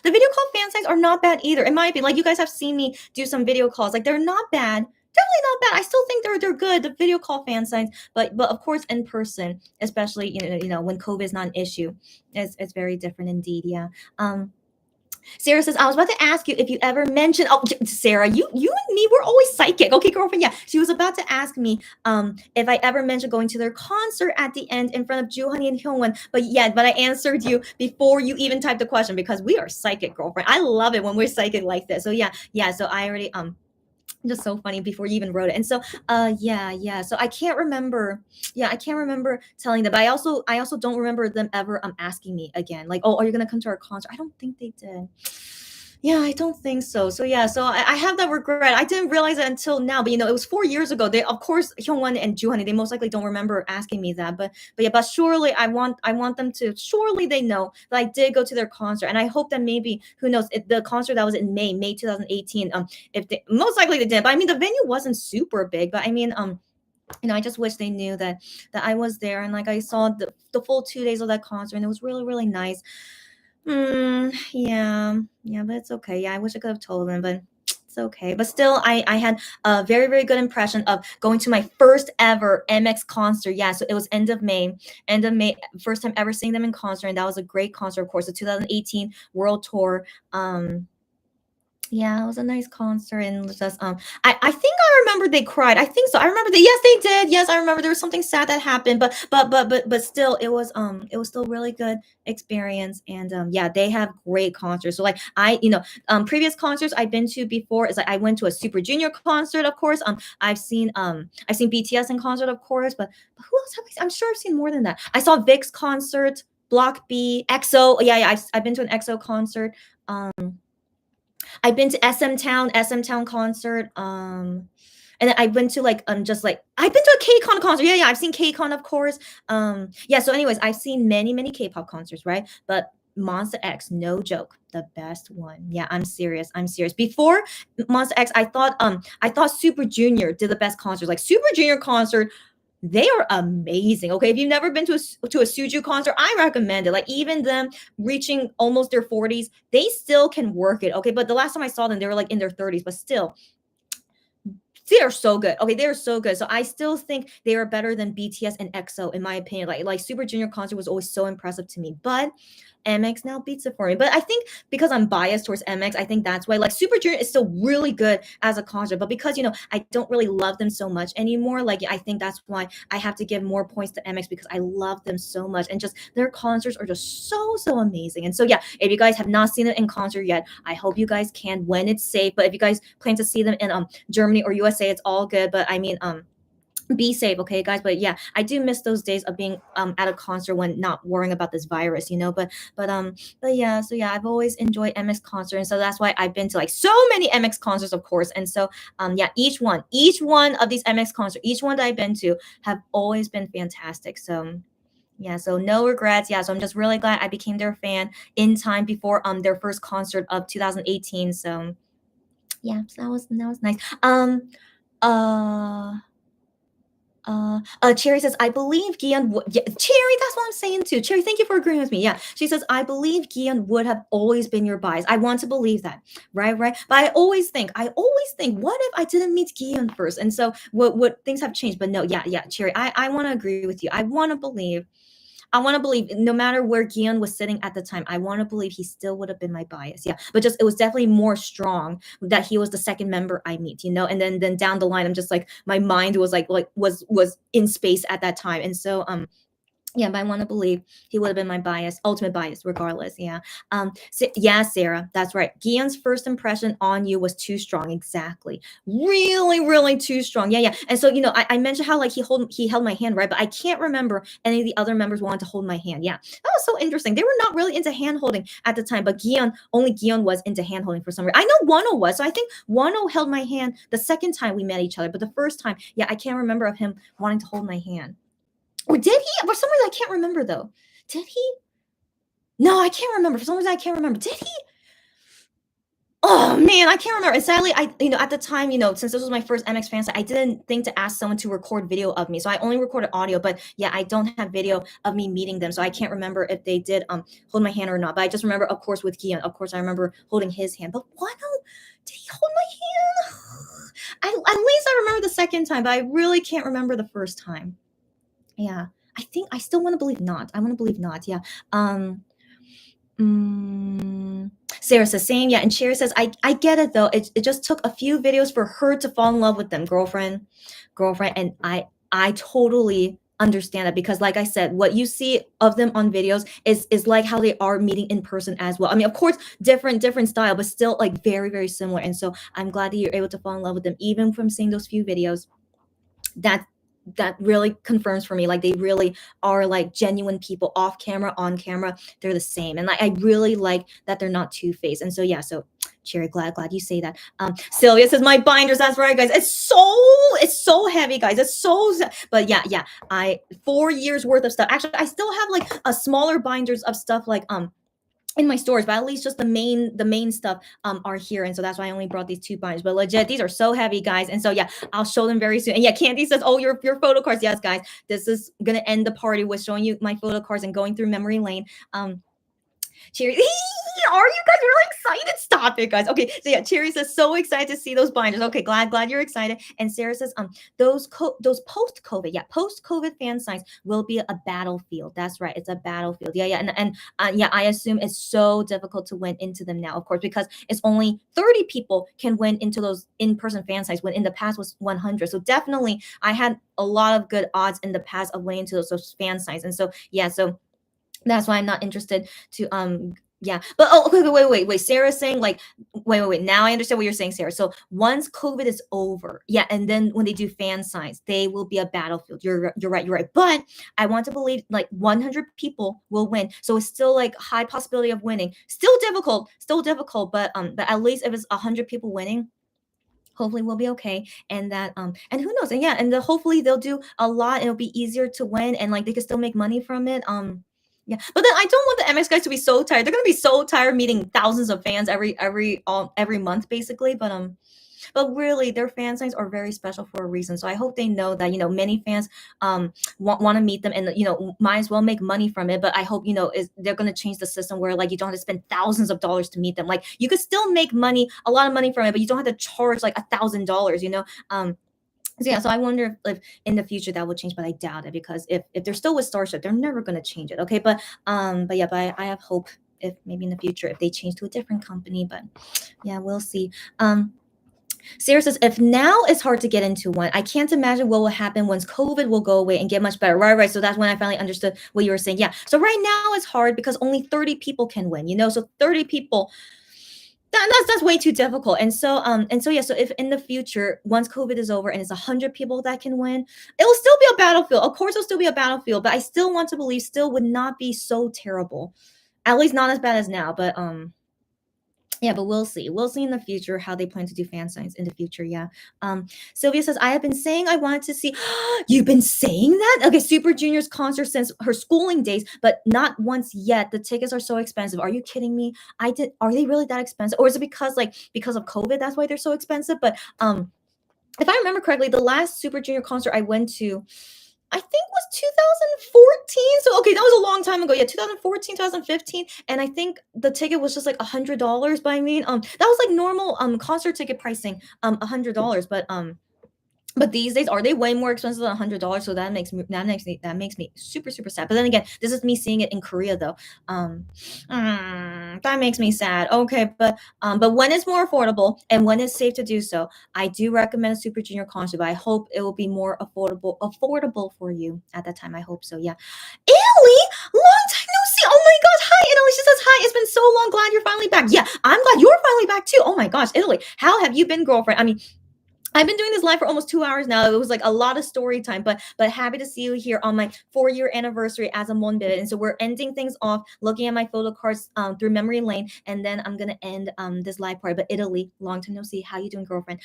video call fan signs are not bad either. It might be like you guys have seen me do some video calls. Like they're not bad. Definitely not bad. I still think they're good. The video call fan signs, but of course in person, especially when COVID is not an issue, it's very different indeed. Yeah. Sarah says, I was about to ask you if you ever mentioned. Oh, Sarah, you and me, we're always psychic. Okay, girlfriend. Yeah, she was about to ask me if I ever mentioned going to their concert at the end in front of Juhani and Hyungwon. But I answered you before you even typed the question, because we are psychic, girlfriend. I love it when we're psychic like this. So yeah. So I already just so funny before you even wrote it. And so yeah, so I can't remember telling them, but I also don't remember them ever asking me again, like, oh, are you gonna come to our concert? I don't think they did. Yeah, I don't think so. So yeah, so I have that regret. I didn't realize it until now, but it was 4 years ago. They, of course, Hyungwon and Juhani, they most likely don't remember asking me that. But surely I want them to. Surely they know that I did go to their concert, and I hope that maybe, who knows, if the concert that was in May 2018. If they, most likely they did, but I mean the venue wasn't super big. But I mean I just wish they knew that I was there, and like I saw the full 2 days of that concert, and it was really really nice. Yeah, but it's okay. Yeah, I wish I could have told them, but it's okay. But still, I had a very, very good impression of going to my first ever MX concert. Yeah, so it was end of May, first time ever seeing them in concert, and that was a great concert, of course, the 2018 World Tour. Yeah, it was a nice concert, and just I think I remember they cried. I think so. I remember that. Yes, they did. Yes, I remember there was something sad that happened, but still, it was still really good experience, and yeah, they have great concerts. So like previous concerts I've been to before is like I went to a Super Junior concert, of course. I've seen BTS in concert, of course, but who else have I seen? I'm sure I've seen more than that. I saw Vic's concert, Block B, EXO. Yeah, yeah, I've been to an EXO concert. Um I've been to SM Town concert. And then I went to like just like I've been to a K-Con concert. Yeah, yeah, I've seen K-Con, of course. Yeah, so anyways, I've seen many K-pop concerts, right? But Monster X, no joke, the best one. Yeah, I'm serious. I'm serious. Before Monster X, I thought Super Junior did the best concerts. Like Super Junior concert, they are amazing. Okay, if you've never been to a Suju concert, I recommend it. Like even them reaching almost their 40s, they still can work it. Okay, but the last time I saw them, they were like in their 30s, but still, they are so good. Okay, they are so good. So I still think they are better than BTS and EXO in my opinion. Like Super Junior concert was always so impressive to me, but MX now beats it for me. But I think because I'm biased towards MX, I think that's why. Like Super Junior is still really good as a concert, but because I don't really love them so much anymore. Like I think that's why I have to give more points to MX because I love them so much, and just their concerts are just so amazing. And so yeah, if you guys have not seen it in concert yet, I hope you guys can when it's safe. But if you guys plan to see them in Germany or USA, it's all good. But I mean be safe, okay guys. But yeah, I do miss those days of being at a concert when not worrying about this virus, but yeah, so yeah, I've always enjoyed MX concert, and so that's why I've been to like so many MX concerts, of course. And so yeah, each one of these MX concerts, each one that I've been to have always been fantastic. So yeah, so no regrets. Yeah, so I'm just really glad I became their fan in time before their first concert of 2018. So yeah, so that was nice. Uh Cherry says, I believe Gion would. Yeah, Cherry, that's what I'm saying too. Cherry, thank you for agreeing with me. Yeah, she says, I believe Gion would have always been your bias. I want to believe that, right. But I always think, what if I didn't meet Gion first? And so, what things have changed? But no, yeah, Cherry, I want to agree with you. I want to believe no matter where Gian was sitting at the time, I want to believe he still would have been my bias. Yeah. But just it was definitely more strong that he was the second member I meet. And then down the line, I'm just like my mind was was in space at that time. And so yeah, but I want to believe he would have been my bias, ultimate bias, regardless. Yeah. Yeah, Sarah, that's right. Guillen's first impression on you was too strong. Exactly. Really too strong. Yeah. And so, I mentioned how like he held my hand, right? But I can't remember any of the other members wanted to hold my hand. Yeah. That was so interesting. They were not really into hand holding at the time, but only Guillen was into hand holding for some reason. I know Wano was. So I think Wano held my hand the second time we met each other, but the first time, yeah, I can't remember of him wanting to hold my hand. Or did he? For some reason, I can't remember though. Did he? No, I can't remember. For some reason, I can't remember. Did he? Oh man, I can't remember. And sadly, at the time, since this was my first MX fan site, I didn't think to ask someone to record video of me. So I only recorded audio, but yeah, I don't have video of me meeting them. So I can't remember if they did hold my hand or not. But I just remember, of course, with Kian, of course, I remember holding his hand. But why no? Did he hold my hand? At least I remember the second time, but I really can't remember the first time. Yeah. I think I still want to believe not. I want to believe not. Yeah. Sarah says same. Yeah. And Cherry says, I get it though. It just took a few videos for her to fall in love with them, girlfriend. And I totally understand that because like I said, what you see of them on videos is like how they are meeting in person as well. I mean, of course, different style, but still like very similar. And so I'm glad that you're able to fall in love with them, even from seeing those few videos. That really confirms for me like they really are like genuine people off camera, on camera, they're the same. And like I really like that they're not two-faced. And so yeah, so Cherry, glad you say that. Sylvia says my binders, that's right guys, it's so heavy guys, but yeah, I 4 years worth of stuff. Actually, I still have like a smaller binders of stuff like in my stores, but at least just the main stuff are here. And so that's why I only brought these 2 binders. But legit, these are so heavy, guys. And so yeah, I'll show them very soon. And yeah, Candy says, oh, your photo cards. Yes, guys, this is gonna end the party with showing you my photo cards and going through memory lane. Cheers. Are you guys really excited? Stop it, guys. Okay, so yeah, Cherry says so excited to see those binders. Okay, glad you're excited. And Sarah says those post COVID, yeah, post COVID fan signs will be a battlefield. That's right, it's a battlefield. Yeah, yeah, and yeah, I assume it's so difficult to win into them now, of course, because it's only 30 people can win into those in-person fan signs when in the past was 100. So definitely, I had a lot of good odds in the past of winning into those fan signs, and so yeah, so that's why I'm not interested to yeah. But oh okay, wait. Sarah's saying like wait. Now I understand what you're saying, Sarah. So once COVID is over, yeah, and then when they do fan signs, they will be a battlefield. You're right. But I want to believe like 100 people will win. So it's still like high possibility of winning. Still difficult, but at least if it's 100 people winning, hopefully we'll be okay, and that and who knows, and yeah, and hopefully they'll do a lot and it'll be easier to win, and like they can still make money from it. Yeah, but then I don't want the MX guys to be so tired. They're gonna be so tired meeting thousands of fans every month basically, but really their fan signs are very special for a reason. So I hope they know that many fans want to meet them, and might as well make money from it. But I hope is they're going to change the system where like you don't have to spend thousands of dollars to meet them. Like you could still make money, a lot of money from it, but you don't have to charge like $1,000. So yeah, so I wonder if in the future that will change, but I doubt it, because if they're still with Starship, they're never going to change it. Okay, but yeah, but I have hope if maybe in the future if they change to a different company. But yeah, we'll see. Sarah says, if now it's hard to get into one, I can't imagine what will happen once COVID will go away and get much better. Right. So that's when I finally understood what you were saying. Yeah. So right now it's hard because only 30 people can win, so 30 people, that's way too difficult. And so yeah, so if in the future, once COVID is over and it's 100 people that can win, it'll still be a battlefield. Of course, it'll still be a battlefield, but I still want to believe still would not be so terrible. At least not as bad as now, but yeah, but we'll see. We'll see in the future how they plan to do fan signs in the future. Yeah. Sylvia says, I have been saying I wanted to see. You've been saying that? Okay, Super Junior's concert since her schooling days, but not once yet. The tickets are so expensive. Are you kidding me? Are they really that expensive? Or is it because of COVID? That's why they're so expensive? But if I remember correctly, the last Super Junior concert I went to, I think was 2014. So okay, that was a long time ago. Yeah, 2014, 2015. And I think the ticket was just like $100. But I mean, that was like normal concert ticket pricing, $100. But these days, are they way more expensive than $100? So that makes me super super sad. But then again, this is me seeing it in Korea though. That makes me sad. Okay, but when it's more affordable and when it's safe to do so, I do recommend a Super Junior concert. But I hope it will be more affordable for you at that time. I hope so. Yeah. Italy, long time no see. Oh my gosh, hi Italy. She says hi. It's been so long. Glad you're finally back. Yeah, I'm glad you're finally back too. Oh my gosh, Italy, how have you been, girlfriend? I mean, I've been doing this live for almost 2 hours now. It was like a lot of story time, but happy to see you here on my 4-year anniversary as a Monbebe. And so we're ending things off, looking at my photo cards through memory lane, and then I'm gonna end this live part. But Italy, long time no see. How you doing, girlfriend?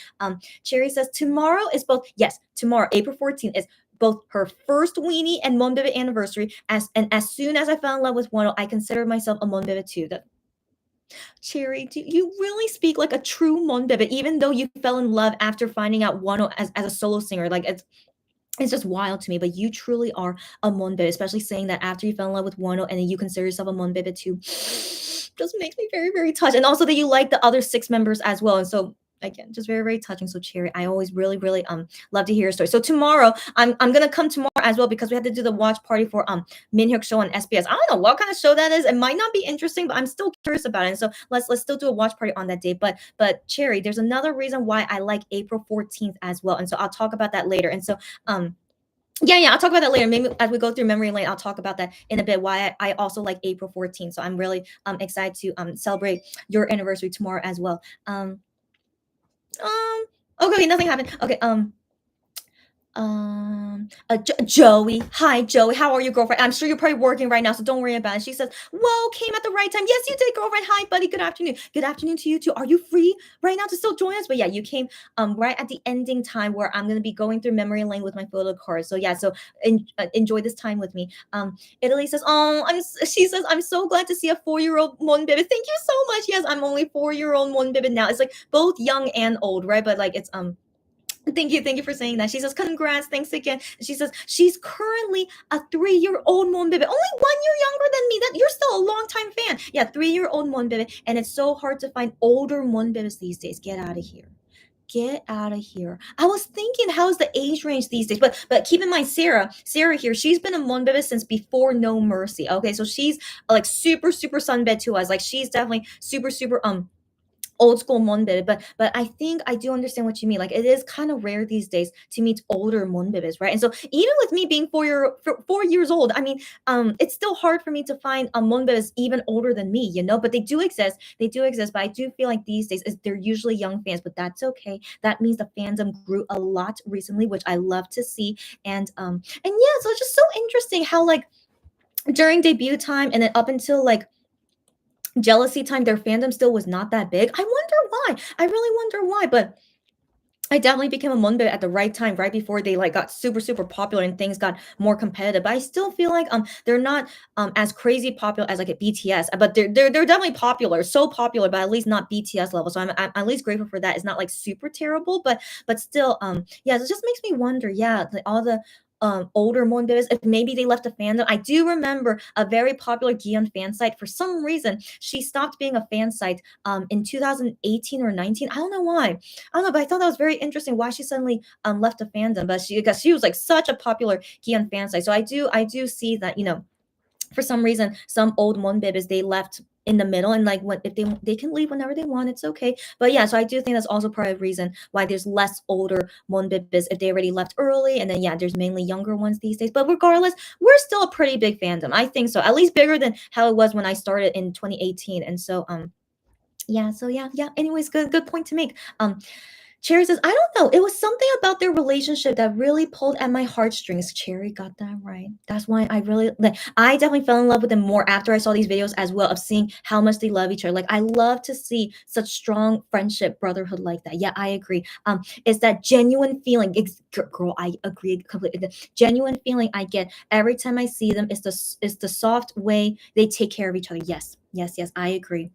Cherry says tomorrow is both. Yes, tomorrow, April 14th is both her first weenie and Monbebe anniversary. As soon as I fell in love with Wano, I consider myself a Monbebe too. Cherry, do you really speak like a true Monbebe, even though you fell in love after finding out Wano as a solo singer? Like it's just wild to me, but you truly are a Monbebe, especially saying that after you fell in love with Wano and then you consider yourself a Monbebe too. Just makes me very, very touched. And also that you like the other 6 members as well. And so again, just very, very touching. So Cherry, I always really, really love to hear your story. So tomorrow, I'm gonna come tomorrow as well, because we had to do the watch party for Minhyuk show on SBS. I don't know what kind of show that is. It might not be interesting, but I'm still curious about it. And so let's still do a watch party on that day. But Cherry, there's another reason why I like April 14th as well. And so I'll talk about that later. And so yeah, I'll talk about that later. Maybe as we go through memory lane, I'll talk about that in a bit. Why I also like April 14th. So I'm really excited to celebrate your anniversary tomorrow as well. Okay, nothing happened. Okay, Joey. Hi, Joey. How are you, girlfriend? I'm sure you're probably working right now, so don't worry about it. She says, whoa, came at the right time. Yes, you did, girlfriend. Hi, buddy. Good afternoon. Good afternoon to you too. Are you free right now to still join us? But yeah, you came right at the ending time where I'm going to be going through memory lane with my photo cards. So yeah, so enjoy this time with me. Italy says, she says, I'm so glad to see a 4-year-old Monbebe. Thank you so much. Yes, I'm only 4-year-old Monbebe now. It's like both young and old, right? But like it's Thank you for saying that. She says, congrats, thanks again. She says she's currently a 3-year-old Monbebe, only 1 year younger than me. That you're still a long time fan. Yeah, 3-year-old Monbebe, and it's so hard to find older Monbebes these days. Get out of here. Get out of here. I was thinking, how's the age range these days? But keep in mind, Sarah here, she's been a Monbebe since before No Mercy. Okay, so she's like super sunbed to us. Like she's definitely super old school Monbebe, but I think I do understand what you mean. Like it is kind of rare these days to meet older Monbebes, right? And so even with me being 4 years old, I mean, it's still hard for me to find Monbebes even older than me, you know. But they do exist. They do exist. But I do feel like these days they're usually young fans, but that's okay. That means the fandom grew a lot recently, which I love to see. And yeah, so it's just so interesting how like during debut time and then up until like jealousy time, their fandom still was not that big. I wonder why. I really wonder why. But I definitely became a Monbebe at the right time, right before they like got super popular and things got more competitive. But I still feel like they're not as crazy popular as like a BTS, but they're definitely popular, so popular, but at least not BTS level. So I'm at least grateful for that. It's not like super terrible, but still yeah, so it just makes me wonder. Yeah, all the older Monbebes, if maybe they left the fandom. I do remember a very popular Gion fan site. For some reason, she stopped being a fan site in 2018 or 19. I don't know why. I don't know, but I thought that was very interesting why she suddenly left the fandom. But because she was like such a popular Gion fan site. So I do see that, you know, for some reason some old Monbebes they left in the middle, and like when if they can leave whenever they want, it's okay. But yeah, so I do think that's also part of the reason why there's less older Monbebes if they already left early, and then yeah, there's mainly younger ones these days. But regardless, we're still a pretty big fandom. I think so, at least bigger than how it was when I started in 2018. And so yeah, so yeah, anyways, good point to make. Cherry says, I don't know. It was something about their relationship that really pulled at my heartstrings. Cherry got that right. That's why I definitely fell in love with them more after I saw these videos as well, of seeing how much they love each other. Like I love to see such strong friendship, brotherhood like that. Yeah, I agree. It's that genuine feeling. Girl, I agree completely. The genuine feeling I get every time I see them is the soft way they take care of each other. Yes, I agree.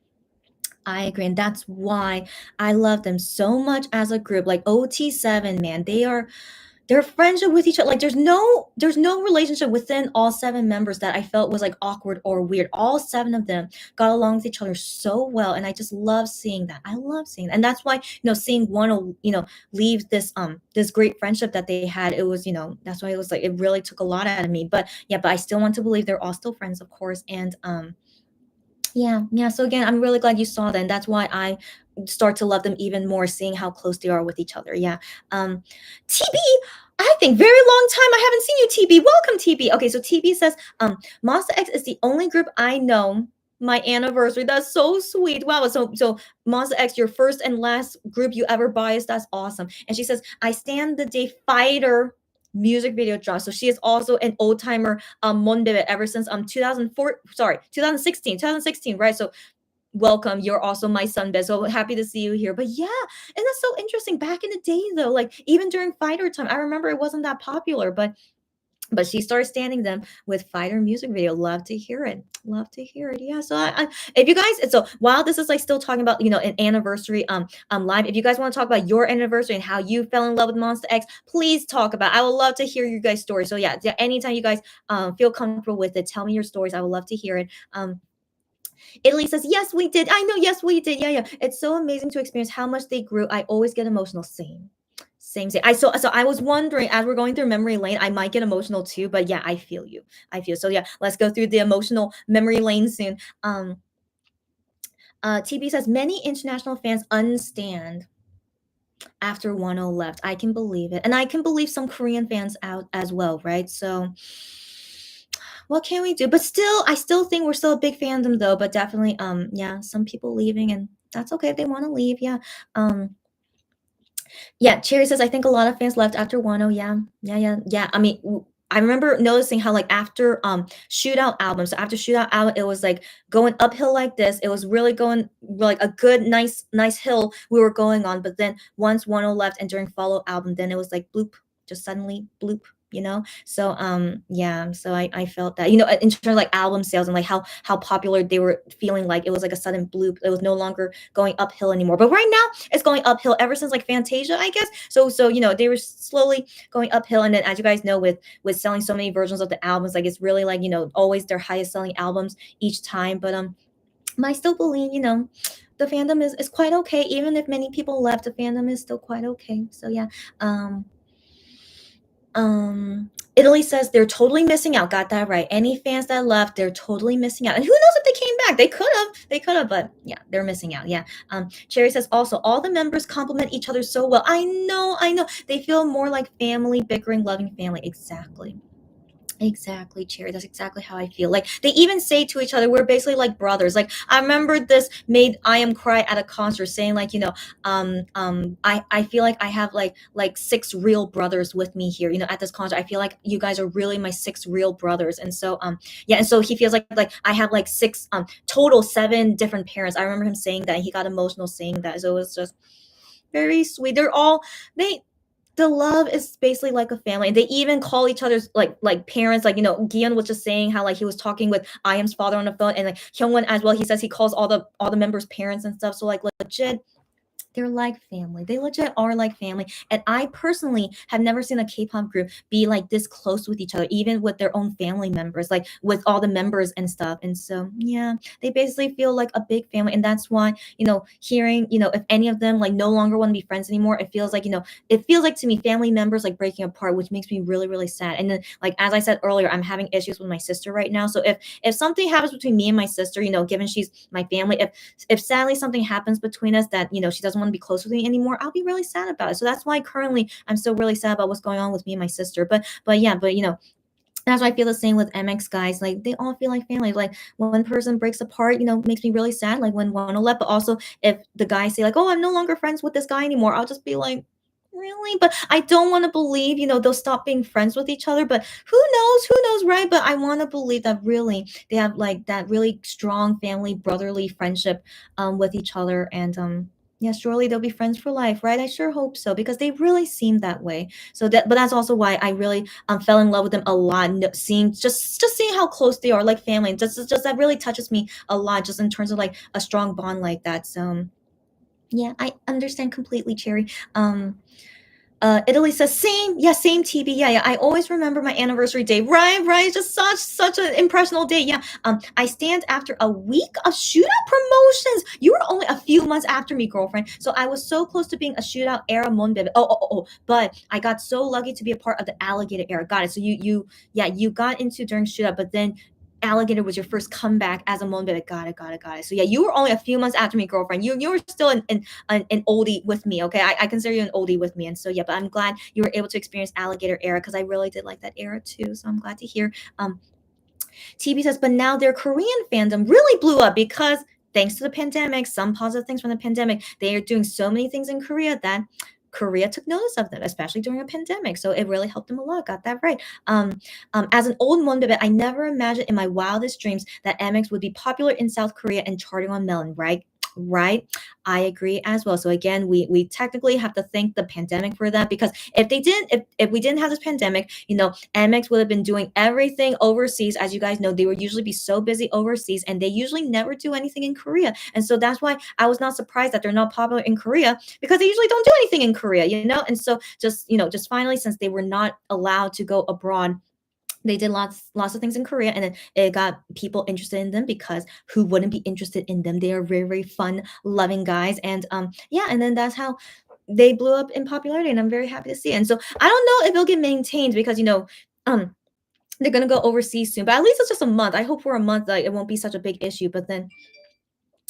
I agree. And that's why I love them so much as a group. Like OT7, man, their friendship with each other. Like there's no relationship within all seven members that I felt was like awkward or weird. All seven of them got along with each other so well. And I just love seeing that. I love seeing that. And that's why, seeing one, leave this great friendship that they had, it was, that's why it was like it really took a lot out of me. But yeah, but I still want to believe they're all still friends, of course. And yeah. So again, I'm really glad you saw that, and that's why I start to love them even more, seeing how close they are with each other. Yeah. TB, I think very long time I haven't seen you, TB. Welcome, TB. Okay, so TB says, Monster X is the only group I know. My anniversary. That's so sweet. Wow. So Monster X, your first and last group you ever biased. That's awesome. And she says, I stand the day Fighter music video drop. So she is also an old timer Monbebe ever since 2016, right? So welcome, you're also my sunbed, so happy to see you here. But yeah, and that's so interesting. Back in the day though, like even during Fighter time, I remember it wasn't that popular, but she started standing them with Fighter music video. Love to hear it. Love to hear it. Yeah. So if you guys, so while this is like still talking about an anniversary live, if you guys want to talk about your anniversary and how you fell in love with Monster X, please talk about. I would love to hear your guys' stories. So yeah, anytime you guys feel comfortable with it, tell me your stories. I would love to hear it. Italy says, yes, we did. I know, yes, we did. Yeah. It's so amazing to experience how much they grew. I always get emotional. Same. So I was wondering, as we're going through memory lane, I might get emotional too. But yeah, I feel you. So yeah, let's go through the emotional memory lane soon. TB says many international fans unstand after 1-0 left. I can believe it, and I can believe some Korean fans out as well, right? So what can we do? But still, I still think we're still a big fandom though. But definitely, yeah, some people leaving, and that's okay if they want to leave. Yeah. Yeah, Cherry says, I think a lot of fans left after 1-0. Yeah. I mean, I remember noticing how like after shootout albums, so after shootout album, it was like going uphill like this. It was really going like a good, nice hill we were going on. But then once 1-0 left and during follow album, then it was like bloop, just suddenly bloop. So yeah, so I felt that, in terms of like album sales and like how popular they were feeling, like it was like a sudden bloop. It was no longer going uphill anymore, but right now it's going uphill ever since like Fantasia, I guess. So they were slowly going uphill, and then as you guys know, with selling so many versions of the albums, like it's really like always their highest selling albums each time. But But I still believe, the fandom is quite okay. Even if many people left, the fandom is still quite okay. So yeah. Um Italy says they're totally missing out. Got that right. Any fans that left, they're totally missing out. And who knows if they came back? They could have, but yeah, they're missing out. Yeah. Cherry says also all the members compliment each other so well. I know. They feel more like family, bickering, loving family. Exactly. Exactly, Cherry. That's exactly how I feel. Like they even say to each other, we're basically like brothers. Like I remember this made I am cry at a concert, saying like, I feel like I have like six real brothers with me here. At this concert, I feel like you guys are really my six real brothers. And so yeah, and so he feels like I have like six total seven different parents. I remember him saying that. He got emotional saying that. So it was just very sweet. They the love is basically like a family. And they even call each other's like parents. Like, Gion was just saying how like he was talking with Iam's father on the phone, and like Hyungwon as well. He says he calls all the members parents and stuff. So like legit, they're like family. They legit are like family. And I personally have never seen a K-pop group be like this close with each other, even with their own family members, like with all the members and stuff. And so, yeah, they basically feel like a big family. And that's why, hearing, if any of them like no longer want to be friends anymore, it feels like to me family members like breaking apart, which makes me really, really sad. And then, like, as I said earlier, I'm having issues with my sister right now. So if something happens between me and my sister, given she's my family, if sadly something happens between us that she doesn't want to be close with me anymore, I'll be really sad about it. So that's why currently I'm still really sad about what's going on with me and my sister. But yeah, but that's why I feel the same with MX guys. Like they all feel like family. Like when one person breaks apart, makes me really sad. Like when one left, but also if the guys say like, "Oh, I'm no longer friends with this guy anymore," I'll just be like, "Really?" But I don't want to believe, they'll stop being friends with each other. But who knows? Who knows, right? But I want to believe that really they have like that really strong family brotherly friendship with each other. And yeah, surely they'll be friends for life, right? I sure hope so because they really seem that way. But that's also why I really fell in love with them a lot. Seeing just seeing how close they are, like family, just that really touches me a lot, just in terms of like a strong bond like that. So yeah, I understand completely, Cherry. Italy says same, yeah, same TB, yeah. I always remember my anniversary day, right, just such an impressionable day, yeah. I stand after a week of shootout promotions. You were only a few months after me, girlfriend. So I was so close to being a shootout era Monbebe. But I got so lucky to be a part of the alligator era. Got it. So you got into during shootout, but then Alligator was your first comeback as a Monbebe. Got it. So yeah, you were only a few months after me, girlfriend. You were still an oldie with me. Okay, I consider you an oldie with me. And so yeah, but I'm glad you were able to experience Alligator era because I really did like that era too. So I'm glad to hear. TB says, but now their Korean fandom really blew up because thanks to the pandemic, some positive things from the pandemic, they are doing so many things in Korea that Korea took notice of them, especially during a pandemic. So it really helped them a lot. Got that right. As an old Monbebe, I never imagined in my wildest dreams that MX would be popular in South Korea and charting on Melon, right? Right. I agree as well. So again, we technically have to thank the pandemic for that because if we didn't have this pandemic, MX would have been doing everything overseas. As you guys know, they would usually be so busy overseas and they usually never do anything in Korea. And so that's why I was not surprised that they're not popular in Korea because they usually don't do anything in Korea. And so just finally, since they were not allowed to go abroad, they did lots of things in Korea, and then it got people interested in them because who wouldn't be interested in them? They are very, very fun, loving guys, and yeah, and then that's how they blew up in popularity, and I'm very happy to see it. And so I don't know if it'll get maintained because um they're gonna go overseas soon, but at least it's just a month. I hope for a month like it won't be such a big issue. But then,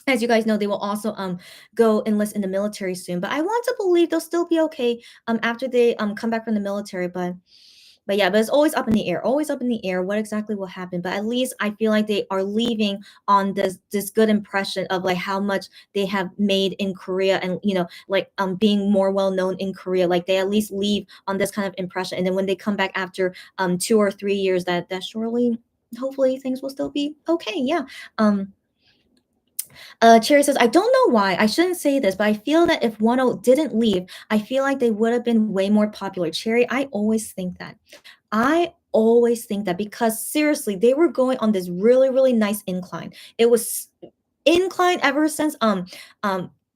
as you guys know, they will also go enlist in the military soon. But I want to believe they'll still be okay after they come back from the military. But yeah, but it's always up in the air, always up in the air what exactly will happen. But at least I feel like they are leaving on this good impression of like how much they have made in Korea, and like being more well known in Korea. Like they at least leave on this kind of impression, and then when they come back after 2 or 3 years, that surely hopefully things will still be okay. Yeah. Cherry says, I don't know why. I shouldn't say this, but I feel that if 10 didn't leave, I feel like they would have been way more popular. Cherry, I always think that. I always think that because seriously, they were going on this really, really nice incline. It was incline ever since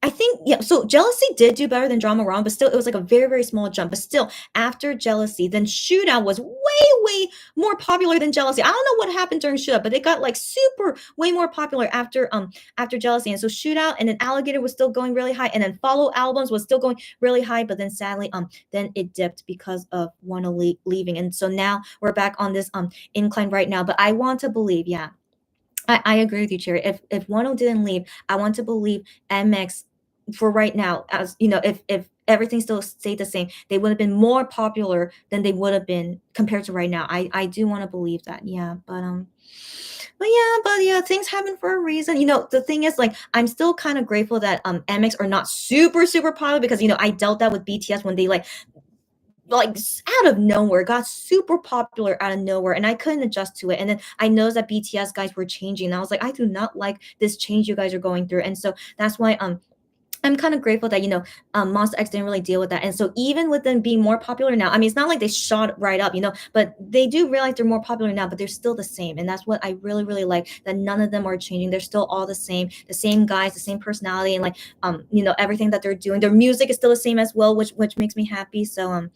I think, yeah, so Jealousy did do better than Drama Wrong, but still it was like a very, very small jump. But still, after Jealousy, then Shootout was way, way more popular than Jealousy. I don't know what happened during Shootout, but it got like super way more popular after Jealousy. And so Shootout and then Alligator was still going really high, and then Follow Albums was still going really high, but then sadly, then it dipped because of Wanna leaving. And so now we're back on this incline right now. But I want to believe, yeah. I agree with you, Cherry. If Wano didn't leave, I want to believe MX for right now, as you know, if everything still stayed the same, they would have been more popular than they would have been compared to right now. I do want to believe that, yeah. But yeah, things happen for a reason. You know, the thing is, like, I'm still kind of grateful that MX are not super super popular because I dealt that with BTS when they like out of nowhere got super popular out of nowhere, and I couldn't adjust to it. And then I noticed that BTS guys were changing, and I was like, I do not like this change you guys are going through. And so that's why I'm kind of grateful that Monster X didn't really deal with that. And so even with them being more popular now, I mean, it's not like they shot right up, but they do realize they're more popular now, but they're still the same. And that's what I really, really like, that none of them are changing. They're still all the same guys, the same personality, and everything that they're doing. Their music is still the same as well, which makes me happy. So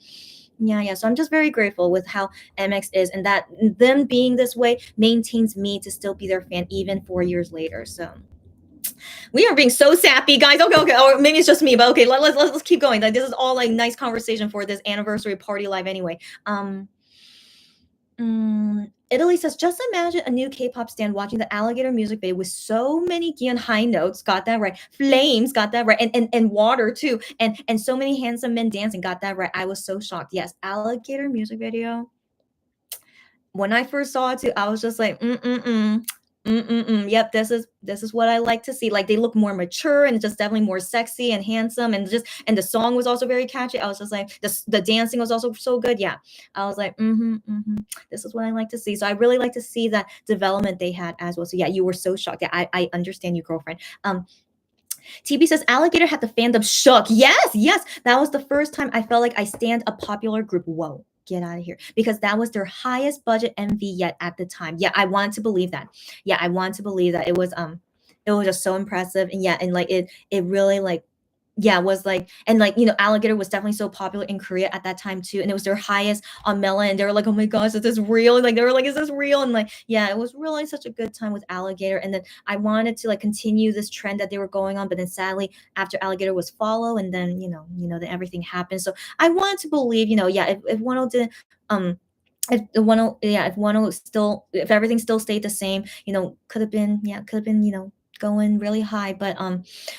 yeah. So I'm just very grateful with how MX is, and that them being this way maintains me to still be their fan even 4 years later. So we are being so sappy, guys. Okay. Or maybe it's just me, but okay, let's keep going. Like, this is all like nice conversation for this anniversary party live anyway. Italy says, just imagine a new K-pop stan watching the Alligator music video with so many Gion high notes, got that right. Flames, got that right. And water too. And so many handsome men dancing, got that right. I was so shocked. Yes, Alligator music video. When I first saw it too, I was just like, Yep, this is what I like to see. Like, they look more mature and just definitely more sexy and handsome, and the song was also very catchy. I was just like, the dancing was also so good. Yeah, I was like, this is what I like to see. So I really like to see that development they had as well. So yeah, you were so shocked. Yeah, I understand you, girlfriend. TB says Alligator had the fandom shook. Yes, that was the first time I felt like I stand a popular group. Whoa, get out of here, because that was their highest budget MV yet at the time. Yeah, I wanted to believe that. Yeah, I wanted to believe that it was just so impressive. And yeah, and like it really like, yeah, was like, and like, Alligator was definitely so popular in Korea at that time too, and it was their highest on Melon, and they were like, oh my gosh, is this real? And like, they were like, is this real? And like, yeah, it was really such a good time with Alligator. And then I wanted to like continue this trend that they were going on, but then sadly after Alligator was Follow, and then then everything happened. So I wanted to believe, yeah, if one didn't if one still, if everything still stayed the same, could have been, going really high. But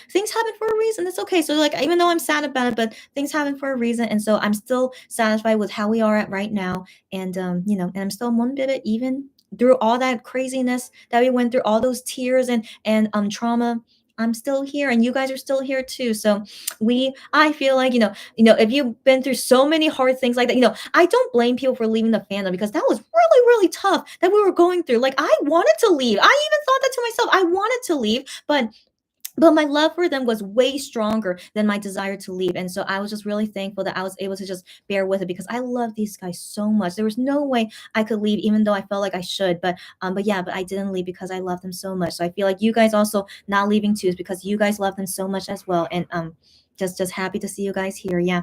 things happen for a reason. It's okay. So like, even though I'm sad about it, but things happen for a reason, and so I'm still satisfied with how we are at right now. And and I'm still Monbebe even through all that craziness that we went through, all those tears and trauma. I'm still here, and you guys are still here too. So I feel like, if you've been through so many hard things like that, I don't blame people for leaving the fandom, because that was really, really tough that we were going through. Like, I wanted to leave. I even thought that to myself. I wanted to leave, but my love for them was way stronger than my desire to leave. And so I was just really thankful that I was able to just bear with it, because I love these guys so much. There was no way I could leave, even though I felt like I should. But I didn't leave because I love them so much. So I feel like you guys also not leaving too is because you guys love them so much as well. And just happy to see you guys here. Yeah.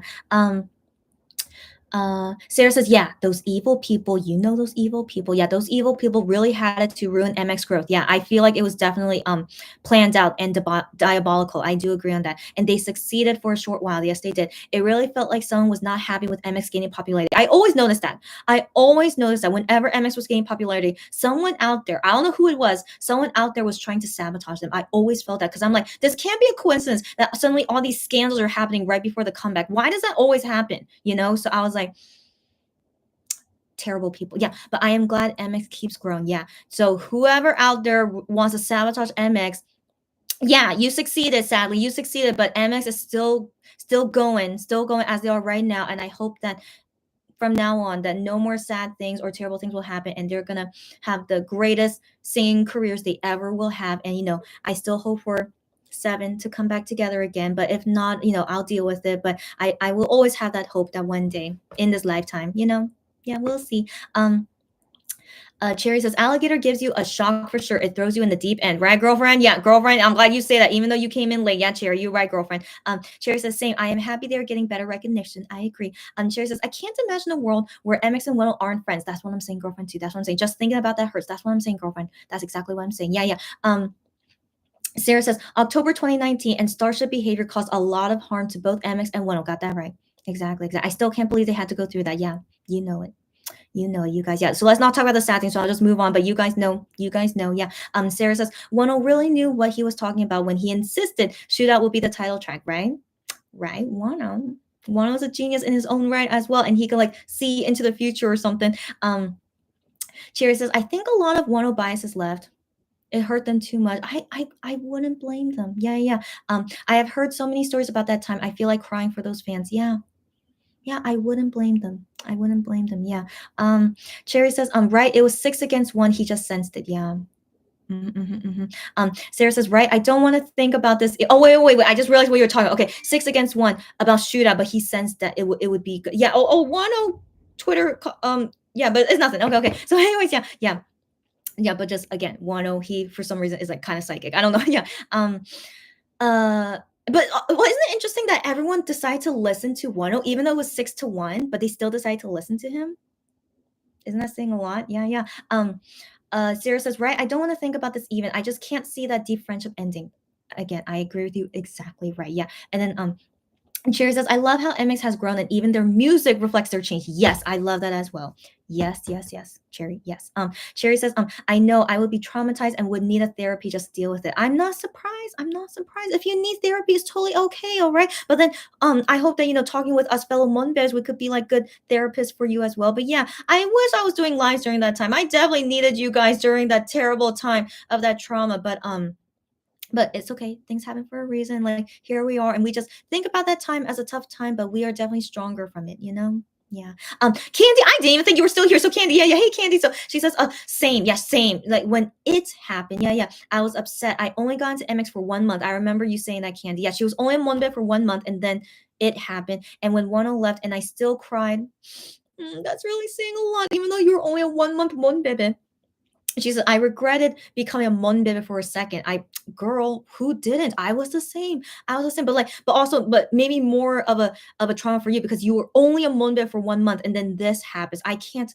Sarah says, yeah, those evil people, those evil people. Yeah, those evil people really had it to ruin MX growth. Yeah, I feel like it was definitely planned out and diabolical. I do agree on that. And they succeeded for a short while. Yes, they did. It really felt like someone was not happy with MX gaining popularity. I always noticed that. Whenever MX was gaining popularity, someone out there, I don't know who it was, someone out there was trying to sabotage them. I always felt that, because I'm like, this can't be a coincidence that suddenly all these scandals are happening right before the comeback. Why does that always happen? So I was like, terrible people. Yeah, but I am glad MX keeps growing. Yeah, so whoever out there wants to sabotage MX, yeah, you succeeded. Sadly, you succeeded, but MX is still going as they are right now. And I hope that from now on, that no more sad things or terrible things will happen, and they're gonna have the greatest singing careers they ever will have. And I still hope for Seven to come back together again, but if not, I'll deal with it. But I will always have that hope that one day in this lifetime, yeah, we'll see. Cherry says alligator gives you a shock for sure. It throws you in the deep end, right, girlfriend? Yeah, girlfriend. I'm glad you say that, even though you came in late. Yeah, Cherry, you're right, girlfriend. Cherry says same. I am happy they're getting better recognition. I agree. Cherry says I can't imagine a world where MX and Wendell aren't friends. That's what I'm saying, girlfriend. Too. That's what I'm saying. Just thinking about that hurts. That's what I'm saying, girlfriend. That's exactly what I'm saying. Yeah, yeah. Sarah says October 2019 and Starship behavior caused a lot of harm to both MX and Wendell. Got that right. Exactly. I still can't believe they had to go through that. Yeah, you know it. You know, you guys, yeah. So let's not talk about the sad thing. So I'll just move on. But you guys know, yeah. Sarah says Wano really knew what he was talking about when he insisted Shootout will be the title track, right? Right, Wano. Wano's a genius in his own right as well, and he can like see into the future or something. Cherry says, I think a lot of Wano biases left. It hurt them too much. I wouldn't blame them. Yeah, yeah. I have heard so many stories about that time. I feel like crying for those fans. Yeah, yeah, I wouldn't blame them. I wouldn't blame them. Yeah. Cherry says, right, it was 6-1. He just sensed it. Yeah. Sarah says, right, I don't want to think about this. Oh, wait. I just realized what you're talking about. Okay, 6-1 about shootout, but he sensed that it would be good. Yeah. Oh, Twitter. Yeah, but it's nothing. Okay. So, anyways, yeah. But just again, Wano, he for some reason is like kind of psychic. I don't know. Yeah. But well, isn't it interesting that everyone decided to listen to Wano, even though it was 6-1, but they still decided to listen to him? Isn't that saying a lot? Yeah, yeah. Sarah says, right, I don't want to think about this even. I just can't see that deep friendship ending. Again, I agree with you exactly right. Yeah. And then and Cherry says, I love how MX has grown and even their music reflects their change. Yes, I love that as well. Yes. Cherry, yes. Cherry says, I know I would be traumatized and would need a therapy, just deal with it. I'm not surprised. If you need therapy, it's totally okay, all right? But then I hope that, talking with us fellow Monbebs, we could be like good therapists for you as well. But yeah, I wish I was doing lives during that time. I definitely needed you guys during that terrible time of that trauma. But it's okay. Things happen for a reason. Like here we are, and we just think about that time as a tough time, but we are definitely stronger from it, Yeah. Candy, I didn't even think you were still here. So Candy, yeah. Hey Candy. So she says, same, yeah, same. Like when it happened, yeah. I was upset. I only got into MX for 1 month. I remember you saying that, Candy. Yeah, she was only in one bed for 1 month, and then it happened. And when Wano left, and I still cried. That's really saying a lot, even though you were only a 1 month Monbebe. She said, I regretted becoming a Monbebe for a second. Girl, who didn't? I was the same. But maybe more of a trauma for you because you were only a Monbebe for 1 month and then this happens. I can't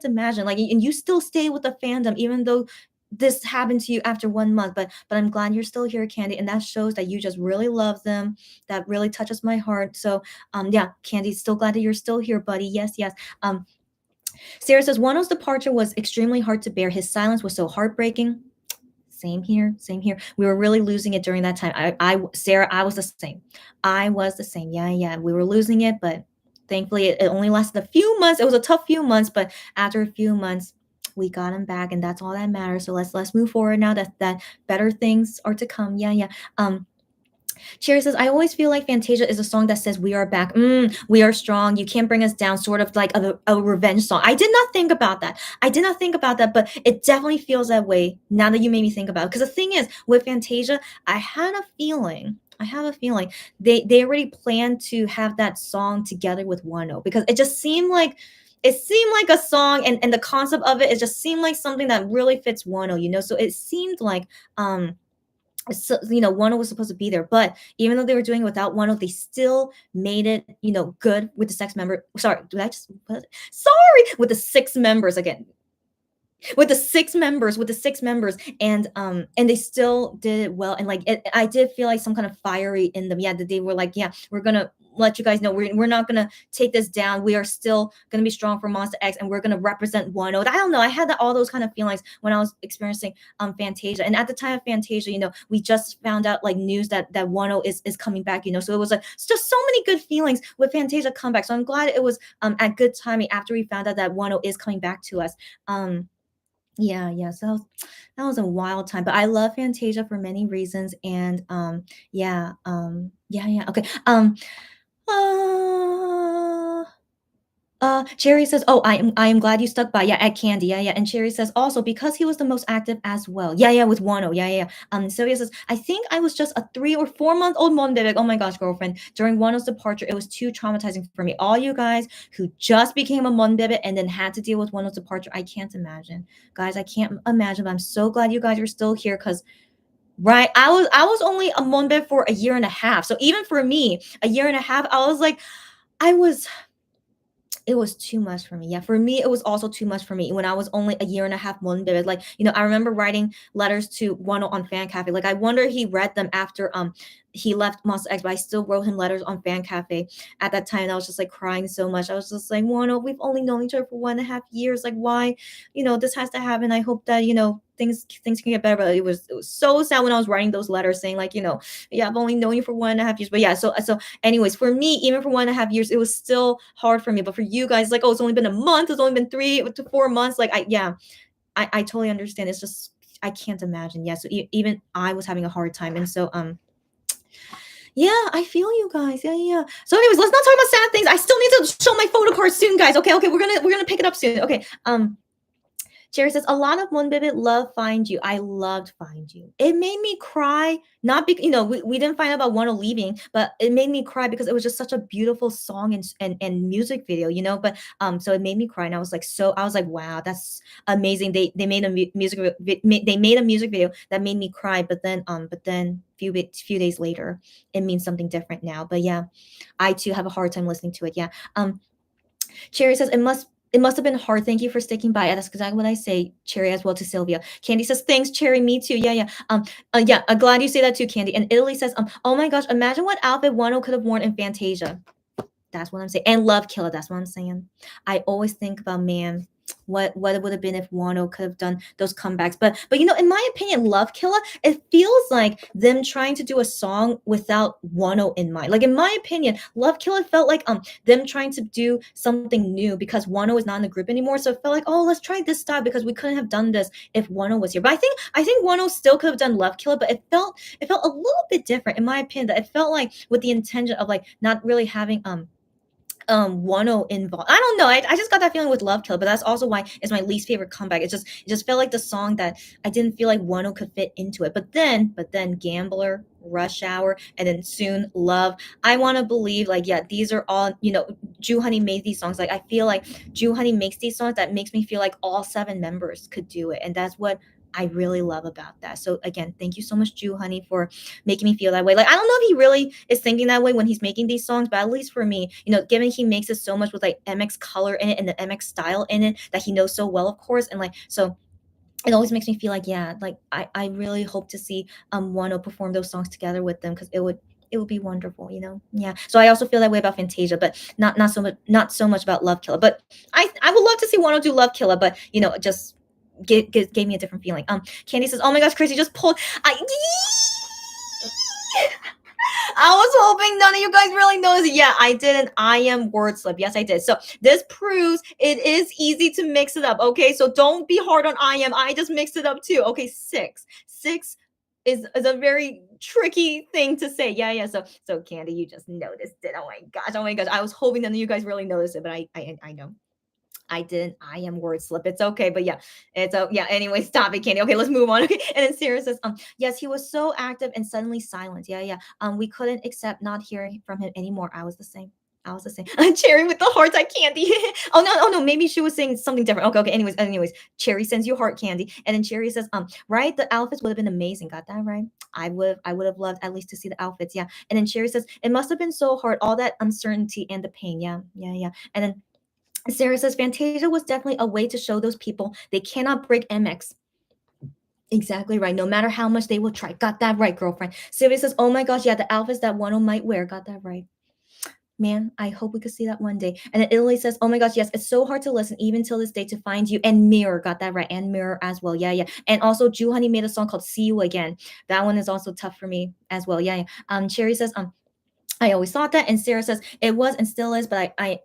imagine. Like, and you still stay with the fandom even though this happened to you after 1 month. But I'm glad you're still here, Candy, and that shows that you just really love them. That really touches my heart. So, yeah, Candy, still glad that you're still here, buddy. Yes. Sarah says Wano's departure was extremely hard to bear. His silence was so heartbreaking. Same here. We were really losing it during that time. Sarah, I was the same. Yeah. We were losing it, but thankfully it only lasted a few months. It was a tough few months, but after a few months, we got him back, and that's all that matters. So let's move forward now. That better things are to come. Yeah. Cherry says, I always feel like Fantasia is a song that says we are back. We are strong. You can't bring us down, sort of like a revenge song. I did not think about that, but it definitely feels that way now that you made me think about it. Because the thing is, with Fantasia, I have a feeling they already planned to have that song together with Wano because it just seemed like a song and the concept of it just seemed like something that really fits Wano, so it seemed like so Wano was supposed to be there, but even though they were doing it without Wano, they still made it good with the sex member. Sorry, did I just sorry with the six members again, with the six members, and they still did it well, and like I did feel like some kind of fiery in them. Yeah, that they were like, yeah, we're gonna let you guys know we're not gonna take this down. We are still gonna be strong for Monster X, and we're gonna represent Wano. I don't know. I had all those kind of feelings when I was experiencing Fantasia, and at the time of Fantasia, we just found out like news that Wano is coming back. So it was like just so many good feelings with Fantasia comeback. So I'm glad it was at good timing after we found out that Wano is coming back to us. Yeah. So that was a wild time, but I love Fantasia for many reasons, and yeah. Okay. Uh, Cherry says, "Oh, I am glad you stuck by." Yeah, at Candy. Yeah, yeah. And Cherry says also because he was the most active as well. Yeah, yeah, with Wano. Yeah, yeah. Yeah. Sylvia says, "I think I was just a 3 or 4 month old Monbebe. Oh my gosh, girlfriend. During Wano's departure, it was too traumatizing for me. All you guys who just became a Monbebe and then had to deal with Wano's departure, I can't imagine, guys. I can't imagine. But I'm so glad you guys are still here because." Right, I was only a Monbebe for a year and a half. So even for me, a year and a half, I was like, I was it was too much for me. Yeah, for me, it was also too much for me when I was only a year and a half Monbebe. Like, I remember writing letters to Wano on Fan Cafe. Like, I wonder he read them after he left Monster X, but I still wrote him letters on Fan Cafe at that time. And I was just like crying so much. I was just like, Wano, we've only known each other for 1.5 years. Like, why, this has to happen. I hope that things can get better. But it was so sad when I was writing those letters saying like, yeah, I've only known you for 1.5 years. But yeah, so anyways, for me, even for 1.5 years, it was still hard for me. But for you guys, like, oh, it's only been a month, it's only been 3 to 4 months. Like, I totally understand. It's just I can't imagine. Yeah, so even I was having a hard time, and so yeah, I feel you guys. Yeah, yeah. So, anyways, let's not talk about sad things. I still need to show my photo card soon, guys. Okay, okay, we're gonna pick it up soon. Okay, Jerry says, a lot of Monbebe love Find You. I loved Find You. It made me cry, not because, we didn't find out about Wano leaving, but it made me cry because it was just such a beautiful song and music video, But so it made me cry. And I was like, wow, that's amazing. They made a they made a music video that made me cry, but then few days later, it means something different now. But yeah, I too have a hard time listening to it. Yeah. Cherry says it must have been hard. Thank you for sticking by. That's exactly what I say, Cherry, as well to Sylvia. Candy says, thanks, Cherry. Me too. Yeah, yeah. Yeah. I'm glad you say that too, Candy. And Italy says, oh my gosh, imagine what outfit Wano could have worn in Fantasia. That's what I'm saying. And Love Killer. That's what I'm saying. I always think about, man, what it would have been if Wano could have done those comebacks. But in my opinion, Love Killer, it feels like them trying to do a song without Wano in mind. Like, in my opinion, Love Killer felt like them trying to do something new because Wano is not in the group anymore. So it felt like, oh, let's try this style because we couldn't have done this if Wano was here. But I think Wano still could have done Love Killer, but it felt a little bit different in my opinion. That it felt like with the intention of like not really having Wano involved. I don't know. I just got that feeling with Love Kill, but that's also why it's my least favorite comeback. It just felt like the song that I didn't feel like Wano could fit into it. But then Gambler, Rush Hour, and then soon Love. I want to believe like, yeah, these are all, Ju Honey made these songs. Like, I feel like Ju Honey makes these songs that makes me feel like all 7 members could do it. And that's what I really love about that. So again, thank you so much, Ju Honey, for making me feel that way. Like, I don't know if he really is thinking that way when he's making these songs, but at least for me, given he makes it so much with like MX color in it and the MX style in it that he knows so well, of course, and like so it always makes me feel like, yeah, like I really hope to see Wano perform those songs together with them because it would be wonderful. Yeah. So I also feel that way about Fantasia, but not so much about Love Killer. But I would love to see Wano do Love Killer, but just gave me a different feeling. Candy says, "Oh my gosh, Chrissy just pulled." I was hoping none of you guys really noticed it. Yeah, I did an I am word slip. Yes, I did. So this proves it is easy to mix it up. Okay, so don't be hard on I am. I just mixed it up too. Okay, six is a very tricky thing to say. Yeah, yeah. So Candy, you just noticed it. Oh my gosh. Oh my gosh. I was hoping none of you guys really noticed it, but I know. I didn't. I am word slip. It's okay, but yeah, yeah. Anyway, stop it, Candy. Okay, let's move on. Okay, and then Sarah says, yes, he was so active and suddenly silent. Yeah, yeah. We couldn't accept not hearing from him anymore. I was the same. I was the same. Cherry with the hearts, I candy. Oh no. Maybe she was saying something different. Okay. Anyways, Cherry sends you heart candy, and then Cherry says, right, the outfits would have been amazing. Got that right? I would have loved at least to see the outfits. Yeah. And then Cherry says, it must have been so hard, all that uncertainty and the pain. Yeah, yeah, yeah. And then Sarah says Fantasia was definitely a way to show those people they cannot break MX. Exactly right. No matter how much they will try. Got that right, girlfriend. Sylvia says, oh my gosh, yeah, the outfits that Wano might wear. Got that right. Man, I hope we could see that one day. And then Italy says, oh my gosh, yes, it's so hard to listen even till this day to Find You. And Mirror, got that right. And Mirror as well. Yeah, yeah. And also Ju Honey made a song called See You Again. That one is also tough for me as well. Yeah, yeah. Cherry says, I always thought that. And Sarah says it was and still is, but I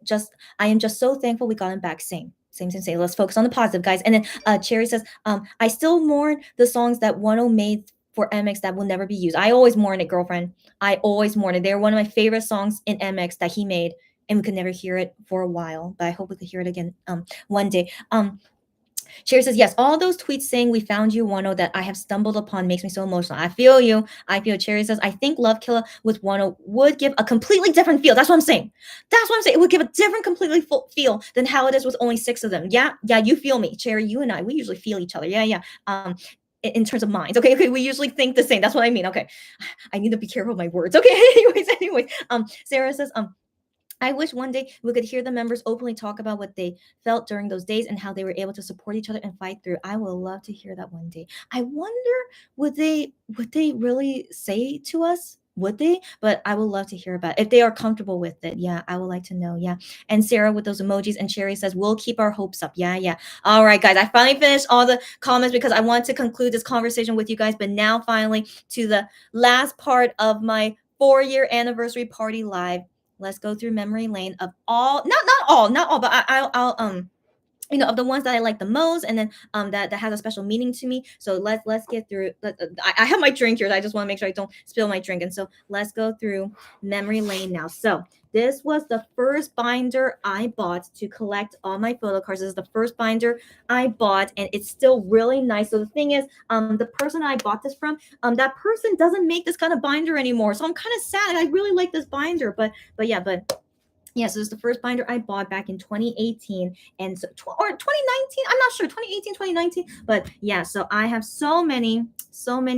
am just so thankful we got him back. Same. Let's focus on the positive, guys. And then Cherry says, I still mourn the songs that Wano made for MX that will never be used. I always mourn it, girlfriend. I always mourn it. They're one of my favorite songs in MX that he made. and we could never hear it for a while, but I hope we could hear it again one day. Sherry says, yes, all those tweets saying we found you, Wano, that I have stumbled upon makes me so emotional. I feel you. I feel. Cherry says, I think Love Killer with Wano would give a completely different feel. That's what I'm saying. That's what I'm saying. It would give a different, completely feel than how it is with only 6 of them. Yeah, you feel me. Cherry, you and I, we usually feel each other. Yeah. In terms of minds. Okay, we usually think the same. That's what I mean. Okay. I need to be careful of my words. Okay, anyways. Sarah says, I wish one day we could hear the members openly talk about what they felt during those days and how they were able to support each other and fight through. I would love to hear that one day. I wonder would they really say to us? Would they? But I would love to hear about it. If they are comfortable with it. Yeah, I would like to know. Yeah. And Sarah with those emojis and Cherry says, we'll keep our hopes up. Yeah. All right, guys. I finally finished all the comments because I want to conclude this conversation with you guys. But now finally to the last part of my 4-year anniversary party live. Let's go through memory lane of all, not all, but I'll of the ones that I like the most, and then that has a special meaning to me. So let's get through. I have my drink here. I just want to make sure I don't spill my drink, and so let's go through memory lane now. So this was the first binder I bought to collect all my photo cards. This is the first binder I bought, and it's still really nice. So the thing is, the person I bought this from, that person doesn't make this kind of binder anymore. So I'm kind of sad. I really like this binder, but yeah, so this is the first binder I bought back in 2018 and so, or 2019. I'm not sure, 2018, 2019. But yeah, so I have so many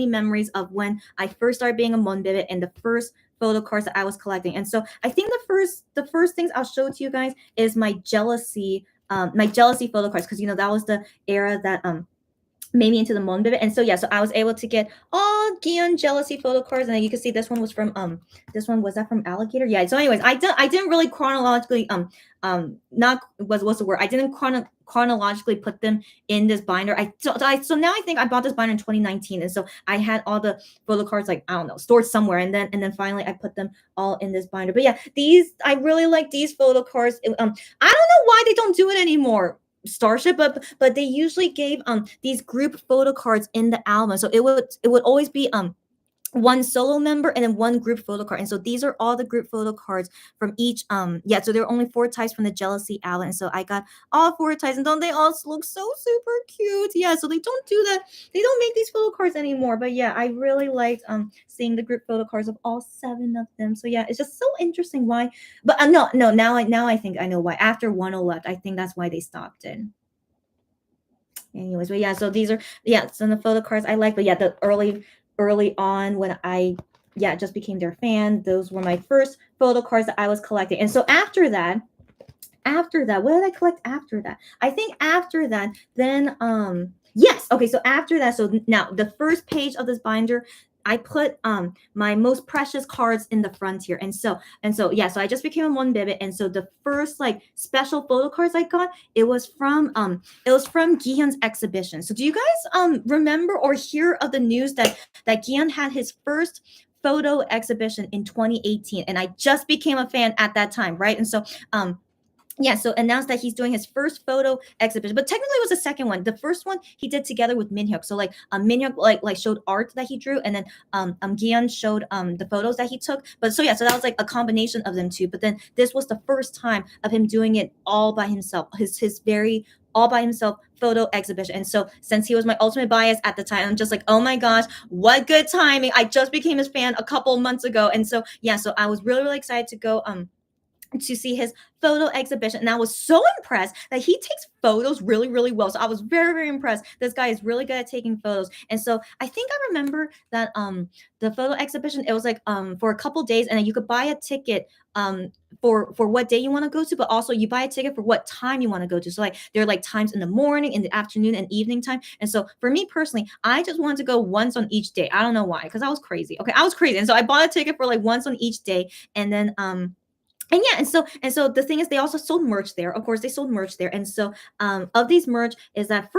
memories of when I first started being a Monbebe and the first photo cards that I was collecting. And so I think the first things I'll show to you guys is my jealousy photo cards, because that was the era that made me into the Monbebe. And so yeah, so I was able to get all Gion jealousy photo cards, and then you can see this one was from this one was that from Alligator. Yeah, so anyways, I didn't really chronologically not what's the word, I didn't chronologically put them in this binder. So now I think I bought this binder in 2019, and so I had all the photo cards, like, I don't know, stored somewhere, and then finally I put them all in this binder. But yeah, I really like these photo cards. I don't know why they don't do it anymore, Starship, but they usually gave these group photo cards in the album. So it would always be one solo member and then one group photo card. And so these are all the group photo cards from each so there are only 4 types from the Jealousy album. And so I got all 4 types, and don't they all look so super cute? Yeah, so they don't do that. They don't make these photo cards anymore. But yeah, I really liked seeing the group photo cards of all 7 of them. So yeah, it's just so interesting why. But no, now I think I know why. After 1 left, I think that's why they stopped it. Anyways, but yeah, so these are some of the photo cards I like. But yeah, the early on when I just became their fan, those were my first photo cards that I was collecting. And so after that, what did I collect after that? I think after that, then yes, okay, so after that, so now the first page of this binder, I put my most precious cards in the front here. And so yeah, so I just became a Monbebe, and so the first like special photo cards I got, it was from Gihan's exhibition. So do you guys remember or hear of the news that Gihan had his first photo exhibition in 2018, and I just became a fan at that time, right? And so so announced that he's doing his first photo exhibition, but technically it was the second one. The first one he did together with Minhyuk. So like Minhyuk like showed art that he drew, and then Gion showed the photos that he took. But so that was like a combination of them two. But then this was the first time of him doing it all by himself. His very all by himself photo exhibition. And so since he was my ultimate bias at the time, I'm just like, oh my gosh, what good timing. I just became his fan a couple months ago. And so so I was really excited to go to see his photo exhibition, and I was so impressed that he takes photos really well. So I was very impressed. This guy is really good at taking photos. And so I think I remember that the photo exhibition, it was like for a couple days, and then you could buy a ticket for what day you want to go to, but also you buy a ticket for what time you want to go to. So like there are like times in the morning, in the afternoon, and evening time. And so for me personally, I just wanted to go once on each day. I don't know why, because I was crazy. Okay, I was crazy. And so I bought a ticket for like once on each day, and then and so the thing is, they also sold merch there. Of course, they sold merch there. And so of these merch is that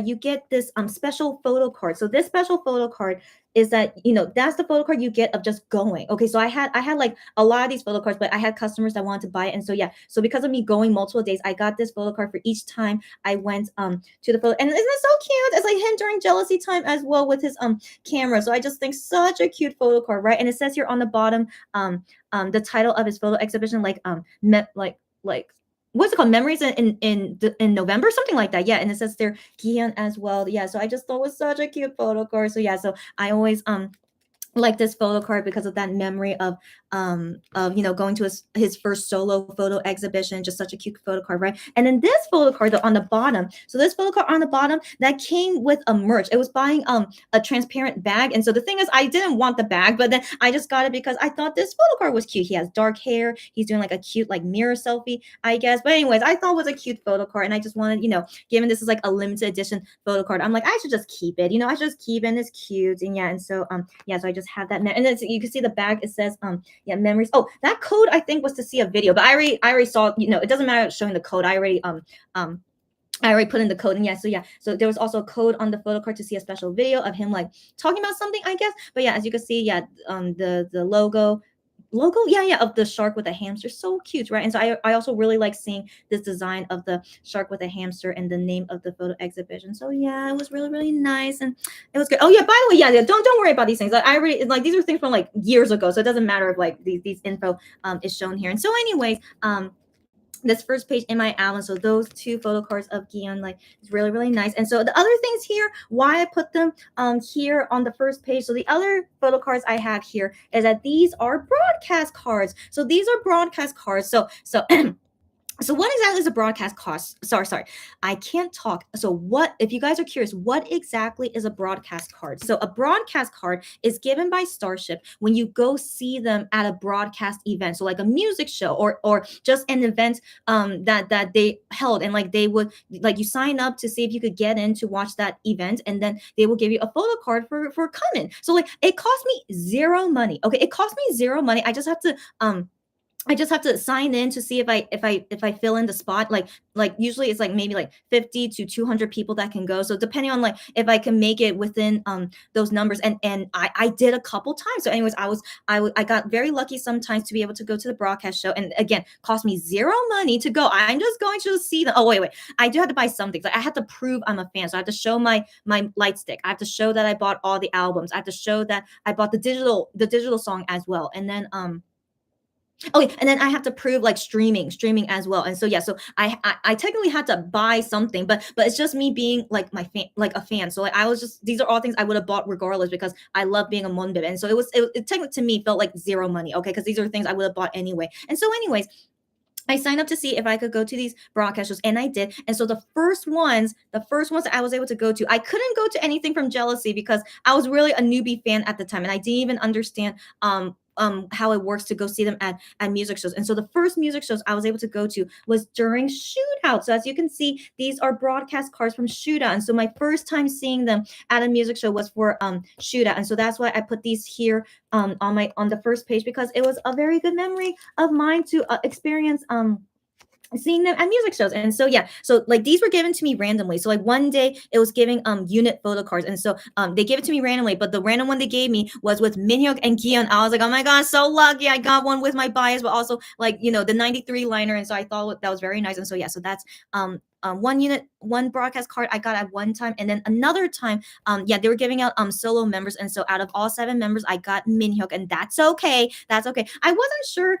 you get this special photo card. So this special photo card, is that, you know, that's the photo card you get of just going. Okay, so I had like a lot of these photo cards, but I had customers that wanted to buy it, and so yeah, so because of me going multiple days, I got this photo card for each time I went to the photo. And isn't it so cute? It's like him during jealousy time as well with his camera. So I just think such a cute photo card, right? And it says here on the bottom the title of his photo exhibition, like like what's it called, memories in November, something like that. Yeah, and it says there Gian as well. Yeah, so I just thought it was such a cute photo card. So yeah, so I always like this photo card because of that memory of, you know, going to his first solo photo exhibition. Just such a cute photo card, right? And then this photo card though on the bottom, so this photo card on the bottom that came with a merch. It was buying a transparent bag, and so the thing is, I didn't want the bag, but then I just got it because I thought this photo card was cute. He has dark hair, he's doing like a cute like mirror selfie, I guess. But anyways, I thought it was a cute photo card, and I just wanted, you know, given this is like a limited edition photo card, I'm like, I should just keep it, you know, I should just keep it, and it's cute. And yeah, and so yeah, so I just have that. And then you can see the bag, it says yeah, memories. Oh, that code I think was to see a video, but I already saw, you know, it doesn't matter showing the code. I already put in the code. And yeah, so there was also a code on the photo card to see a special video of him like talking about something, I guess. But yeah, as you can see, yeah, the logo, yeah, of the shark with a hamster, so cute, right? And so I also really like seeing this design of the shark with a hamster and the name of the photo exhibition. So yeah, it was really, really nice, and it was good. Oh yeah, by the way, yeah, don't worry about these things. Like, I already, like, these are things from like years ago, so it doesn't matter if like these info is shown here. And so anyways, this first page in my album, so those two photo cards of Gian, like, it's really, really nice. And so the other things here, why I put them here on the first page, so the other photo cards I have here is that these are broadcast cards. So these are broadcast cards. So So what exactly is a broadcast cost? Sorry, I can't talk. So what, if you guys are curious, what exactly is a broadcast card? So a broadcast card is given by Starship when you go see them at a broadcast event. So like a music show or just an event that they held, and like they would, like, you sign up to see if you could get in to watch that event, and then they will give you a photo card for coming. So like, it cost me zero money. Okay, it cost me zero money. I just have to sign in to see if I fill in the spot. Like usually it's like maybe like 50 to 200 people that can go. So depending on like if I can make it within those numbers, and I did a couple times. So anyways, I got very lucky sometimes to be able to go to the broadcast show, and again, cost me zero money to go. I'm just going to see them. Oh wait, I do have to buy something. Like, I have to prove I'm a fan. So I have to show my light stick. I have to show that I bought all the albums. I have to show that I bought the digital song as well. And then okay, and then I have to prove like streaming as well. And so yeah, so I technically had to buy something, but it's just me being like my fan, like a fan. So like, I was just, these are all things I would have bought regardless, because I love being a Monbebe. And so it technically to me felt like zero money, okay, because these are things I would have bought anyway. And so anyways, I signed up to see if I could go to these broadcast shows, and I did. And so the first ones that I was able to go to, I couldn't go to anything from jealousy because I was really a newbie fan at the time, and I didn't even understand how it works to go see them at music shows. And so the first music shows I was able to go to was during Shootout. So as you can see, these are broadcast cards from Shootout. And so my first time seeing them at a music show was for Shootout. And so that's why I put these here on the first page, because it was a very good memory of mine to experience seeing them at music shows. And so yeah, so like, these were given to me randomly. So like, one day it was giving unit photo cards, and so they gave it to me randomly, but the random one they gave me was with Minhyuk and Gion. I was like, oh my god, so lucky, I got one with my bias, but also like, you know, the 93 liner. And so I thought that was very nice. And so yeah, so that's one broadcast card I got at one time. And then another time, yeah, they were giving out solo members, and so out of all 7 members, I got Minhyuk, and that's okay. I wasn't sure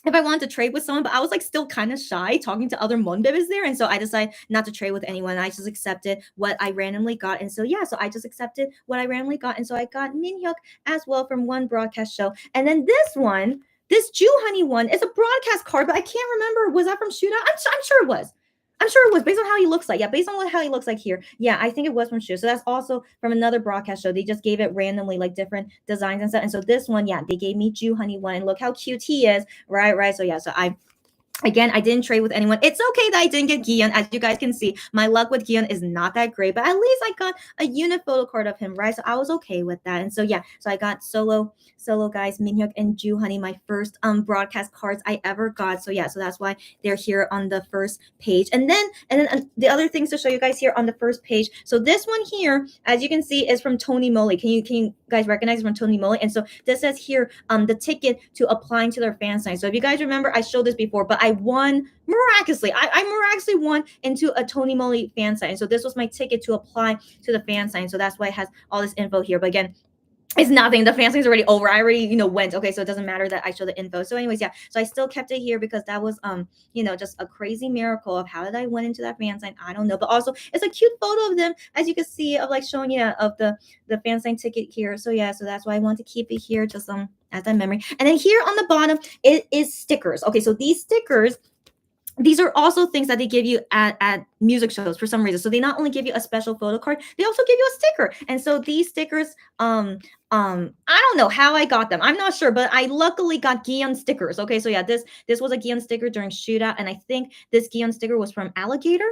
if I wanted to trade with someone, but I was like still kind of shy talking to other Monbebes there. And so I decided not to trade with anyone. I just accepted what I randomly got. And so yeah, so I just accepted what I randomly got. And so I got Minhyuk as well from one broadcast show. And then this Jew Honey one is a broadcast card, but I can't remember. Was that from Shootout? I'm sure it was. I'm sure it was, based on how he looks like. Yeah, based on how he looks like here. Yeah, I think it was from Shoe. So that's also from another broadcast show. They just gave it randomly, like different designs and stuff. And so this one, yeah, they gave me Jew Honey one. And look how cute he is. Right. So yeah, so Again, I didn't trade with anyone. It's okay that I didn't get Gian. As you guys can see, my luck with Gian is not that great, but at least I got a unit photo card of him, right? So I was okay with that. And so yeah, so I got solo guys, Minhyuk and Ju Honey, my first broadcast cards I ever got. So yeah, so that's why they're here on the first page. And then the other things to show you guys here on the first page. So this one here, as you can see, is from Tony Moly. Can you guys recognize from Tony Moly? And so this says here the ticket to applying to their fan sign. So if you guys remember, I showed this before, but I won miraculously. I miraculously won into a Tony Moly fan sign. So this was my ticket to apply to the fan sign. So that's why it has all this info here. But again, it's nothing. The fan sign's already over. I already, went. Okay, so it doesn't matter that I show the info. So anyways, yeah. So I still kept it here because that was just a crazy miracle of how did I went into that fan sign. I don't know. But also it's a cute photo of them, as you can see, of like showing of the fan sign ticket here. So yeah, so that's why I want to keep it here just as that memory. And then here on the bottom, it is stickers. Okay, so these stickers, these are also things that they give you at music shows for some reason. So they not only give you a special photo card, they also give you a sticker. And so these stickers, I don't know how I got them. I'm not sure, but I luckily got Gion stickers. Okay, so yeah, this was a Gion sticker during Shootout, and I think this Gion sticker was from Alligator.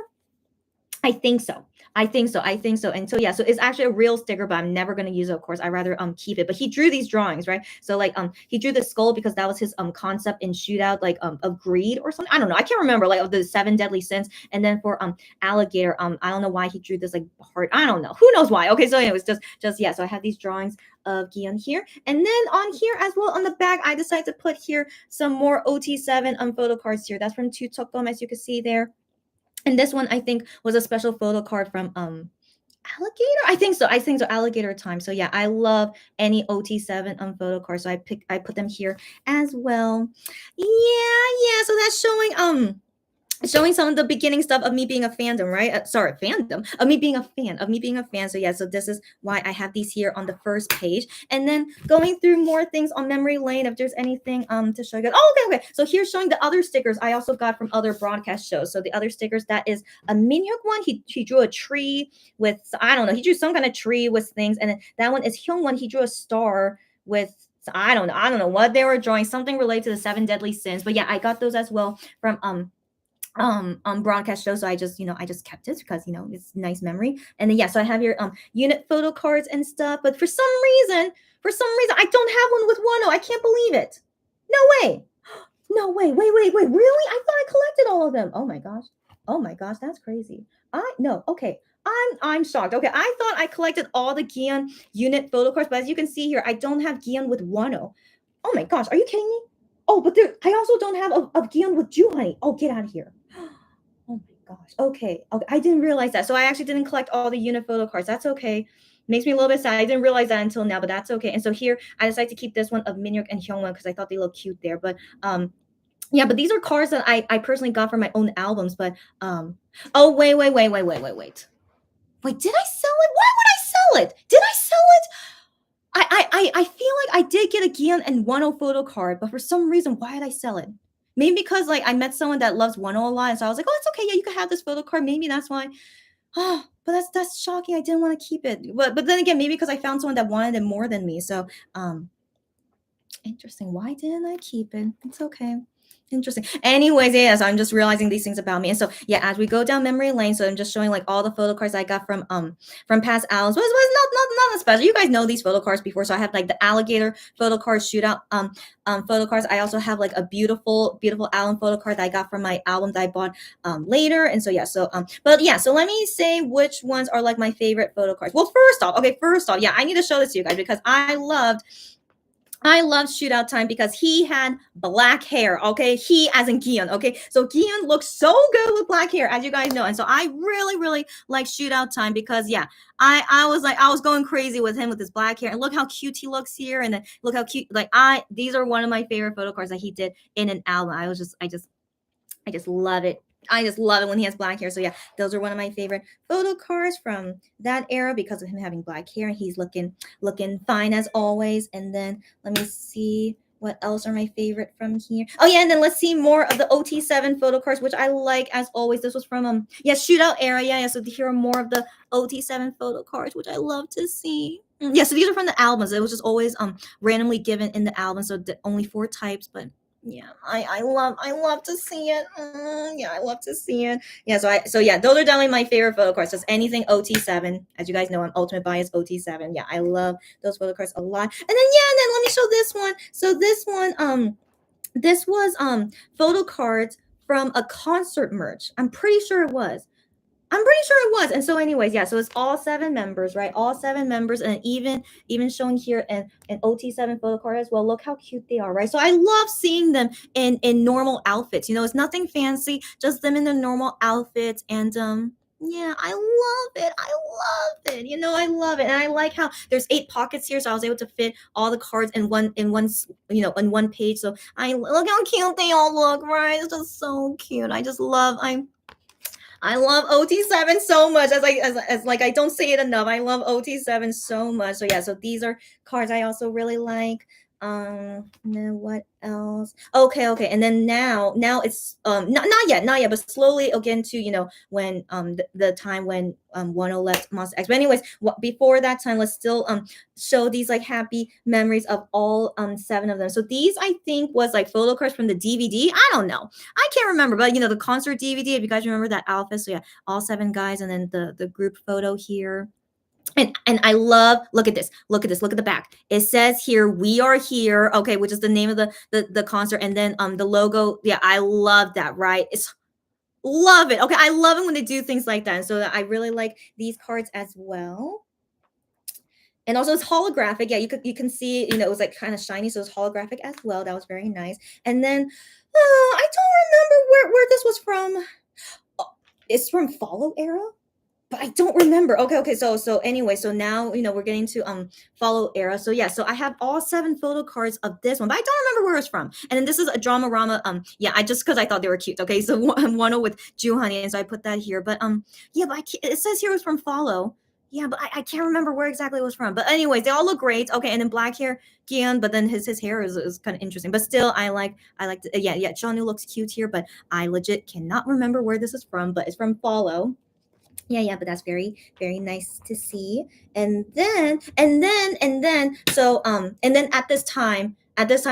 I think so. And so yeah, so it's actually a real sticker, but I'm never gonna use it, of course. I rather keep it. But he drew these drawings, right? So like he drew the skull because that was his concept in Shootout, like of greed or something. I don't know. I can't remember, like of the 7 deadly sins. And then for Alligator, I don't know why he drew this like heart. I don't know. Who knows why? Okay, so anyways, just yeah. So I have these drawings of Gion here. And then on here as well on the back, I decided to put here some more OT7 photo cards here. That's from Tutokdom, as you can see there. And this one, I think, was a special photo card from Alligator. I think so. Alligator time. So yeah, I love any OT7 photo cards. So I put them here as well. Yeah. So that's showing some of the beginning stuff of me being a fandom, right? Fandom of me being a fan. So yeah, so this is why I have these here on the first page. And then going through more things on memory lane, if there's anything to show you guys. Oh, okay. So here's showing the other stickers I also got from other broadcast shows. So the other stickers, that is a Minhyuk one. He drew a tree with, I don't know, he drew some kind of tree with things. And then that one is Hyung one. He drew a star with, I don't know what they were drawing, something related to the 7 deadly sins. But yeah, I got those as well from broadcast show. So I just kept it because it's nice memory. And then yeah, so I have your unit photo cards and stuff, but for some reason I don't have one with Wano. I can't believe it. No way. Wait, really? I thought I collected all of them. Oh my gosh, that's crazy. I'm shocked. Okay, I thought I collected all the Gion unit photo cards, but as you can see here, I don't have Gion with Wano. Oh my gosh, are you kidding me? Oh, but I also don't have a Gion with Ju Honey. Oh, get out of here. Oh my gosh. Okay. I didn't realize that. So I actually didn't collect all the unit photo cards. That's okay. Makes me a little bit sad. I didn't realize that until now, but that's okay. And so here I decided to keep this one of Minhyuk and Hyungwon because I thought they look cute there. But yeah, but these are cards that I personally got from my own albums. But oh wait. Wait, did I sell it? Why would I sell it? Did I sell it? I feel like I did get a Gion and Wano photo card, but for some reason, why did I sell it? Maybe because like I met someone that loves Wano a lot, and so I was like, oh, it's okay. Yeah, you can have this photo card. Maybe that's why. Oh, but that's shocking. I didn't want to keep it. But then again, maybe because I found someone that wanted it more than me. So interesting. Why didn't I keep it? It's okay. Interesting. Anyways, yeah, so I'm just realizing these things about me. And so yeah, as we go down memory lane, so I'm just showing like all the photo cards I got from past albums. Was not special. You guys know these photo cards before. So I have like the Alligator photo card Shootout photo cards. I also have like a beautiful album photo card that I got from my album that I bought later. And so yeah, so but yeah, so let me say which ones are like my favorite photo cards. Well, first off, yeah, I need to show this to you guys because I loved Shootout Time because he had black hair, okay? He as in Gion, okay? So Gion looks so good with black hair, as you guys know. And so I really, really like Shootout Time because, yeah, I was going crazy with him with his black hair. And look how cute he looks here. And then look how cute, these are one of my favorite photo cards that he did in an album. I just love it. I just love it when he has black hair. So yeah, those are one of my favorite photo cards from that era because of him having black hair. He's looking fine as always. And then let me see what else are my favorite from here. Oh yeah, and then let's see more of the OT7 photo cards, which I like as always. This was from Shootout era. Yeah. So here are more of the OT7 photo cards, which I love to see. Yeah, so these are from the albums. It was just always randomly given in the album. So only 4 types, but Yeah, I love to see it. Yeah, I love to see it. Yeah, so yeah, those are definitely my favorite photo cards. Just anything OT7. As you guys know, I'm ultimate bias OT7. Yeah, I love those photo cards a lot. And then yeah, and then let me show this one. So this was photo cards from a concert merch. I'm pretty sure it was. I'm pretty sure it was. And so, anyways, yeah. So it's all 7 members, right? All 7 members, and even showing here an OT7 photo card as well. Look how cute they are, right? So I love seeing them in normal outfits. You know, it's nothing fancy, just them in their normal outfits, and yeah, I love it. I love it. You know, I love it, and I like how there's 8 pockets here, so I was able to fit all the cards in one page. So I look how cute they all look, right? It's just so cute. I love OT7 so much. As like I don't say it enough. I love OT7 so much. So yeah, so these are cards I also really like. And then what else? Okay. And then now it's not yet, but slowly again to when the time when Wano left Monster X. But anyways, before that time, let's still show these like happy memories of all 7 of them. So these I think was like photo cards from the DVD. I don't know. I can't remember, but the concert DVD, if you guys remember that outfit. So yeah, all 7 guys, and then the group photo here. And I love, look at this, look at the back. It says here, "We are here," okay, which is the name of the concert, and then the logo. Yeah, I love that, right? It's love it. Okay, I love it when they do things like that. And so I really like these cards as well. And also it's holographic. Yeah, you can see, it was like kind of shiny, so it's holographic as well. That was very nice. And then I don't remember where this was from. Oh, it's from Follow era, but I don't remember. Okay. So anyway, so now we're getting to Follow era. So yeah, so I have all 7 photo cards of this one, but I don't remember where it's from. And then this is a Dramarama. Yeah, I just because I thought they were cute. Okay, so one with Juhani, and so I put that here. But yeah, but it says here it was from Follow. Yeah, but I can't remember where exactly it was from. But anyways, they all look great. Okay, and then black hair, Gian, but then his hair is kind of interesting. But still, I like yeah. Shanu looks cute here, but I legit cannot remember where this is from. But it's from Follow. Yeah, but that's very very nice to see. And then at this time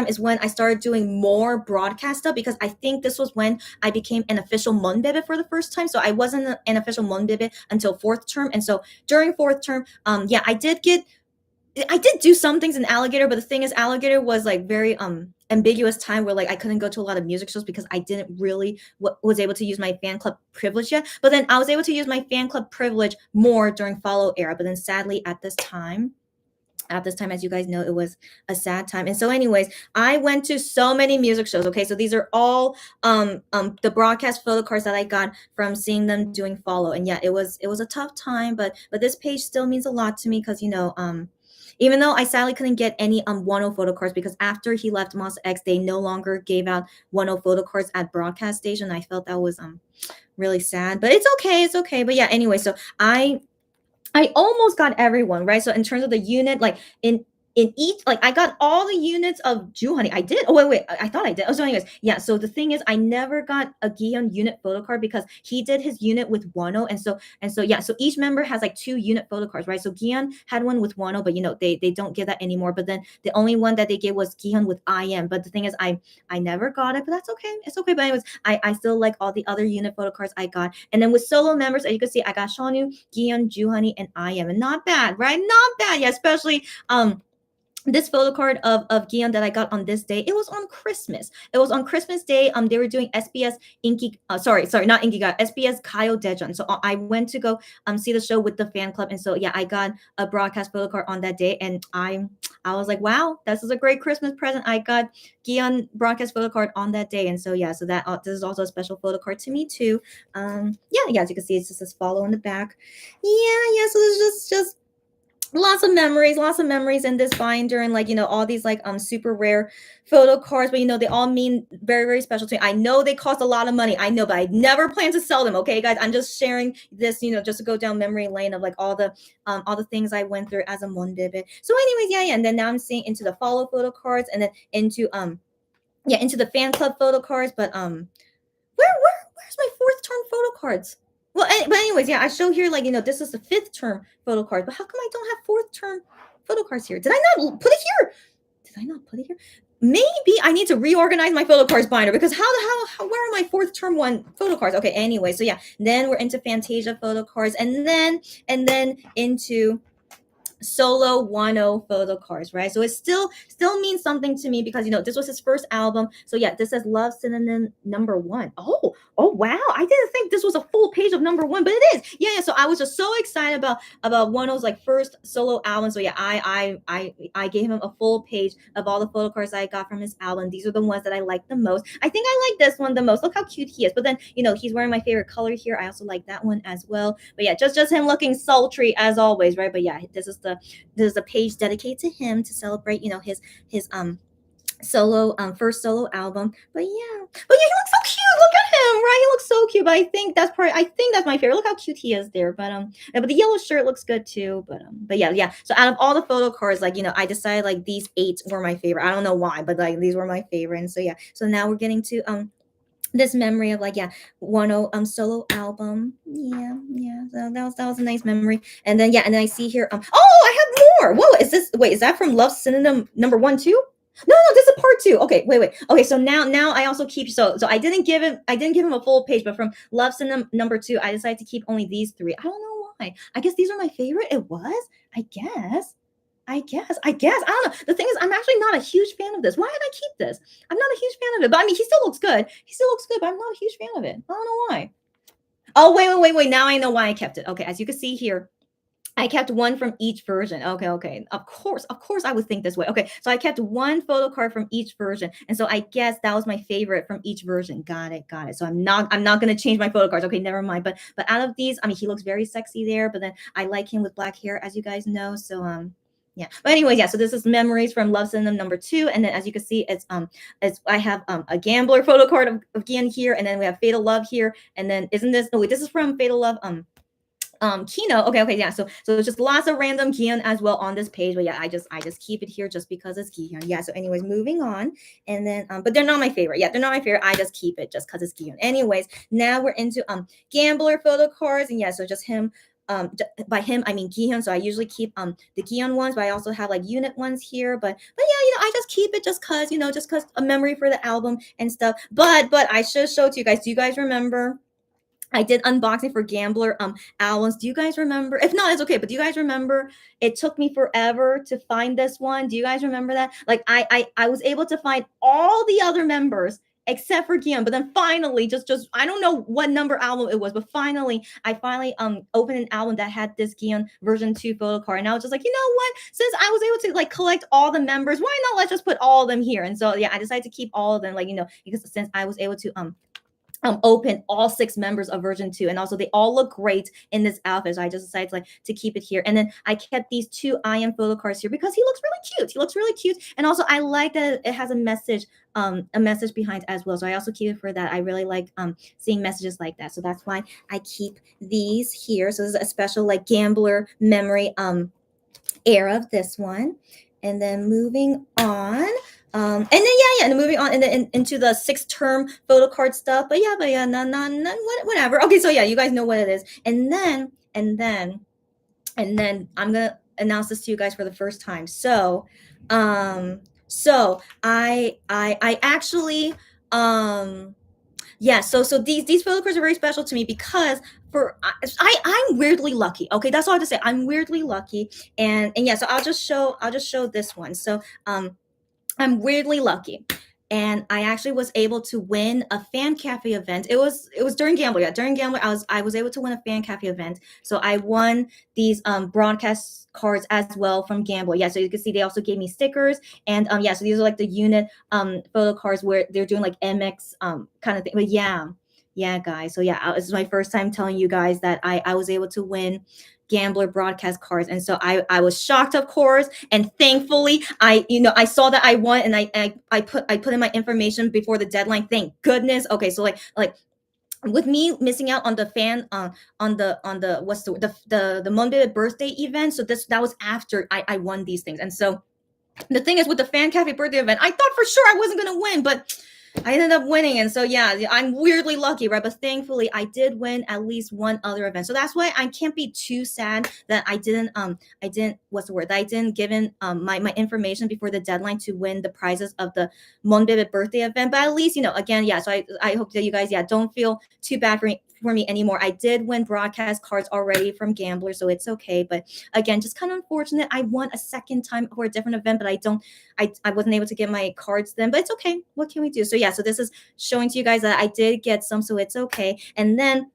is when I started doing more broadcast stuff, because I think this was when I became an official Monbebe for the first time. So I wasn't an official Monbebe until 4th term. And so during 4th term, yeah, I did do some things in Alligator, but the thing is, Alligator was like very ambiguous time where like I couldn't go to a lot of music shows because I didn't really was able to use my fan club privilege yet. But then I was able to use my fan club privilege more during Follow era. But then sadly at this time, as you guys know, it was a sad time. And so anyways, I went to so many music shows. Okay, so these are all the broadcast photo cards that I got from seeing them doing Follow. And yeah, it was a tough time, but this page still means a lot to me, because even though I sadly couldn't get any Wano photo cards, because after he left Monster X, they no longer gave out Wano photo cards at broadcast station. I felt that was really sad, but it's okay. But yeah, anyway, so I almost got everyone, right? So in terms of the unit, like in each, like I got all the units of Juhani. I did. Oh wait, I thought I did. Oh, so anyways, yeah. So the thing is, I never got a Gion unit photo card because he did his unit with Wano, and so yeah. So each member has like 2 unit photo cards, right? So Gion had one with Wano, but they don't give that anymore. But then the only one that they gave was Gion with IM. But the thing is, I never got it, but that's okay. It's okay. But anyways, I still like all the other unit photo cards I got. And then with solo members, as you can see, I got Shonu, Gion, Juhani, and IM, and not bad, right? Not bad. Yeah, especially this photo card of Gion that I got on this day, it was on Christmas. It was on Christmas Day. They were doing SBS Inky, sorry, not Inky God, SBS Kaio Dejan. So I went to go see the show with the fan club, and so yeah, I got a broadcast photo card on that day, and I was like, wow, this is a great Christmas present. I got Gion broadcast photo card on that day, and so yeah, so that this is also a special photo card to me too. Yeah, as you can see, it's just this Follow in the back. Yeah. So there's just lots of memories in this binder, and like all these like super rare photo cards, but they all mean very very special to me. I know they cost a lot of money, I know, but I never plan to sell them. Okay guys, I'm just sharing this just to go down memory lane of like all the things I went through as a Monbebe. So anyways, yeah, and then now I'm seeing into the Follow photo cards, and then into the fan club photo cards. But where's my 4th term photo cards? Well, but anyways, yeah, I show here like this is the 5th term photo card, but how come I don't have 4th term photo cards here? Did I not put it here? I not put it here? Maybe I need to reorganize my photo cards binder, because how where are my fourth term one photo cards? Okay, anyway, so yeah, then we're into Fantasia photo cards, and then into solo 1 photo cards, right? So it still means something to me, because this was his first album. So yeah, this says Love Synonym #1. Oh wow, I didn't think this was a full page of #1, but it is. Yeah, so I was just so excited about 1's like first solo album. So yeah, I gave him a full page of all the photo cards I got from his album. These are the ones that I like the most. I think I like this one the most. Look how cute he is. But then he's wearing my favorite color here. I also like that one as well. But yeah, just him looking sultry as always, right? But yeah, this is a page dedicated to him to celebrate his solo first solo album. But yeah, he looks so cute. Look at him, right? He looks so cute. But I think that's my favorite. Look how cute he is there. But the yellow shirt looks good too. But yeah. So out of all the photo cards, I decided like these 8 were my favorite. I don't know why, but like these were my favorite. And so yeah, so now we're getting to this memory of 1 solo album. Yeah. So that was a nice memory. And then I see here I have more. Whoa, is that from Love Synonym #1 too? No, this is part 2. Okay, wait. Okay, so now I also keep, so I didn't give him a full page, but from Love Synonym #2, I decided to keep only these 3. I don't know why. I guess these are my favorite. It was, I guess. I don't know. The thing is, I'm actually not a huge fan of this. Why did I keep this? I'm not a huge fan of it. But I mean, he still looks good. But I'm not a huge fan of it. I don't know why. Oh, wait. Now I know why I kept it. Okay, as you can see here, I kept 1 from each version. Okay. Of course I would think this way. Okay, so I kept 1 photo card from each version. And so I guess that was my favorite from each version. Got it. So I'm not going to change my photo cards. Okay, never mind. But out of these, I mean, he looks very sexy there, but then I like him with black hair, as you guys know. So yeah, but anyways, yeah, so this is memories from Love Synonym #2, and then as you can see, it's I have a Gambler photo card of Gian here, and then we have Fatal Love here, and then this is from Fatal Love Kino. Okay, yeah, so it's just lots of random Gian as well on this page, but yeah, I just keep it here just because it's Gian. Yeah, so anyways, moving on, and then but they're not my favorite. Yeah, they're not my favorite. I just keep it just because it's Gian. Anyways, now we're into Gambler photo cards, and yeah, so just him. By him I mean Gihyun, so I usually keep the Gihyun ones, but I also have like unit ones here. But yeah, I just keep it just cause a memory for the album and stuff. But I should show it to you guys. Do you guys remember? I did unboxing for Gambler albums. Do you guys remember? If not, it's okay. But do you guys remember? It took me forever to find this one. Do you guys remember that? Like I was able to find all the other members except for Gian. But then finally, just I don't know what number album it was, but I finally opened an album that had this Gian version 2 photo card. And I was just like, you know what? Since I was able to like collect all the members, why not let's just put all of them here? And so yeah, I decided to keep all of them, because since I was able to open all 6 members of version 2, and also they all look great in this outfit, so I just decided to keep it here. And then I kept these 2 IM photo cards here because he looks really cute, and also I like that it has a message behind as well, so I also keep it for that. I really like seeing messages like that, so that's why I keep these here. So this is a special like Gambler memory era of this one. And then moving on, and then moving on into the 6 term photo card stuff. But yeah, whatever. Okay, so yeah, you guys know what it is. And then I'm gonna announce this to you guys for the first time. So I actually yeah, so these photo cards are very special to me because I'm weirdly lucky. Okay, that's all I have to say. I'm weirdly lucky, and yeah, so I'll just show this one. So I'm weirdly lucky, and I actually was able to win a fan cafe event. It was during Gambler. Yeah, during Gambler, I was able to win a fan cafe event. So I won these broadcast cards as well from Gambler. Yeah, so you can see they also gave me stickers, and yeah, so these are like the unit photo cards where they're doing like MX kind of thing. But yeah, guys. So yeah, this is my first time telling you guys that I was able to win Gambler broadcast cards, and so I was shocked, of course, and thankfully I saw that I won, and I put in my information before the deadline. Thank goodness. Okay, so like with me missing out on the fan on the what's the Monbebe birthday event, so that was after I won these things. And so the thing is, with the fan cafe birthday event, I thought for sure I wasn't gonna win, but I ended up winning. And so, yeah, I'm weirdly lucky, right? But thankfully, I did win at least one other event. So that's why I can't be too sad that I didn't, what's the word? That I didn't give in my information before the deadline to win the prizes of the Monbebe birthday event. But at least, again, yeah. So I hope that you guys, yeah, don't feel too bad for me anymore. I did win broadcast cards already from Gambler, so it's okay. But again, just kind of unfortunate. I won a second time for a different event, but I wasn't able to get my cards then, but it's okay. What can we do? So yeah, so this is showing to you guys that I did get some, so it's okay. And then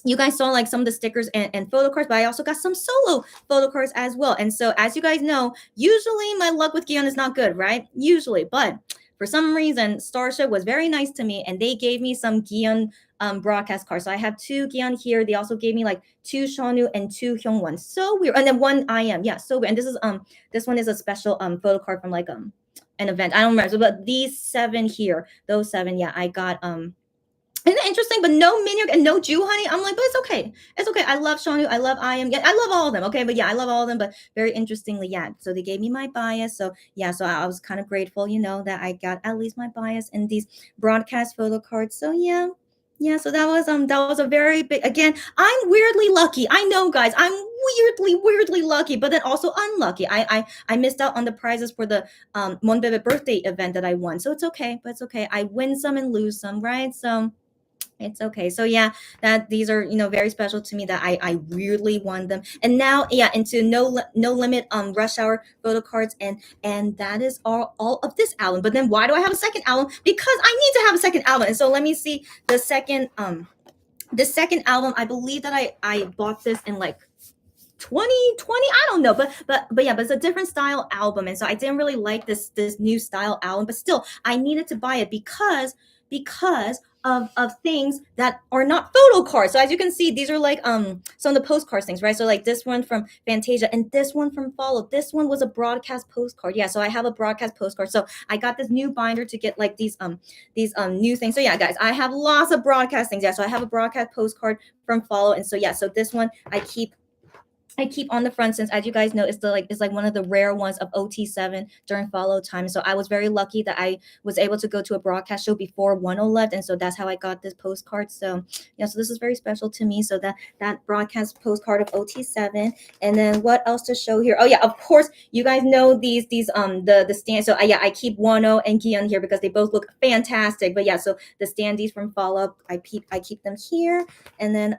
you guys saw like some of the stickers and photo cards, but I also got some solo photo cards as well. And so as you guys know, usually my luck with Gion is not good, right? Usually, but for some reason, Starship was very nice to me and they gave me some Gion broadcast cards. So I have 2 Gion here. They also gave me like 2 Shonu and 2 Hyungwon. So weird. And then 1 IM. Yeah, so weird. And this one is a special photo card from like an event. I don't remember. So, but these 7 here, those 7, yeah, I got isn't that interesting? But no Minhyuk and no Jew Honey. I'm like, but it's okay. It's okay. I love Shonu. I love I am. Yeah, I love all of them. Okay, but yeah, I love all of them. But very interestingly, yeah. So they gave me my bias. So yeah, so I was kind of grateful, that I got at least my bias in these broadcast photo cards. So yeah. Yeah, so that was a very big, again, I'm weirdly lucky. I know, guys, I'm weirdly lucky, but then also unlucky. I missed out on the prizes for the Monbebe birthday event that I won. So it's okay, but it's okay. I win some and lose some, right? So it's okay. So yeah, that these are very special to me that I weirdly won them. And now yeah, into no limit rush hour photo cards and that is all of this album. But then why do I have a second album? Because I need to have a second album. And so let me see the second album. I believe that I bought this in like 2020, I don't know, but yeah, but it's a different style album, and so I didn't really like this new style album, but still I needed to buy it because of things that are not photo cards. So as you can see, these are like some of the postcards things, right? So like this one from Fantasia and this one from Follow. This one was a broadcast postcard. Yeah, so I have a broadcast postcard. So I got this new binder to get like these new things. So yeah, guys, I have lots of broadcast things. Yeah, so I have a broadcast postcard from Follow, and so yeah, so this one I keep on the front, since as you guys know, it's like one of the rare ones of OT7 during follow time. So I was very lucky that I was able to go to a broadcast show before 10 left, and so that's how I got this postcard. So yeah, so this is very special to me. So that broadcast postcard of OT7, and then what else to show here? Oh yeah, of course you guys know these the stand. So yeah, I keep Wano and Gion here because they both look fantastic. But yeah, so the standees from Follow, I keep them here, and then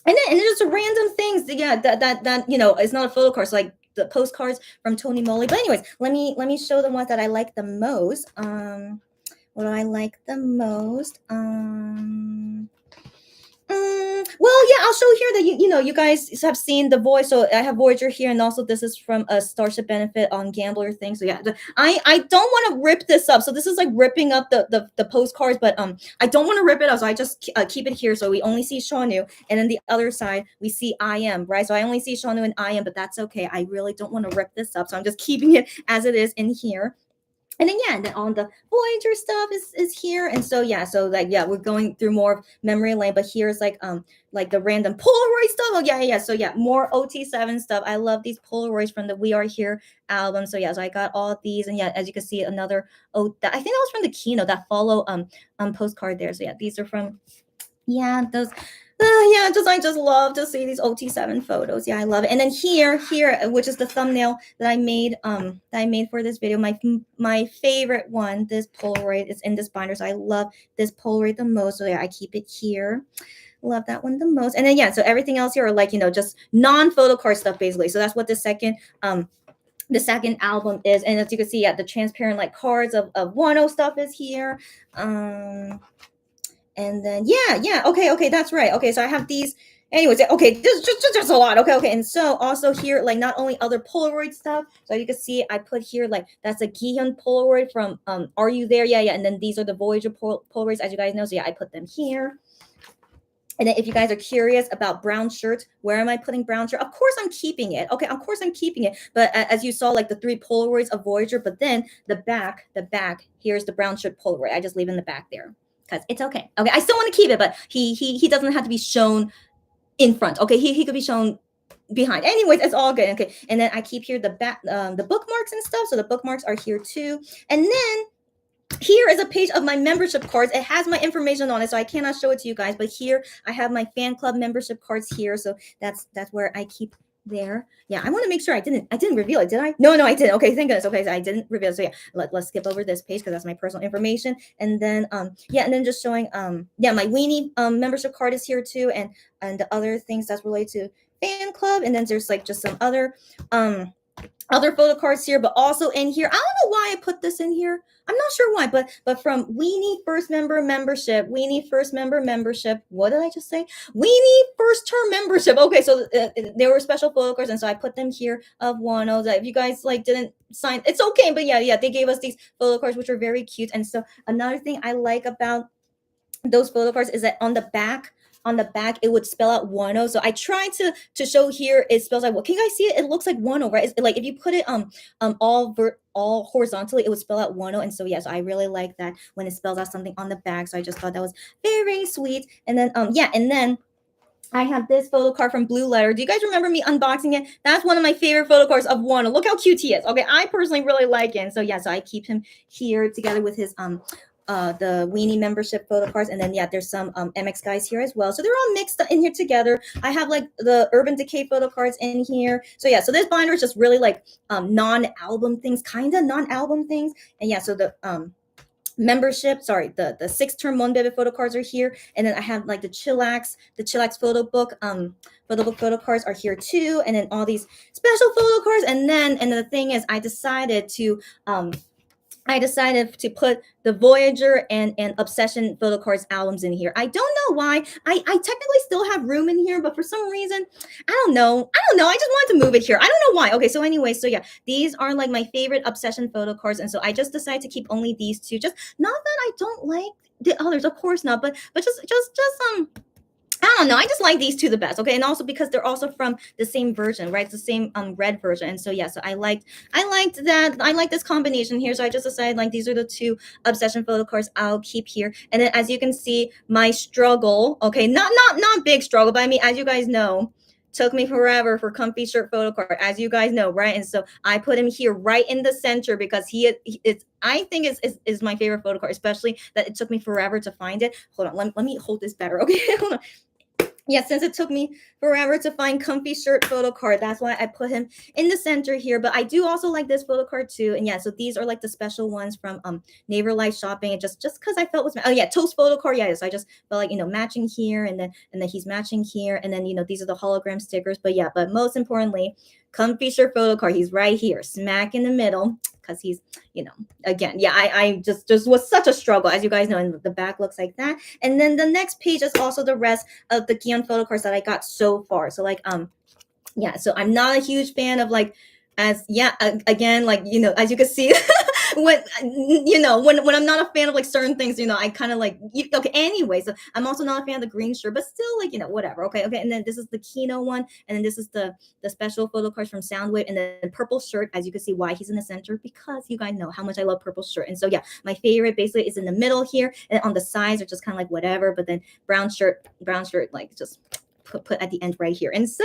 and just random things, yeah, that it's not a photo card, so like the postcards from Tony Moly. But anyways, let me show the ones that I like the most. What do I like the most? Well, yeah, I'll show here that you guys have seen the voice. So I have Voyager here, and also this is from a Starship Benefit on Gambler thing. So yeah, I don't want to rip this up. So this is like ripping up the postcards, but I don't want to rip it up. So I just keep it here. So we only see Shonu, and then the other side we see I am, right? So I only see Shonu and I am, but that's okay. I really don't want to rip this up, so I'm just keeping it as it is in here. And then yeah, and then on the Voyager stuff is here, and so yeah, so like yeah, we're going through more of memory lane, but here's like the random Polaroid stuff. Oh yeah, so yeah, more OT7 stuff. I love these Polaroids from the We Are Here album. So yeah, so I got all of these, and yeah, as you can see, another I think that was from the Kino, that Follow postcard there. So yeah, these are from those. Yeah, I just love to see these OT7 photos. Yeah, I love it. And then here, which is the thumbnail that I made for this video, my favorite one, this Polaroid is in this binder. So I love this Polaroid the most. So yeah, I keep it here. Love that one the most. And then yeah, so everything else here are like just non-photo card stuff basically. So that's what the second album is. And as you can see, yeah, the transparent like cards of Wano stuff is here. And then okay, that's right. Okay, so I have these. Anyways, okay, just a lot. Okay, and so also here, like not only other Polaroid stuff. So you can see, I put here like that's a Gihyun Polaroid from Are You There? Yeah, and then these are the Voyager Polaroids, as you guys know. So yeah, I put them here. And then if you guys are curious about brown shirts, where am I putting brown shirt? Of course I'm keeping it. Okay, of course I'm keeping it. But as you saw, like the 3 Polaroids of Voyager, but then the back, here's the brown shirt Polaroid. I just leave in the back there. Because it's okay. Okay, I still want to keep it, but he doesn't have to be shown in front. Okay, he could be shown behind. Anyways, it's all good. Okay, and then I keep here the bookmarks and stuff. So the bookmarks are here too. And then here is a page of my membership cards. It has my information on it, so I cannot show it to you guys. But here I have my fan club membership cards here. So that's where I keep there. Yeah, I want to make sure I didn't reveal it, did I? No, I didn't. Okay, thank goodness. Okay, so I didn't reveal it. So yeah, let's skip over this page because that's my personal information. And then yeah, and then just showing yeah, my weenie membership card is here too, and the other things that's related to fan club. And then there's like just some other photo cards here, but also in here, I don't know why I put this in here. I'm not sure why, but from Weenie First Member Membership, Weenie First Member Membership. What did I just say? Weenie First Term Membership. Okay, so there were special photo cards, and so I put them here of one. That if you guys like didn't sign, it's okay. But yeah, they gave us these photo cards, which are very cute. And so another thing I like about those photo cards is that on the back it would spell out 10. So I tried to show here it spells out what. Can you guys see it? It looks like 10, right? It's like if you put it all horizontally, it would spell out 10. And so yeah, so I really like that when it spells out something on the back. So I just thought that was very sweet. And then yeah, and then I have this photo card from Blue Letter. Do you guys remember me unboxing it? That's one of my favorite photo cards of one. Look how cute he is. Okay, I personally really like it. And so yeah, so I keep him here together with his the Weenie membership photo cards. And then yeah, there's some MX guys here as well. So they're all mixed in here together. I have like the Urban Decay photo cards in here. So yeah, so this binder is just really like non-album things, kind of non-album things. And yeah, so the membership, sorry, the 6-term Monbebe photo cards are here. And then I have like the Chillax photo book photo cards are here too. And then all these special photo cards. And then the thing is, I decided to put the Voyager and Obsession photo cards albums in here. I don't know why. I technically still have room in here, but for some reason, I don't know. I just wanted to move it here. I don't know why. Okay, so anyway, so yeah, these are like my favorite Obsession photo cards, and so I just decided to keep only these two. Just not that I don't like the others, of course not, but just I don't know. I just like these two the best. Okay. And also because they're also from the same version, right? It's the same red version. And so yeah, so I liked that. I like this combination here. So I just decided like these are the two Obsession photo cards I'll keep here. And then as you can see, my struggle, okay, not big struggle, but I mean, as you guys know, took me forever for Comfy Shirt photo card, as you guys know, right? And so I put him here right in the center because I think is my favorite photo card, especially that it took me forever to find it. Hold on, let me hold this better. Okay, hold on. Yeah, since it took me forever to find Comfy Shirt photo card, that's why I put him in the center here. But I do also like this photo card too. And yeah, so these are like the special ones from Neighbor Life Shopping. And just because I felt was, oh yeah, Toast photo card. Yeah, so I just felt like, matching here, and then he's matching here, and then these are the hologram stickers. But yeah, but most importantly, Comfy Shirt photo card. He's right here, smack in the middle. Because he's, again, yeah, I just was such a struggle, as you guys know, and the back looks like that. And then the next page is also the rest of the Gion photo cards that I got so far. So like, yeah, so I'm not a huge fan of like, again, like, as you can see, when I'm not a fan of like certain things, I kind of like, okay, anyway, so I'm also not a fan of the green shirt, but still like, whatever. Okay. And then this is the Kino one. And then this is the special photo cards from Soundwave, and then purple shirt, as you can see why he's in the center, because you guys know how much I love purple shirt. And so, yeah, my favorite basically is in the middle here, and on the sides are just kind of like whatever, but then brown shirt, like just put at the end right here. And so,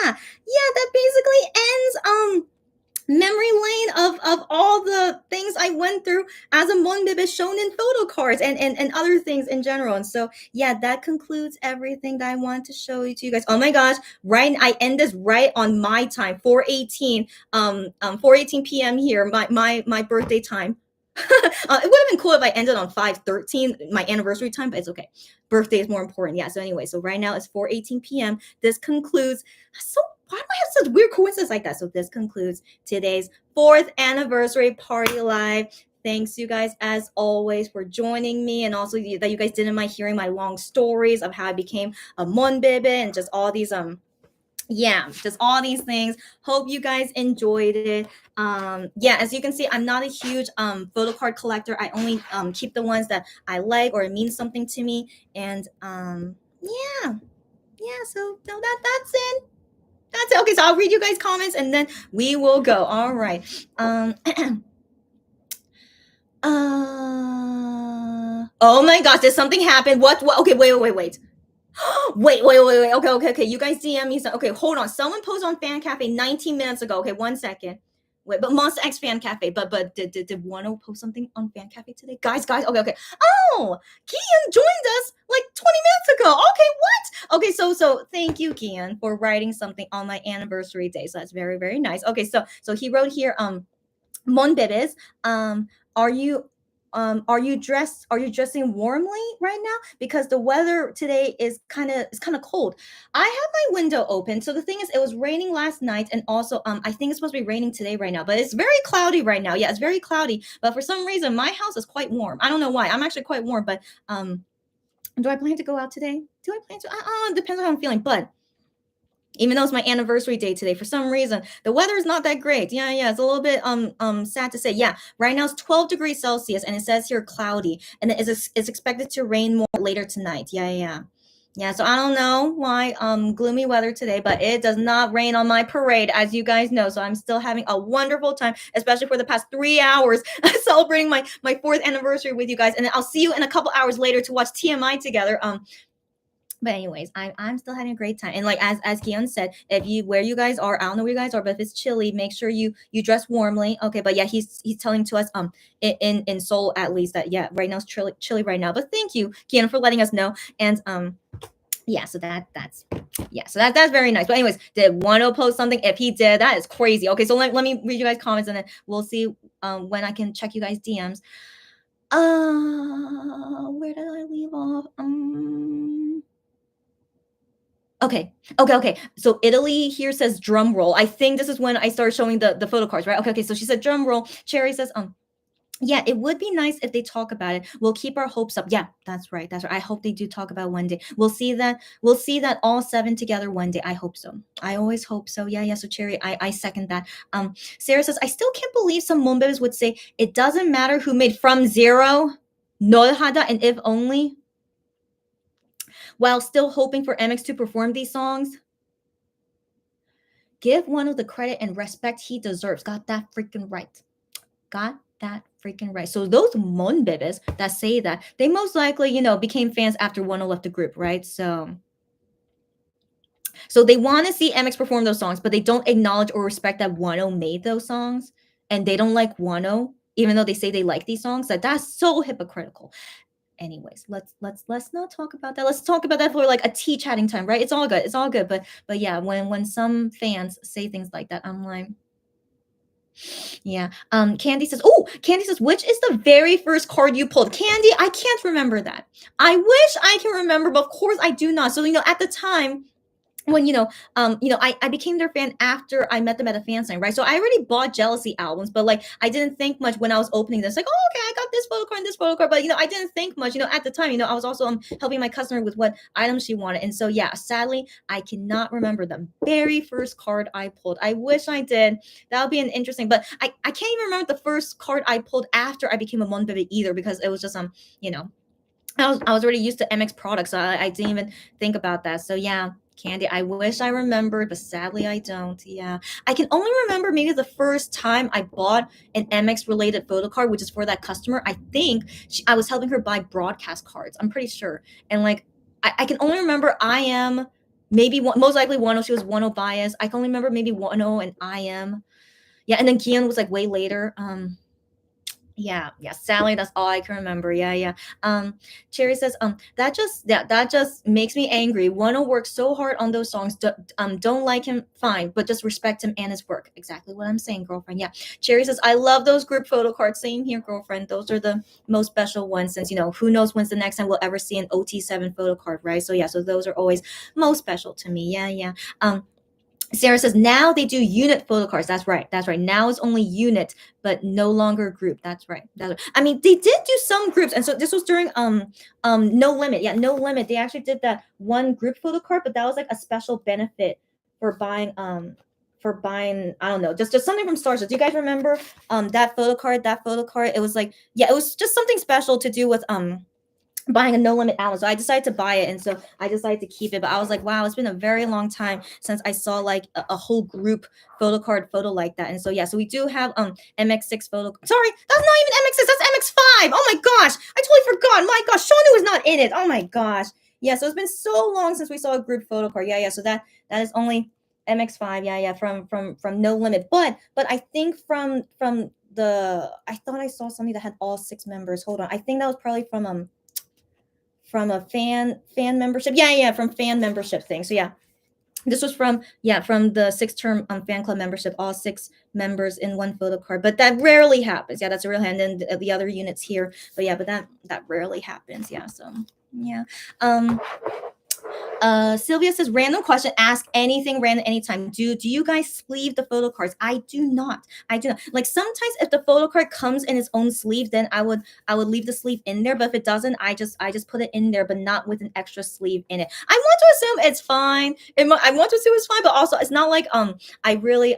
yeah, that basically ends, memory lane of all the things I went through as a Monbebe shonen photo cards and other things in general. And so yeah, that concludes everything that I want to show you to you guys. Oh my gosh, right, I end this right on my time, 4:18 p.m. here, my birthday time. It would have been cool if I ended on 5:13, my anniversary time, but it's okay. Birthday is more important. Yeah, so anyway, so right now it's 4:18 p.m. This concludes, so why do I have such weird coincidence like that? So this concludes today's 4th anniversary party live. Thanks you guys as always for joining me, and also that you guys didn't mind hearing my long stories of how I became a Monbebe and just all these just all these things. Hope you guys enjoyed it. Yeah, as you can see, I'm not a huge photo card collector. I only keep the ones that I like or it means something to me. And yeah, so no, that's it. That's it. Okay, so I'll read you guys' comments and then we will go. All right. Oh my gosh, did something happen? What? Okay, wait. Wait. Okay. You guys DM me some. Okay, hold on. Someone posted on Fan Cafe 19 minutes ago. Okay, 1 second. Wait, but Monster X Fan Cafe. But did Wano post something on Fan Cafe today? Guys. Okay. Oh, Kian joined us like 20 minutes ago. Okay, what? Okay, so thank you, Kian, for writing something on my anniversary day. So that's very, very nice. Okay, so he wrote here, Monbebes, are you dressing warmly right now, because the weather today is kind of cold. I have my window open. So the thing is, it was raining last night, and also I think it's supposed to be raining today right now, but it's very cloudy right now. Yeah, it's very cloudy, but for some reason my house is quite warm. I don't know why. I'm actually quite warm, but do I plan to go out today? Do I plan to? It depends on how I'm feeling, but even though it's my anniversary day today, for some reason the weather is not that great. Yeah, it's a little bit sad to say. Yeah, right now it's 12 degrees Celsius, and it says here cloudy, and it's expected to rain more later tonight. Yeah, so I don't know why gloomy weather today, but it does not rain on my parade, as you guys know. So I'm still having a wonderful time, especially for the past 3 hours celebrating my 4th anniversary with you guys, and then I'll see you in a couple hours later to watch TMI together. But anyways, I'm still having a great time. And like as Keon said, if you where you guys are, I don't know where you guys are, but if it's chilly, make sure you dress warmly. Okay, but yeah, he's telling to us in Seoul at least that yeah, right now it's chilly right now. But thank you, Keon, for letting us know. And yeah, so that's very nice. But anyways, did Wano post something? If he did, that is crazy. Okay, so let me read you guys comments, and then we'll see when I can check you guys DMs. Where did I leave off? Okay. So Italy here says drum roll. I think this is when I started showing the photo cards, right? Okay. So she said drum roll. Cherry says, yeah, it would be nice if they talk about it. We'll keep our hopes up. Yeah, that's right. I hope they do talk about it one day. We'll see that all 7 together one day. I hope so. I always hope so. Yeah. So Cherry, I second that. Sarah says, I still can't believe some Monbebes would say it doesn't matter who made From Zero, Nolhada, and If Only, while still hoping for MX to perform these songs. Give Wano the credit and respect he deserves. Got that freaking right. So those Monbebes that say that, they most likely, became fans after Wano left the group, right? So they want to see MX perform those songs, but they don't acknowledge or respect that Wano made those songs, and they don't like Wano, even though they say they like these songs. That's so hypocritical. Anyways, let's not talk about that. Let's talk about that for like a tea chatting time, right? It's all good. But yeah, when some fans say things like that, I'm like, yeah. Candy says, which is the very first card you pulled? Candy, I can't remember that. I wish I can remember, but of course I do not. So at the time when I became their fan after I met them at a fan sign, right? So I already bought Jealousy albums, but like I didn't think much when I was opening this. Like, oh, okay, I got this photo card and this photo card, but I didn't think much. At the time, I was also helping my customer with what items she wanted, and so yeah, sadly, I cannot remember the very first card I pulled. I wish I did. That would be an interesting, but I can't even remember the first card I pulled after I became a Monbebe either, because it was just I was already used to MX products, so I didn't even think about that. So yeah, Candy, I wish I remembered, but sadly I don't. Yeah, I can only remember maybe the first time I bought an MX related photo card, which is for that customer. I think I was helping her buy broadcast cards. I'm pretty sure, and like I can only remember I am maybe most likely Wano. She was Wano bias. I can only remember maybe Wano and I am. Yeah, and then Kian was like way later. Yeah, Sally, that's all I can remember. Yeah. Cherry says, that just makes me angry. Wanna work so hard on those songs. Don't like him, fine, but just respect him and his work. Exactly what I'm saying, girlfriend. Yeah. Cherry says, I love those group photo cards. Same here, girlfriend. Those are the most special ones, since who knows when's the next time we'll ever see an OT7 photo card, right? So yeah, so those are always most special to me. Yeah. Sarah says, now they do unit photo cards. That's right. Now it's only unit, but no longer group. That's right. I mean, they did do some groups, and so this was during No Limit. Yeah, No Limit. They actually did that one group photo card, but that was like a special benefit for buying I don't know, just something from Stars. Do you guys remember that photo card? It was like, yeah, it was just something special to do with buying a No Limit album. So I decided to buy it, and so I decided to keep it. But I was like, wow, it's been a very long time since I saw like a whole group photo like that. And so yeah, so we do have MX6 photo. Sorry, that's not even MX6, that's MX5. Oh my gosh, I totally forgot. My gosh, Shonu is not in it. Oh my gosh. Yeah, so it's been so long since we saw a group photo card. Yeah, so that is only MX5, yeah, from No Limit. But I think from the, I thought I saw something that had all 6 members. Hold on. I think that was probably from a fan membership. Yeah, from fan membership thing. So yeah, this was from the 6 term fan club membership, all 6 members in one photo card. But that rarely happens. Yeah, that's a real hand. And the other units here. But yeah, but that rarely happens. Yeah, so yeah. Sylvia says, random question, ask anything random anytime. Do you guys sleeve the photo cards? I do not. Like sometimes if the photo card comes in its own sleeve, then I would leave the sleeve in there. But if it doesn't, I just put it in there, but not with an extra sleeve in it. I want to assume it's fine. I want to assume it's fine, but also it's not like I really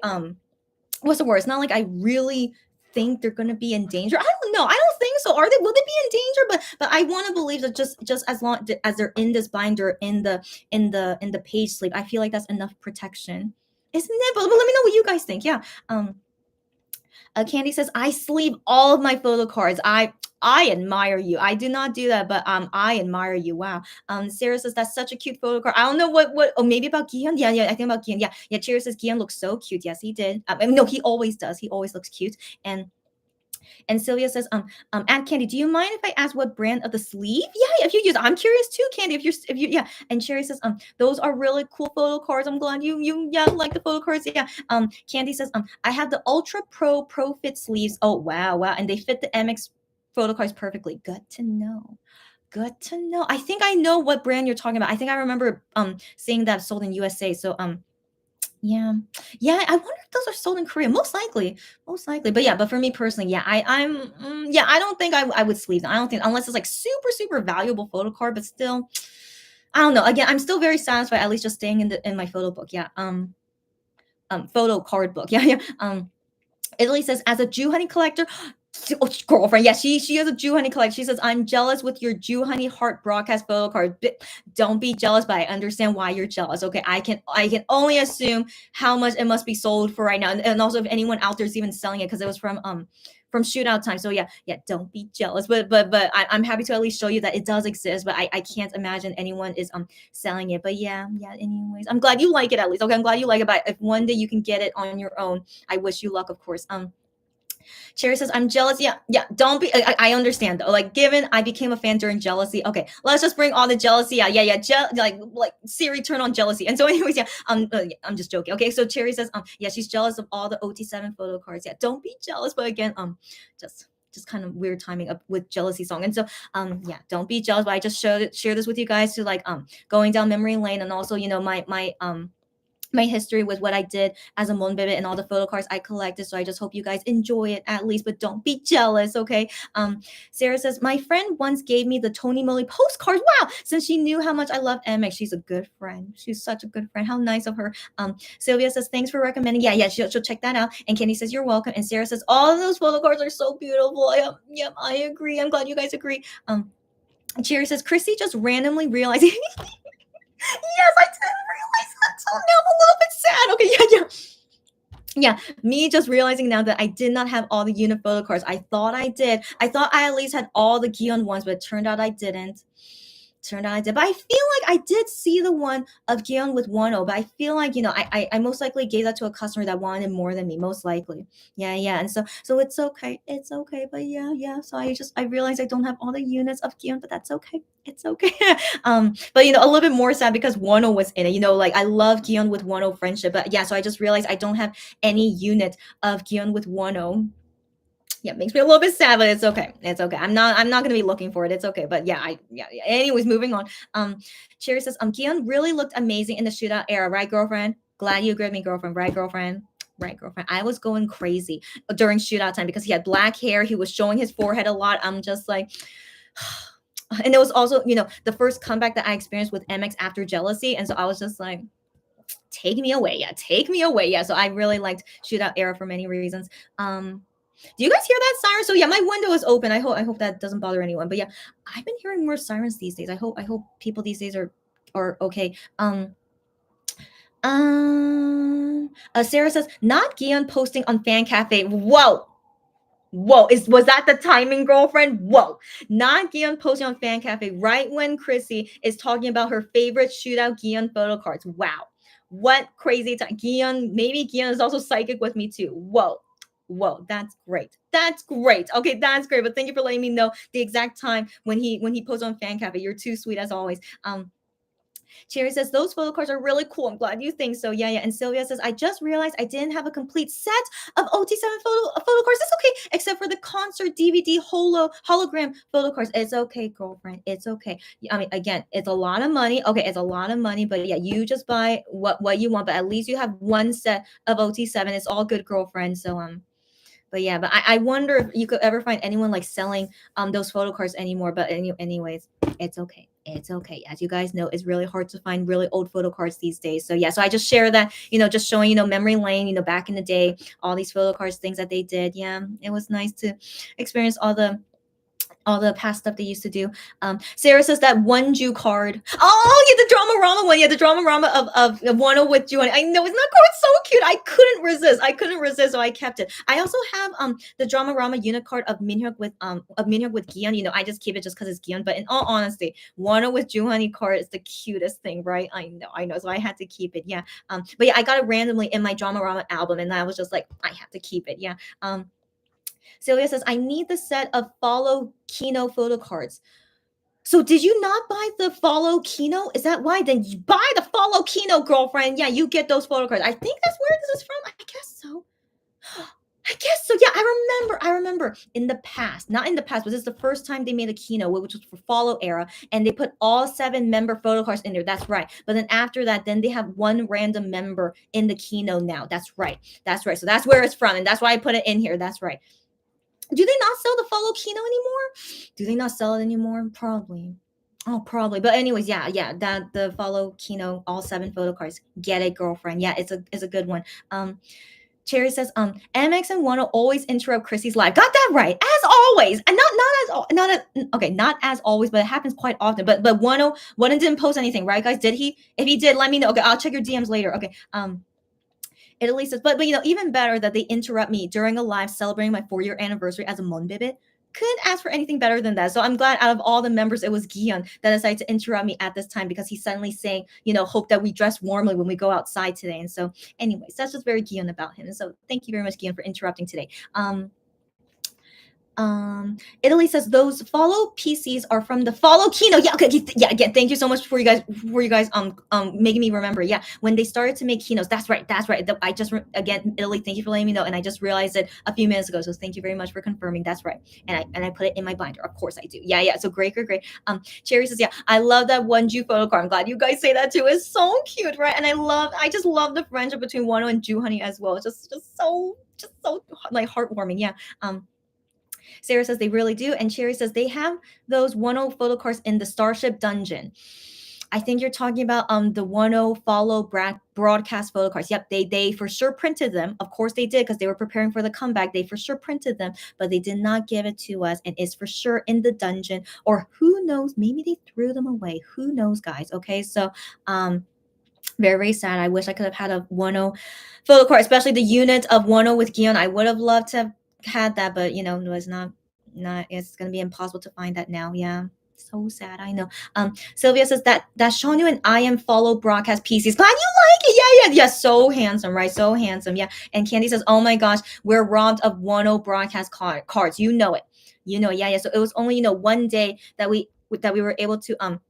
what's the word? It's not like I really think they're going to be in danger. I don't know. I don't think so. Are they? Will they be in danger? But I want to believe that just as long as they're in this binder, in the page sleeve, I feel like that's enough protection, isn't it? But let me know what you guys think. Yeah. Candy says, I sleeve all of my photo cards. I admire you. I do not do that, but I admire you. Wow. Sarah says, that's such a cute photo card. I don't know what oh, maybe about Gian. Yeah, I think about Gian. Yeah. Cheer says Gian looks so cute. Yes, he did. No, he always does. He always looks cute. And Sylvia says, Aunt Candy, do you mind if I ask what brand of the sleeve? Yeah, if you use, I'm curious too, Candy. If you, yeah. And Sherry says, those are really cool photo cards. I'm glad you like the photo cards. Yeah. Candy says, I have the Ultra Pro Fit sleeves. Oh wow, and they fit the MX photo cards perfectly. Good to know. I think I know what brand you're talking about. I think I remember seeing that sold in USA. So yeah. I wonder if those are sold in Korea. Most likely. But yeah, but for me personally, yeah, I don't think I would sleeve them. I don't think, unless it's like super valuable photo card, but still, I don't know. Again, I'm still very satisfied at least just staying in my photo book. Yeah. Photo card book. Yeah. Italy says, as a Jew honey collector, girlfriend, yeah, she is a Jew honey collector. She says, I'm jealous with your Jew honey heart broadcast photo card. Don't be jealous, but I understand why you're jealous. Okay, I can only assume how much it must be sold for right now, and also if anyone out there is even selling it, because it was from shootout time. So yeah, don't be jealous. But I'm happy to at least show you that it does exist. But I can't imagine anyone is selling it. But yeah. Anyways, I'm glad you like it at least. Okay, I'm glad you like it. But if one day you can get it on your own, I wish you luck, of course. Cherry says, I'm jealous. Yeah. Don't be. I understand though. Like, given I became a fan during jealousy. Okay, let's just bring all the jealousy. Yeah. Like Siri, turn on jealousy. And so, anyways, yeah. I'm just joking. Okay. So Cherry says, yeah, she's jealous of all the OT7 photo cards. Yeah. Don't be jealous. But again, just kind of weird timing up with jealousy song. And so, yeah, don't be jealous. But I just share this with you guys to like going down memory lane, and also my history with what I did as a Monbebe and all the photo cards I collected. So I just hope you guys enjoy it at least, but don't be jealous, okay? Sarah says, my friend once gave me the Tony Moly postcards. Wow, since she knew how much I love MX. She's a good friend. She's such a good friend. How nice of her. Sylvia says, thanks for recommending. Yeah, she'll check that out. And Kenny says, you're welcome. And Sarah says, all of those photo cards are so beautiful. Yep, I agree. I'm glad you guys agree. Cherry says, Chrissy just randomly realized. Yes, I didn't realize that till now. I'm a little bit sad. Okay, yeah. Me just realizing now that I did not have all the unit photo cards. I thought I did. I thought I at least had all the Gion ones, but it turned out I didn't. But I feel like I did see the one of Gion with 1.0, but I feel like, I most likely gave that to a customer that wanted more than me, most likely. Yeah. And so it's okay. It's okay. But yeah. So I realized I don't have all the units of Gion, but that's okay. It's okay. But a little bit more sad because 1.0 was in it. Like I love Gion with 1.0 friendship, but yeah, so I just realized I don't have any unit of Gion with 1.0. Yeah, makes me a little bit sad, but it's okay. I'm not gonna be looking for it. It's okay. But yeah. Anyways, moving on. Cherry says, Gion really looked amazing in the shootout era, right, girlfriend? Glad you agree with me, girlfriend. Right, girlfriend? Right, girlfriend. I was going crazy during shootout time because he had black hair. He was showing his forehead a lot. I'm just like, and it was also, the first comeback that I experienced with MX after jealousy. And so I was just like, take me away. Yeah. So I really liked shootout era for many reasons. Do you guys hear that siren? So yeah, my window is open. I hope that doesn't bother anyone. But yeah, I've been hearing more sirens these days. I hope people these days are okay. Sarah says, not Gion posting on Fan Cafe. Whoa. Was that the timing, girlfriend? Whoa. Not Gion posting on Fan Cafe right when Chrissy is talking about her favorite shootout Gion photo cards. What crazy time. Maybe Gian is also psychic with me too. Whoa, that's great. That's great. Okay, that's great. But thank you for letting me know the exact time when he posted on Fan Cafe. You're too sweet as always. Cherry says those photo cards are really cool. I'm glad you think so. Yeah. And Sylvia says I just realized I didn't have a complete set of OT7 photo cards. It's okay, except for the concert DVD hologram photo cards. It's okay, girlfriend. It's okay. I mean, again, it's a lot of money. Okay, it's a lot of money, but yeah, you just buy what you want. But at least you have one set of OT7. It's all good, girlfriend. So but yeah, but I wonder if you could ever find anyone like selling those photo cards anymore. But anyways, it's okay. It's okay. As you guys know, it's really hard to find really old photo cards these days. So yeah, so I just share that, just showing, memory lane, back in the day, all these photo cards, things that they did. Yeah, it was nice to experience all the past stuff they used to do. Sarah says that one Jew card. Oh, yeah, the Drama Rama one. Yeah, the Drama Rama of Wano with Jew. I know, it's not quite so cute. I couldn't resist, so I kept it. I also have the Drama Rama unit card of Minhyuk with Gion. I just keep it just because it's Gion. But in all honesty, Wano with Juhani card is the cutest thing, right? I know. So I had to keep it. Yeah. But yeah, I got it randomly in my Drama Rama album, and I was just like, I have to keep it. Yeah. Celia says, I need the set of Follow Kino photo cards. So did you not buy the Follow Kino? Is that why? Then you buy the Follow Kino, girlfriend. Yeah, you get those photo cards. I think that's where this is from. I guess so. Yeah, I remember in the past, not in the past, but this is the first time they made a Kino, which was for Follow era, and they put all 7 member photo cards in there. That's right. But then after that, then they have one random member in the Kino now. That's right. So that's where it's from, and that's why I put it in here. That's right. Do they not sell the Follow Kino anymore? Do they not sell it anymore? Probably. Oh, probably. But anyways, yeah, that the Follow Kino, all 7 photo cards. Get it, girlfriend. Yeah, it's a good one. Cherry says, MX and Wano always interrupt Chrissy's live. Got that right, as always, and not as always, but it happens quite often. But Wano didn't post anything, right, guys? Did he? If he did, let me know. Okay, I'll check your DMs later. Okay. Italy says, but even better that they interrupt me during a live celebrating my 4-year anniversary as a Monbebe. Couldn't ask for anything better than that. So I'm glad out of all the members, it was Gion that decided to interrupt me at this time because he's suddenly saying, hope that we dress warmly when we go outside today. And so, anyways, that's just very Gion about him. And so, thank you very much, Gion, for interrupting today. Italy says those Follow PCs are from the Follow Kino. Yeah, okay, yeah. Again, thank you so much for you guys making me remember. Yeah, when they started to make Kinos, that's right. I just again, Italy, thank you for letting me know, and I just realized it a few minutes ago. So thank you very much for confirming. That's right, and I put it in my binder. Of course I do. Yeah. So great. Cherry says, yeah, I love that one Ju photo card. I'm glad you guys say that too. It's so cute, right? And I just love the friendship between Wano and Ju Honey as well. It's just so like heartwarming. Yeah. Sarah says they really do. And Cherry says they have those 1.0 photo cards in the Starship Dungeon. I think you're talking about the 1.0 follow broadcast photo cards. Yep, they for sure printed them. Of course they did because they were preparing for the comeback. They for sure printed them, but they did not give it to us. And it's for sure in the dungeon. Or who knows, maybe they threw them away. Who knows, guys? Okay, so very, very sad. I wish I could have had a 1.0 photo card, especially the unit of 1.0 with Gion. I would have loved to have had that, but no, it's not it's gonna be impossible to find that now. Yeah, so sad. I know. Sylvia says that Shonu and I am follow broadcast PCs. Glad you like it. Yeah, so handsome, right? So handsome. Yeah. And Candy says, oh my gosh, we're robbed of 1.0 broadcast cards. You know it. Yeah. So it was only one day that we were able to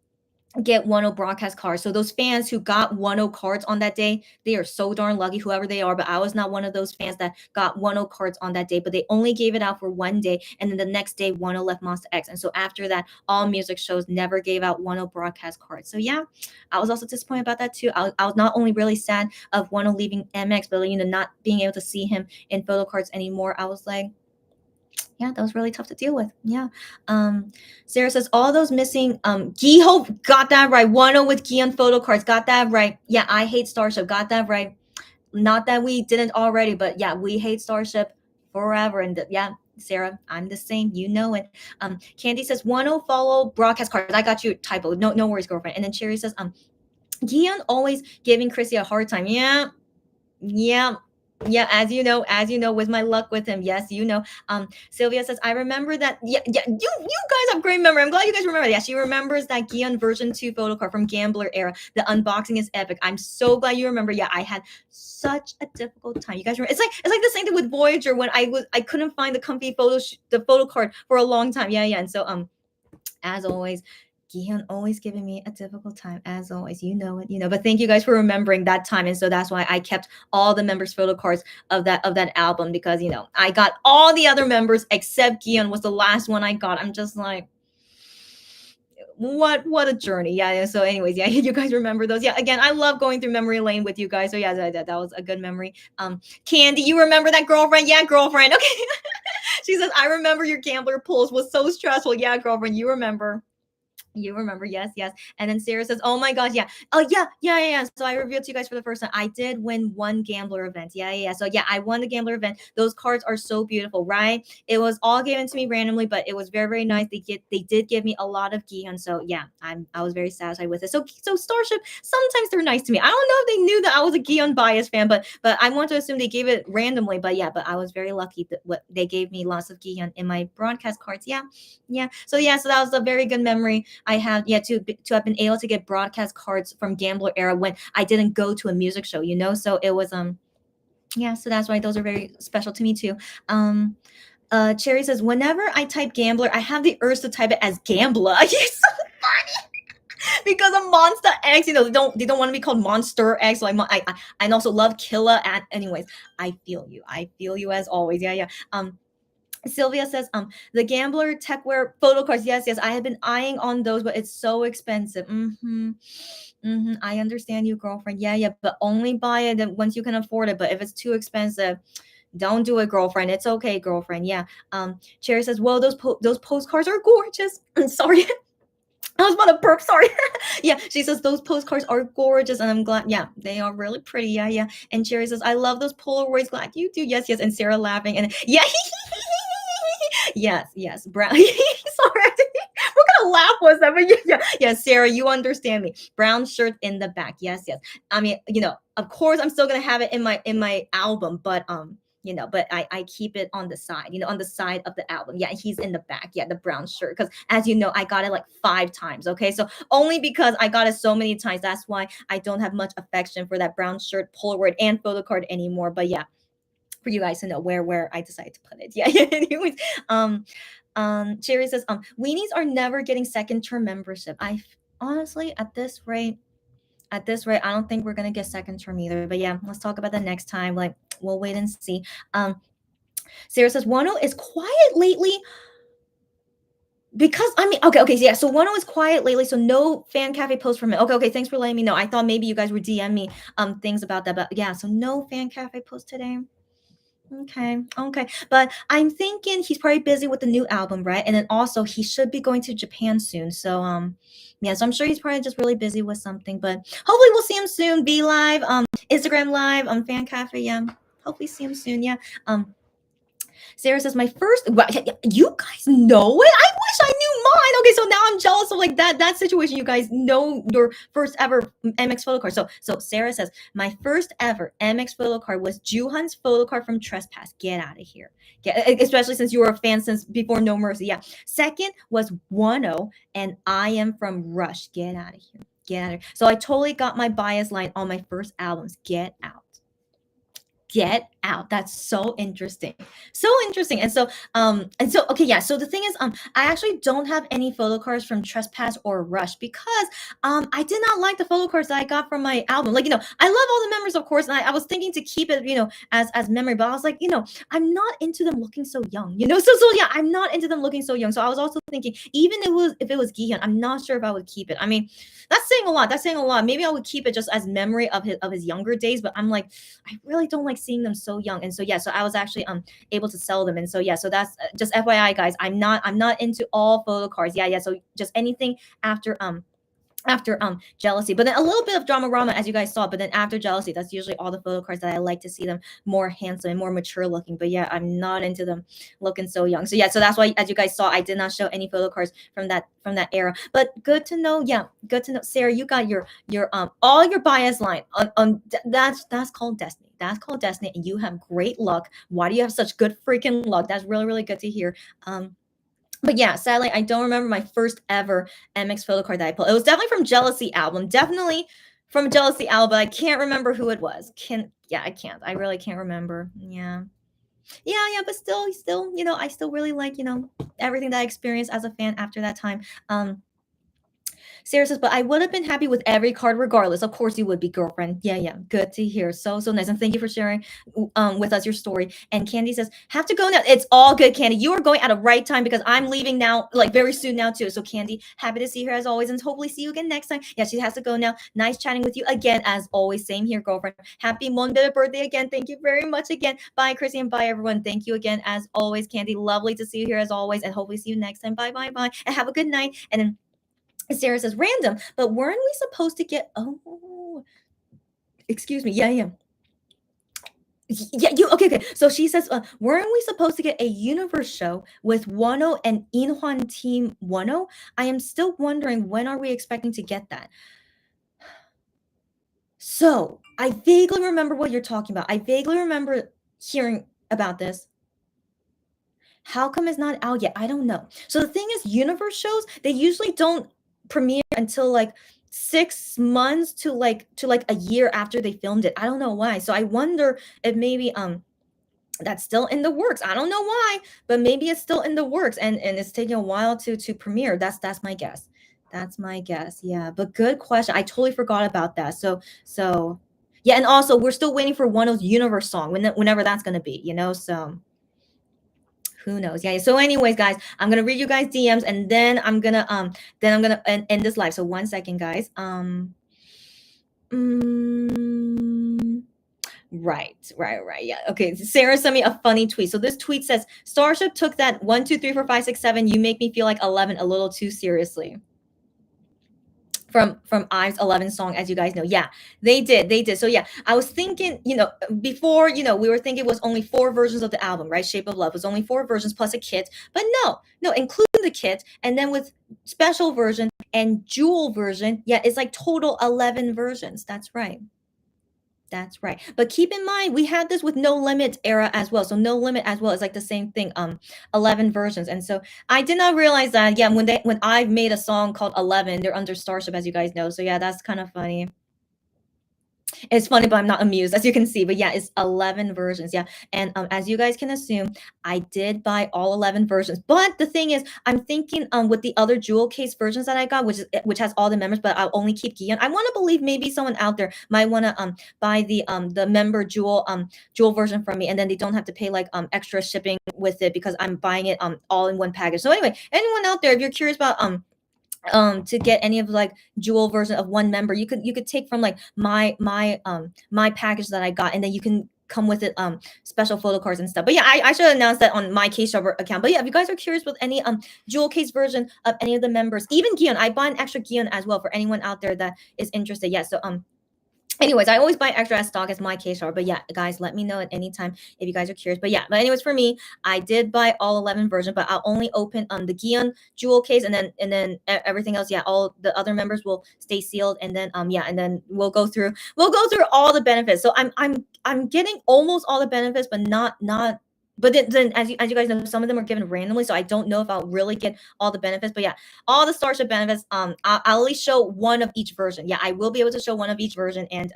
get 1.0 broadcast cards. So those fans who got 1.0 cards on that day, they are so darn lucky, whoever they are. But I was not one of those fans that got 1.0 cards on that day. But they only gave it out for one day, and then the next day 1.0 left Monster X. And so after that, all music shows never gave out 1.0 broadcast cards. So yeah, I was also disappointed about that too. I was not only really sad of 1.0 leaving MX, but not being able to see him in photo cards anymore. I was like, yeah, that was really tough to deal with. Yeah. Sarah says all those missing Giho, got that right. 1.0 with Gion photo cards, got that right. Yeah, I hate Starship, got that right. Not that we didn't already, but yeah, we hate Starship forever. And yeah, Sarah, I'm the same. You know it. Candy says 1.0 follow broadcast cards. I got you typo. No worries, girlfriend. And then Cherry says Gion always giving Chrissy a hard time. Yeah. Yeah, as you know, with my luck with him, yes, you know. Sylvia says, I remember that. Yeah, yeah, you guys have great memory. I'm glad you guys remember that. Yeah, she remembers that Gion version 2 photo card from Gambler era. The unboxing is epic. I'm so glad you remember. Yeah, I had such a difficult time. You guys remember? It's like the same thing with Voyager when I couldn't find the comfy the photo card for a long time. Yeah, yeah. And so as always, Gion always giving me a difficult time, as always. You know it, you know. But thank you guys for remembering that time, and so that's why I kept all the members' photo cards of that album, because I got all the other members except Gion was the last one I got. I'm just like, what a journey. Yeah, yeah. So anyways, yeah, you guys remember those. Yeah, again, I love going through memory lane with you guys. So yeah, that was a good memory. Candy, you remember that girlfriend? Yeah, girlfriend. Okay. She says, I remember your gambler pulls was so stressful. Yeah, girlfriend, you remember. You remember, yes, yes. And then Sarah says, "Oh my gosh, yeah, oh yeah, yeah, yeah, yeah." So I revealed to you guys for the first time, I did win one gambler event. Yeah, yeah, yeah. So yeah, I won the gambler event. Those cards are so beautiful, right? It was all given to me randomly, but it was very, very nice. They did give me a lot of Gion. So yeah, I was very satisfied with it. So Starship, sometimes they're nice to me. I don't know if they knew that I was a Gion bias fan, but I want to assume they gave it randomly. But yeah, but I was very lucky that what they gave me lots of Gion in my broadcast cards. Yeah, yeah. So yeah, so that was a very good memory I have, yeah, to have been able to get broadcast cards from Gambler era when I didn't go to a music show, So it was yeah, so that's why those are very special to me too. Um Cherry says, whenever I type Gambler, I have the urge to type it as Gambler. It's so funny because of Monster X, they don't want to be called Monster X. Like I also love Killa. And anyways, I feel you. I feel you as always. Yeah, yeah. Sylvia says, the Gambler techwear photo cards. Yes, yes. I have been eyeing on those, but it's so expensive. I understand you, girlfriend. Yeah, yeah. But only buy it once you can afford it. But if it's too expensive, don't do it, girlfriend. It's okay, girlfriend. Yeah. Cherry says, well, those postcards are gorgeous. Sorry. I was about to burp. Sorry. Yeah, she says those postcards are gorgeous, and I'm glad. Yeah, they are really pretty. Yeah, yeah. And Cherry says, I love those Polaroids. Glad you do. Yes, yes. And Sarah laughing. And yeah, yes, yes. Brown. Sorry, what kind of laugh was that? But yeah, yeah, yeah. Sarah, you understand me. Brown shirt in the back. Yes, yes. I mean, of course, I'm still gonna have it in my album, but but I keep it on the side, on the side of the album. Yeah, he's in the back. Yeah, the brown shirt. Because as you know, I got it like 5 times. Okay, so only because I got it so many times, that's why I don't have much affection for that brown shirt, Polaroid, and photo card anymore. But yeah, for you guys to know where I decided to put it. Yeah. Anyways, Cherry says, weenies are never getting second term membership. I honestly, at this rate, I don't think we're gonna get second term either. But yeah, let's talk about that next time. Like, we'll wait and see. Sarah says, Wano is quiet lately. Because I mean, okay, yeah. So Wano is quiet lately, so no fan cafe post from it. Okay, thanks for letting me know. I thought maybe you guys would DM me things about that, but yeah, so no fan cafe post today. Okay. But I'm thinking he's probably busy with the new album, right? And then also he should be going to Japan soon. So yeah, so I'm sure he's probably just really busy with something. But hopefully we'll see him soon. Be live, Instagram live, Fan Cafe, yeah. Hopefully see him soon, yeah. Sarah says, my first, well, you guys know it. I wish I knew mine. Okay, so now I'm jealous of like that situation. You guys know your first ever MX photo card. So Sarah says, my first ever MX photo card was Juhan's photo card from Trespass. Get out of here. Especially since you were a fan since before No Mercy. Yeah. Second was Wano, and I am from Rush. Get out of here. Get out of here. So I totally got my bias line on my first albums. Get out. Get out. That's so interesting. So interesting. And so okay, yeah. So the thing is, I actually don't have any photo cards from Trespass or Rush because I did not like the photo cards that I got from my album. Like, I love all the memories, of course, and I was thinking to keep it, as memory, but I was like, I'm not into them looking so young, So yeah, I'm not into them looking so young. So I was also thinking, even if it was Gihan, I'm not sure if I would keep it. I mean, that's saying a lot. That's saying a lot. Maybe I would keep it just as memory of his younger days, but I'm like, I really don't like seeing them so young. And so yeah, so I was actually able to sell them. And so yeah, so that's just FYI, guys. I'm not into all photo cards. Yeah, yeah. So just anything after jealousy, but then a little bit of drama rama, as you guys saw, but then after jealousy, that's usually all the photo cards that I like to see them more handsome and more mature looking. But yeah, I'm not into them looking so young. So yeah, so that's why, as you guys saw, I did not show any photo cards from that era. But good to know. Yeah, good to know. Sarah, you got your all your bias line on that's called destiny. That's called destiny, and you have great luck. Why do you have such good freaking luck? That's really, really good to hear. But yeah, sadly, I don't remember my first ever MX photo card that I pulled. It was definitely from Jealousy album. Definitely from Jealousy album, but I can't remember who it was. I can't. I really can't remember. Yeah. Yeah, but still, I still really like, everything that I experienced as a fan after that time. Sarah says, but I would have been happy with every card regardless. Of course you would be, girlfriend. Yeah. Good to hear. So nice. And thank you for sharing with us your story. And Candy says, have to go now. It's all good, Candy. You are going at a right time because I'm leaving now, like very soon now too. So Candy, happy to see her as always and hopefully see you again next time. Yeah, she has to go now. Nice chatting with you again as always. Same here, girlfriend. Happy Monbebe birthday again. Thank you very much again. Bye, Chrissy, and bye, everyone. Thank you again as always, Candy. Lovely to see you here as always and hopefully see you next time. Bye. And have a good night. And then Sarah says, random, but weren't we supposed to get, excuse me. Yeah, okay. So she says, weren't we supposed to get a universe show with Wano and Inhwan team Wano? I am still wondering, when are we expecting to get that? So I vaguely remember what you're talking about. I vaguely remember hearing about this. How come it's not out yet? I don't know. So the thing is, universe shows, they usually don't premiere until like 6 months to like a year after they filmed it. I don't know why. So I wonder if maybe that's still in the works. I don't know why, but maybe it's still in the works and it's taking a while to premiere. That's my guess. That's my guess. Yeah, but good question. I totally forgot about that. So yeah, and also we're still waiting for one of those universe song whenever that's gonna be, so who knows? Yeah. So, anyways, guys, I'm gonna read you guys DMs, and then I'm gonna end this live. So, 1 second, guys. Right. Yeah. Okay. Sarah sent me a funny tweet. So this tweet says, "Starship took that 1, 2, 3, 4, 5, 6, 7. You make me feel like 11 a little too seriously." From Ives 11 song, as you guys know. Yeah, they did. So yeah, I was thinking, before, we were thinking it was only 4 versions of the album, right? Shape of Love was only 4 versions plus a kit, but no, including the kit, and then with special version and jewel version, yeah, it's like total 11 versions. That's right. But keep in mind, we had this with No Limit era as well. So No Limit as well is like the same thing, 11 versions. And so I did not realize that, yeah, when I've made a song called 11, they're under Starship, as you guys know. So yeah, that's kind of funny. It's funny, but I'm not amused, as you can see. But yeah, it's 11 versions. Yeah. And as you guys can assume, I did buy all 11 versions. But the thing is, I'm thinking with the other jewel case versions that I got, which has all the members, but I'll only keep Gion. I want to believe maybe someone out there might want to buy the member jewel version from me, and then they don't have to pay like extra shipping with it because I'm buying it all in one package. So anyway, anyone out there, if you're curious about to get any of like jewel version of one member, you could take from like my package that I got, and then you can come with it special photo cards and stuff. But yeah, I should announce that on my MyKshopper account. But yeah, if you guys are curious with any jewel case version of any of the members, even Gion, I bought an extra Gion as well for anyone out there that is interested. Yeah, so anyways, I always buy extra as stock as MyKshopper. But yeah, guys, let me know at any time if you guys are curious. But yeah, but anyways, for me, I did buy all 11 versions, but I'll only open the Gion jewel case, and then everything else. Yeah, all the other members will stay sealed, and then and then we'll go through all the benefits. So I'm getting almost all the benefits, but not. But then as you guys know, some of them are given randomly, so I don't know if I'll really get all the benefits. But yeah, all the Starship benefits. I'll only show one of each version. Yeah, I will be able to show one of each version, and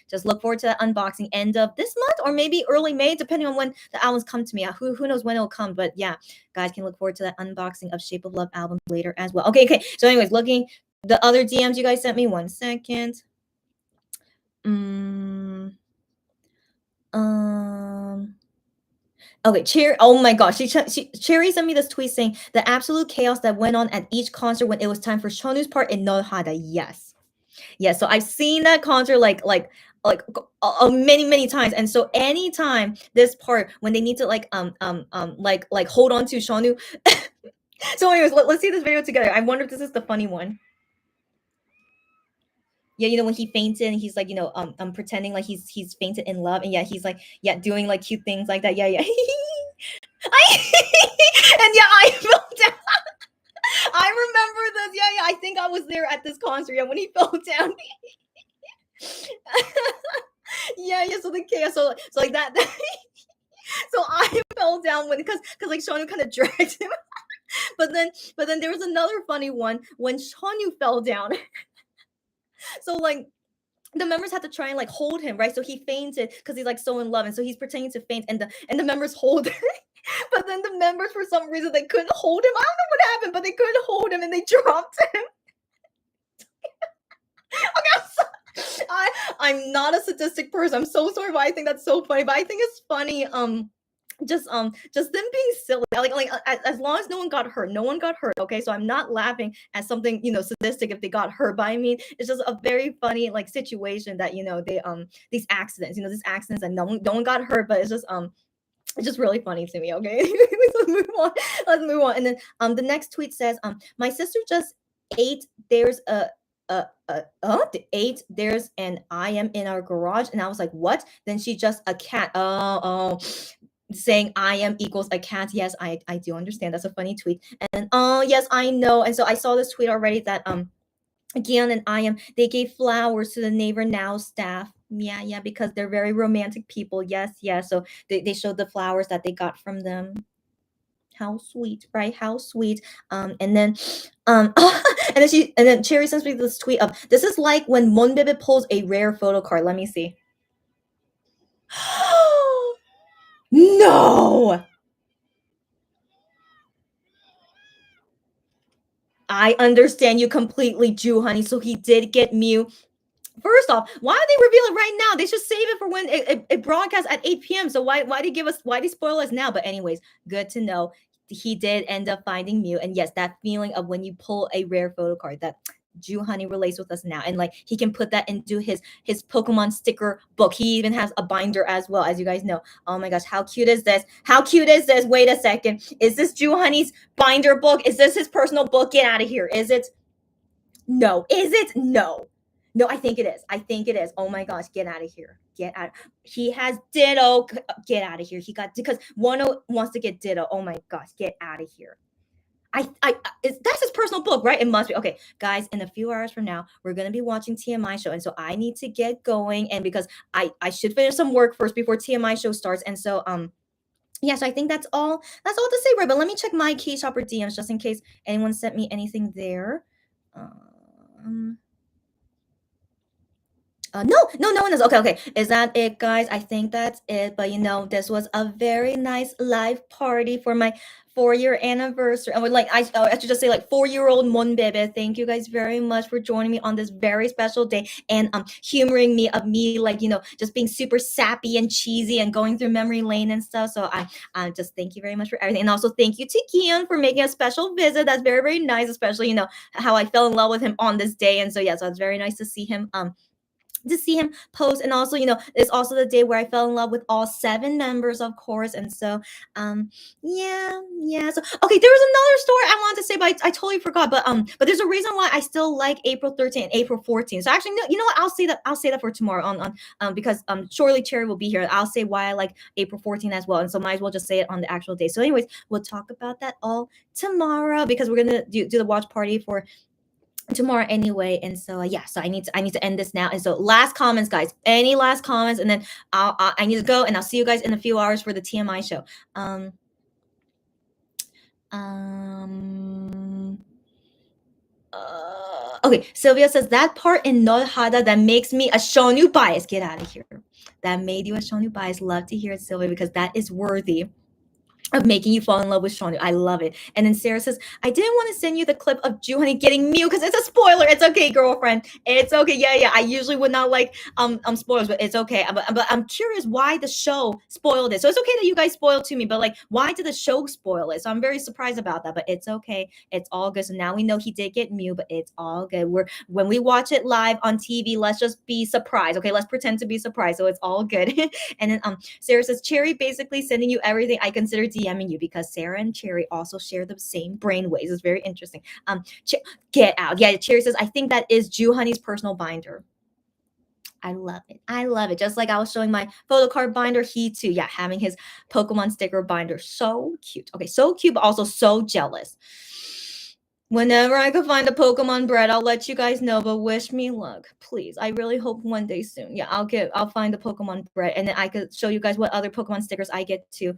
just look forward to that unboxing end of this month or maybe early May, depending on when the albums come to me. Who knows when it'll come? But yeah, guys can look forward to that unboxing of Shape of Love album later as well. Okay. So anyways, looking the other DMs you guys sent me. 1 second. Okay, Cherry. Oh my gosh, Cherry sent me this tweet saying the absolute chaos that went on at each concert when it was time for Shonu's part in Nohada. Yes. So I've seen that concert like many times, and so anytime this part when they need to like hold on to Shonu. So anyways, let's see this video together. I wonder if this is the funny one. Yeah, when he fainted and he's like, pretending like he's fainted in love, and yeah, he's like, yeah, doing like cute things like that. Yeah. And yeah, I fell down. I remember this. Yeah, I think I was there at this concert. Yeah, when he fell down. Yeah, yeah. So the chaos. So like that. So I fell down when because like Shonu kind of dragged him. But then there was another funny one when Shonu fell down. So like the members had to try and like hold him, right? So he fainted because he's like so in love, and so he's pretending to faint, and the members hold him. But then the members, for some reason, they couldn't hold him. I don't know what happened, but they couldn't hold him, and they dropped him. Okay, I'm not a sadistic person. I'm so sorry, but I think that's so funny. But I think it's funny. Just them being silly. Like as long as no one got hurt, no one got hurt. Okay, so I'm not laughing at something sadistic if they got hurt. But I mean, it's just a very funny like situation that they these accidents, these accidents, and no one got hurt, but it's just really funny to me. Okay, let's move on. Let's move on. And then the next tweet says, my sister just ate. There's ate. There's an I am in our garage, and I was like, what? Then she just a cat. Oh. Saying I am equals a cat. Yes, I do understand. That's a funny tweet. And oh yes, I know. And so I saw this tweet already that Gian and I am they gave flowers to the Neighbor Now staff. Yeah, because they're very romantic people. Yes, yes. So they showed the flowers that they got from them. How sweet, right? How sweet. And then and then Cherry sends me this tweet of this is like when Monbebe pulls a rare photo card. Let me see. No. I understand you completely, Jew honey. So he did get Mew. First off, why did they reveal it right now? They should save it for when it broadcasts at 8 p.m. So why did he spoil us now? But anyways, good to know. He did end up finding Mew. And yes, that feeling of when you pull a rare photo card that Jew honey relates with us now. And like he can put that into his Pokemon sticker book. He even has a binder as well, as you guys know. Oh my gosh, how cute is this? How cute is this? Wait a second. Is this Jew honey's binder book? Is this his personal book? Get out of here. Is it? No. Is it? No. No, I think it is. I think it is. Oh my gosh, get out of here. Get out. He has Ditto. Get out of here. He got because Wano wants to get Ditto. Oh my gosh, get out of here. That's his personal book, right? It must be. Okay, guys, in a few hours from now, we're going to be watching TMI show. And so I need to get going. And because I should finish some work first before TMI show starts. And so, yeah, so I think that's all to say, right? But let me check my KeyShopper DMs just in case anyone sent me anything there. No one is. Okay. Is that it, guys? I think that's it. But this was a very nice live party for my 4-year anniversary. I would like, I should just say like 4-year-old Monbebe. Thank you guys very much for joining me on this very special day and humoring me of me like just being super sappy and cheesy and going through memory lane and stuff. So I just thank you very much for everything, and also thank you to Kian for making a special visit. That's very, very nice, especially how I fell in love with him on this day. And so yeah, so it's very nice to see him post. And also it's also the day where I fell in love with all 7 members, of course. And so yeah, so okay, there was another story I wanted to say, but I totally forgot. But there's a reason why I still like April 13th and April 14th. So actually, no, you know what, I'll say that for tomorrow on because surely Cherry will be here. I'll say why I like April 14th as well, and so might as well just say it on the actual day. So anyways, we'll talk about that all tomorrow because we're gonna do the watch party for tomorrow anyway. And so yeah, so I need to end this now. And so last comments, guys, any last comments, and then I need to go, and I'll see you guys in a few hours for the TMI show. Okay, Sylvia says that part in Nohada that makes me a Shonu bias. Get out of here. That made you a Shonu bias. Love to hear it, Sylvia, because that is worthy of making you fall in love with Shonu. I love it. And then Sarah says, I didn't want to send you the clip of Jew honey getting Mew because it's a spoiler. It's okay, girlfriend. It's okay. Yeah. I usually would not like spoilers, but it's okay. But I'm curious why the show spoiled it. So it's okay that you guys spoiled to me, but like, why did the show spoil it? So I'm very surprised about that, but it's okay. It's all good. So now we know he did get Mew, but it's all good. When we watch it live on TV, let's just be surprised. Okay, let's pretend to be surprised. So it's all good. And then Sarah says, Cherry basically sending you everything I consider DMing you because Sarah and Cherry also share the same brainwaves. It's very interesting. Get out. Yeah, Cherry says, I think that is Jew honey's personal binder. I love it. Just like I was showing my photo card binder, he too, yeah, having his Pokemon sticker binder. So cute. Okay, so cute, but also so jealous. Whenever I can find a Pokemon bread, I'll let you guys know, but wish me luck, please. I really hope one day soon. Yeah, I'll find the Pokemon bread, and then I could show you guys what other Pokemon stickers I get too.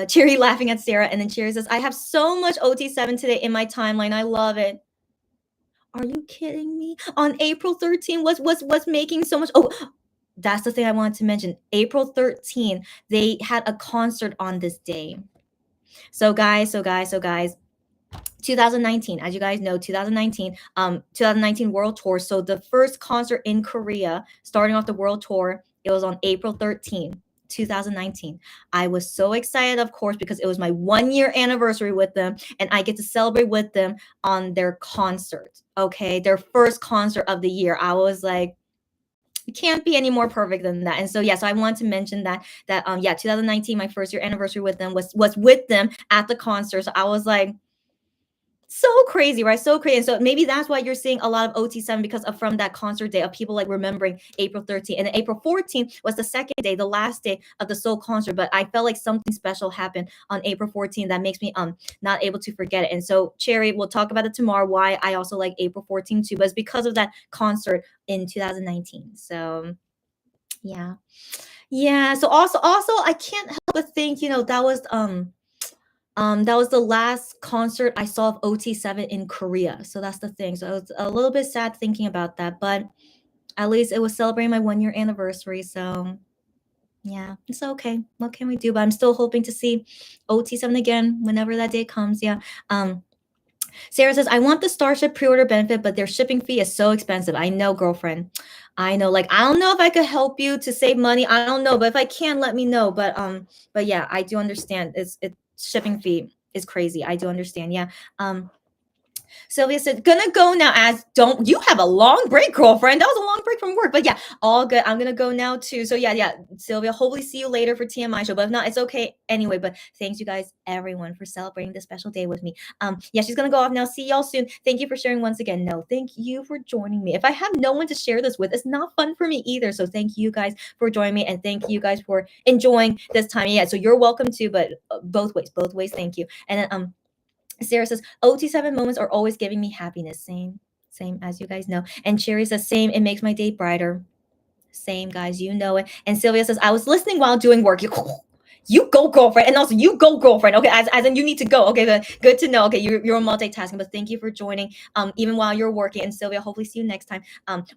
Cherry laughing at Sarah, and then Cherry says, I have so much OT7 today in my timeline. I love it. Are you kidding me? On April 13th, what's making so much? Oh, that's the thing I wanted to mention. April 13th, they had a concert on this day. So guys, 2019, as you guys know, 2019 world tour. So the first concert in Korea, starting off the world tour, it was on April 13th, 2019. I was so excited, of course, because it was my 1 year anniversary with them, and I get to celebrate with them on their concert. Okay, their first concert of the year. I was like, it can't be any more perfect than that. And so yeah, so I want to mention that 2019, my 1 year anniversary with them was with them at the concert. So I was like, so crazy, right? So crazy. And so maybe that's why you're seeing a lot of OT7, because of from that concert day of people like remembering April 13th. And then April 14th was the second day, the last day of the Seoul concert. But I felt like something special happened on April 14th that makes me not able to forget it. And so Cherry, we'll talk about it tomorrow, why I also like April 14th too, but it's because of that concert in 2019. So yeah. Yeah. So also I can't help but think, that was the last concert I saw of OT7 in Korea. So that's the thing. So I was a little bit sad thinking about that, but at least it was celebrating my 1 year anniversary. So yeah, it's okay. What can we do? But I'm still hoping to see OT7 again whenever that day comes. Yeah. Sarah says, I want the Starship pre-order benefit, but their shipping fee is so expensive. I know, girlfriend. I know. Like, I don't know if I could help you to save money. I don't know, but if I can, let me know. But yeah, I do understand. It's shipping fee is crazy. I do understand. Yeah. Sylvia said, gonna go now. As don't you have a long break, girlfriend? That was a long break from work, but yeah, all good. I'm gonna go now too. So yeah, Sylvia, hopefully see you later for TMI show. But if not, it's okay anyway. But thanks you guys, everyone, for celebrating this special day with me. Yeah, she's gonna go off now. See y'all soon. Thank you for sharing once again. No, thank you for joining me. If I have no one to share this with, it's not fun for me either. So thank you guys for joining me, and thank you guys for enjoying this time. Yeah, so you're welcome too, but both ways. Thank you. And then Sarah says, OT7 moments are always giving me happiness. Same as you guys know. And Cherry says, same, it makes my day brighter. Same, guys, you know it. And Sylvia says, I was listening while doing work. You go, girlfriend. And also, you go, girlfriend. Okay, as in you need to go. Okay, good to know. Okay, you're multitasking, but thank you for joining, even while you're working. And Sylvia, hopefully see you next time,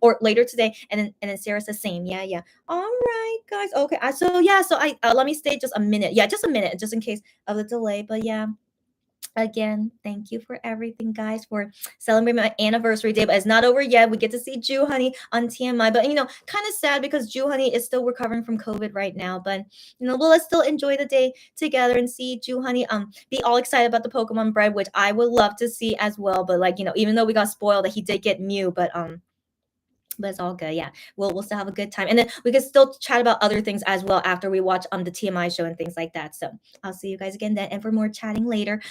or later today. And then Sarah says, same. Yeah. All right, guys. Okay, so I let me stay just a minute. Yeah, just a minute, just in case of the delay. But yeah. Again, thank you for everything, guys, for celebrating my anniversary day. But it's not over yet. We get to see Jew Honey on TMI. But, kind of sad because Jew Honey is still recovering from COVID right now. But, let's still enjoy the day together and see Jew Honey be all excited about the Pokemon bread, which I would love to see as well. But, even though we got spoiled that he did get Mew, but it's all good. Yeah, we'll still have a good time, and then we can still chat about other things as well after we watch the TMI show and things like that. So I'll see you guys again then, and for more chatting later.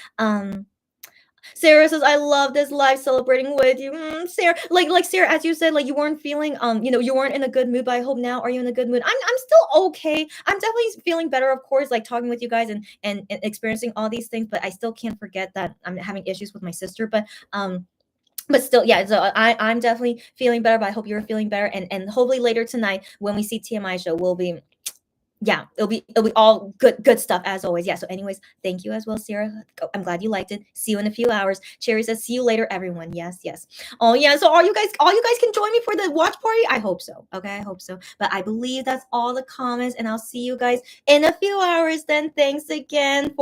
Sarah says, I love this live celebrating with you. Sarah, like Sarah, as you said, like you weren't feeling, you weren't in a good mood, but I hope now, are you in a good mood? I'm still okay. I'm definitely feeling better, of course, like talking with you guys and experiencing all these things, but I still can't forget that I'm having issues with my sister. But still, yeah, so I'm definitely feeling better, but I hope you're feeling better. And hopefully later tonight when we see TMI show, it'll be all good stuff as always. Yeah. So anyways, thank you as well, Sarah. I'm glad you liked it. See you in a few hours. Cherry says, see you later, everyone. Yes. Oh yeah. So all you guys can join me for the watch party? I hope so. Okay, I hope so. But I believe that's all the comments, and I'll see you guys in a few hours then. Thanks again,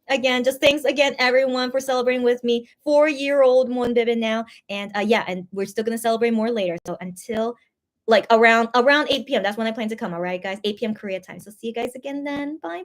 everyone, for celebrating with me. 4-year-old Monbebe now. And and we're still gonna celebrate more later. So until around 8 p.m. That's when I plan to come. All right, guys, 8 p.m. Korea time. So see you guys again then. Bye.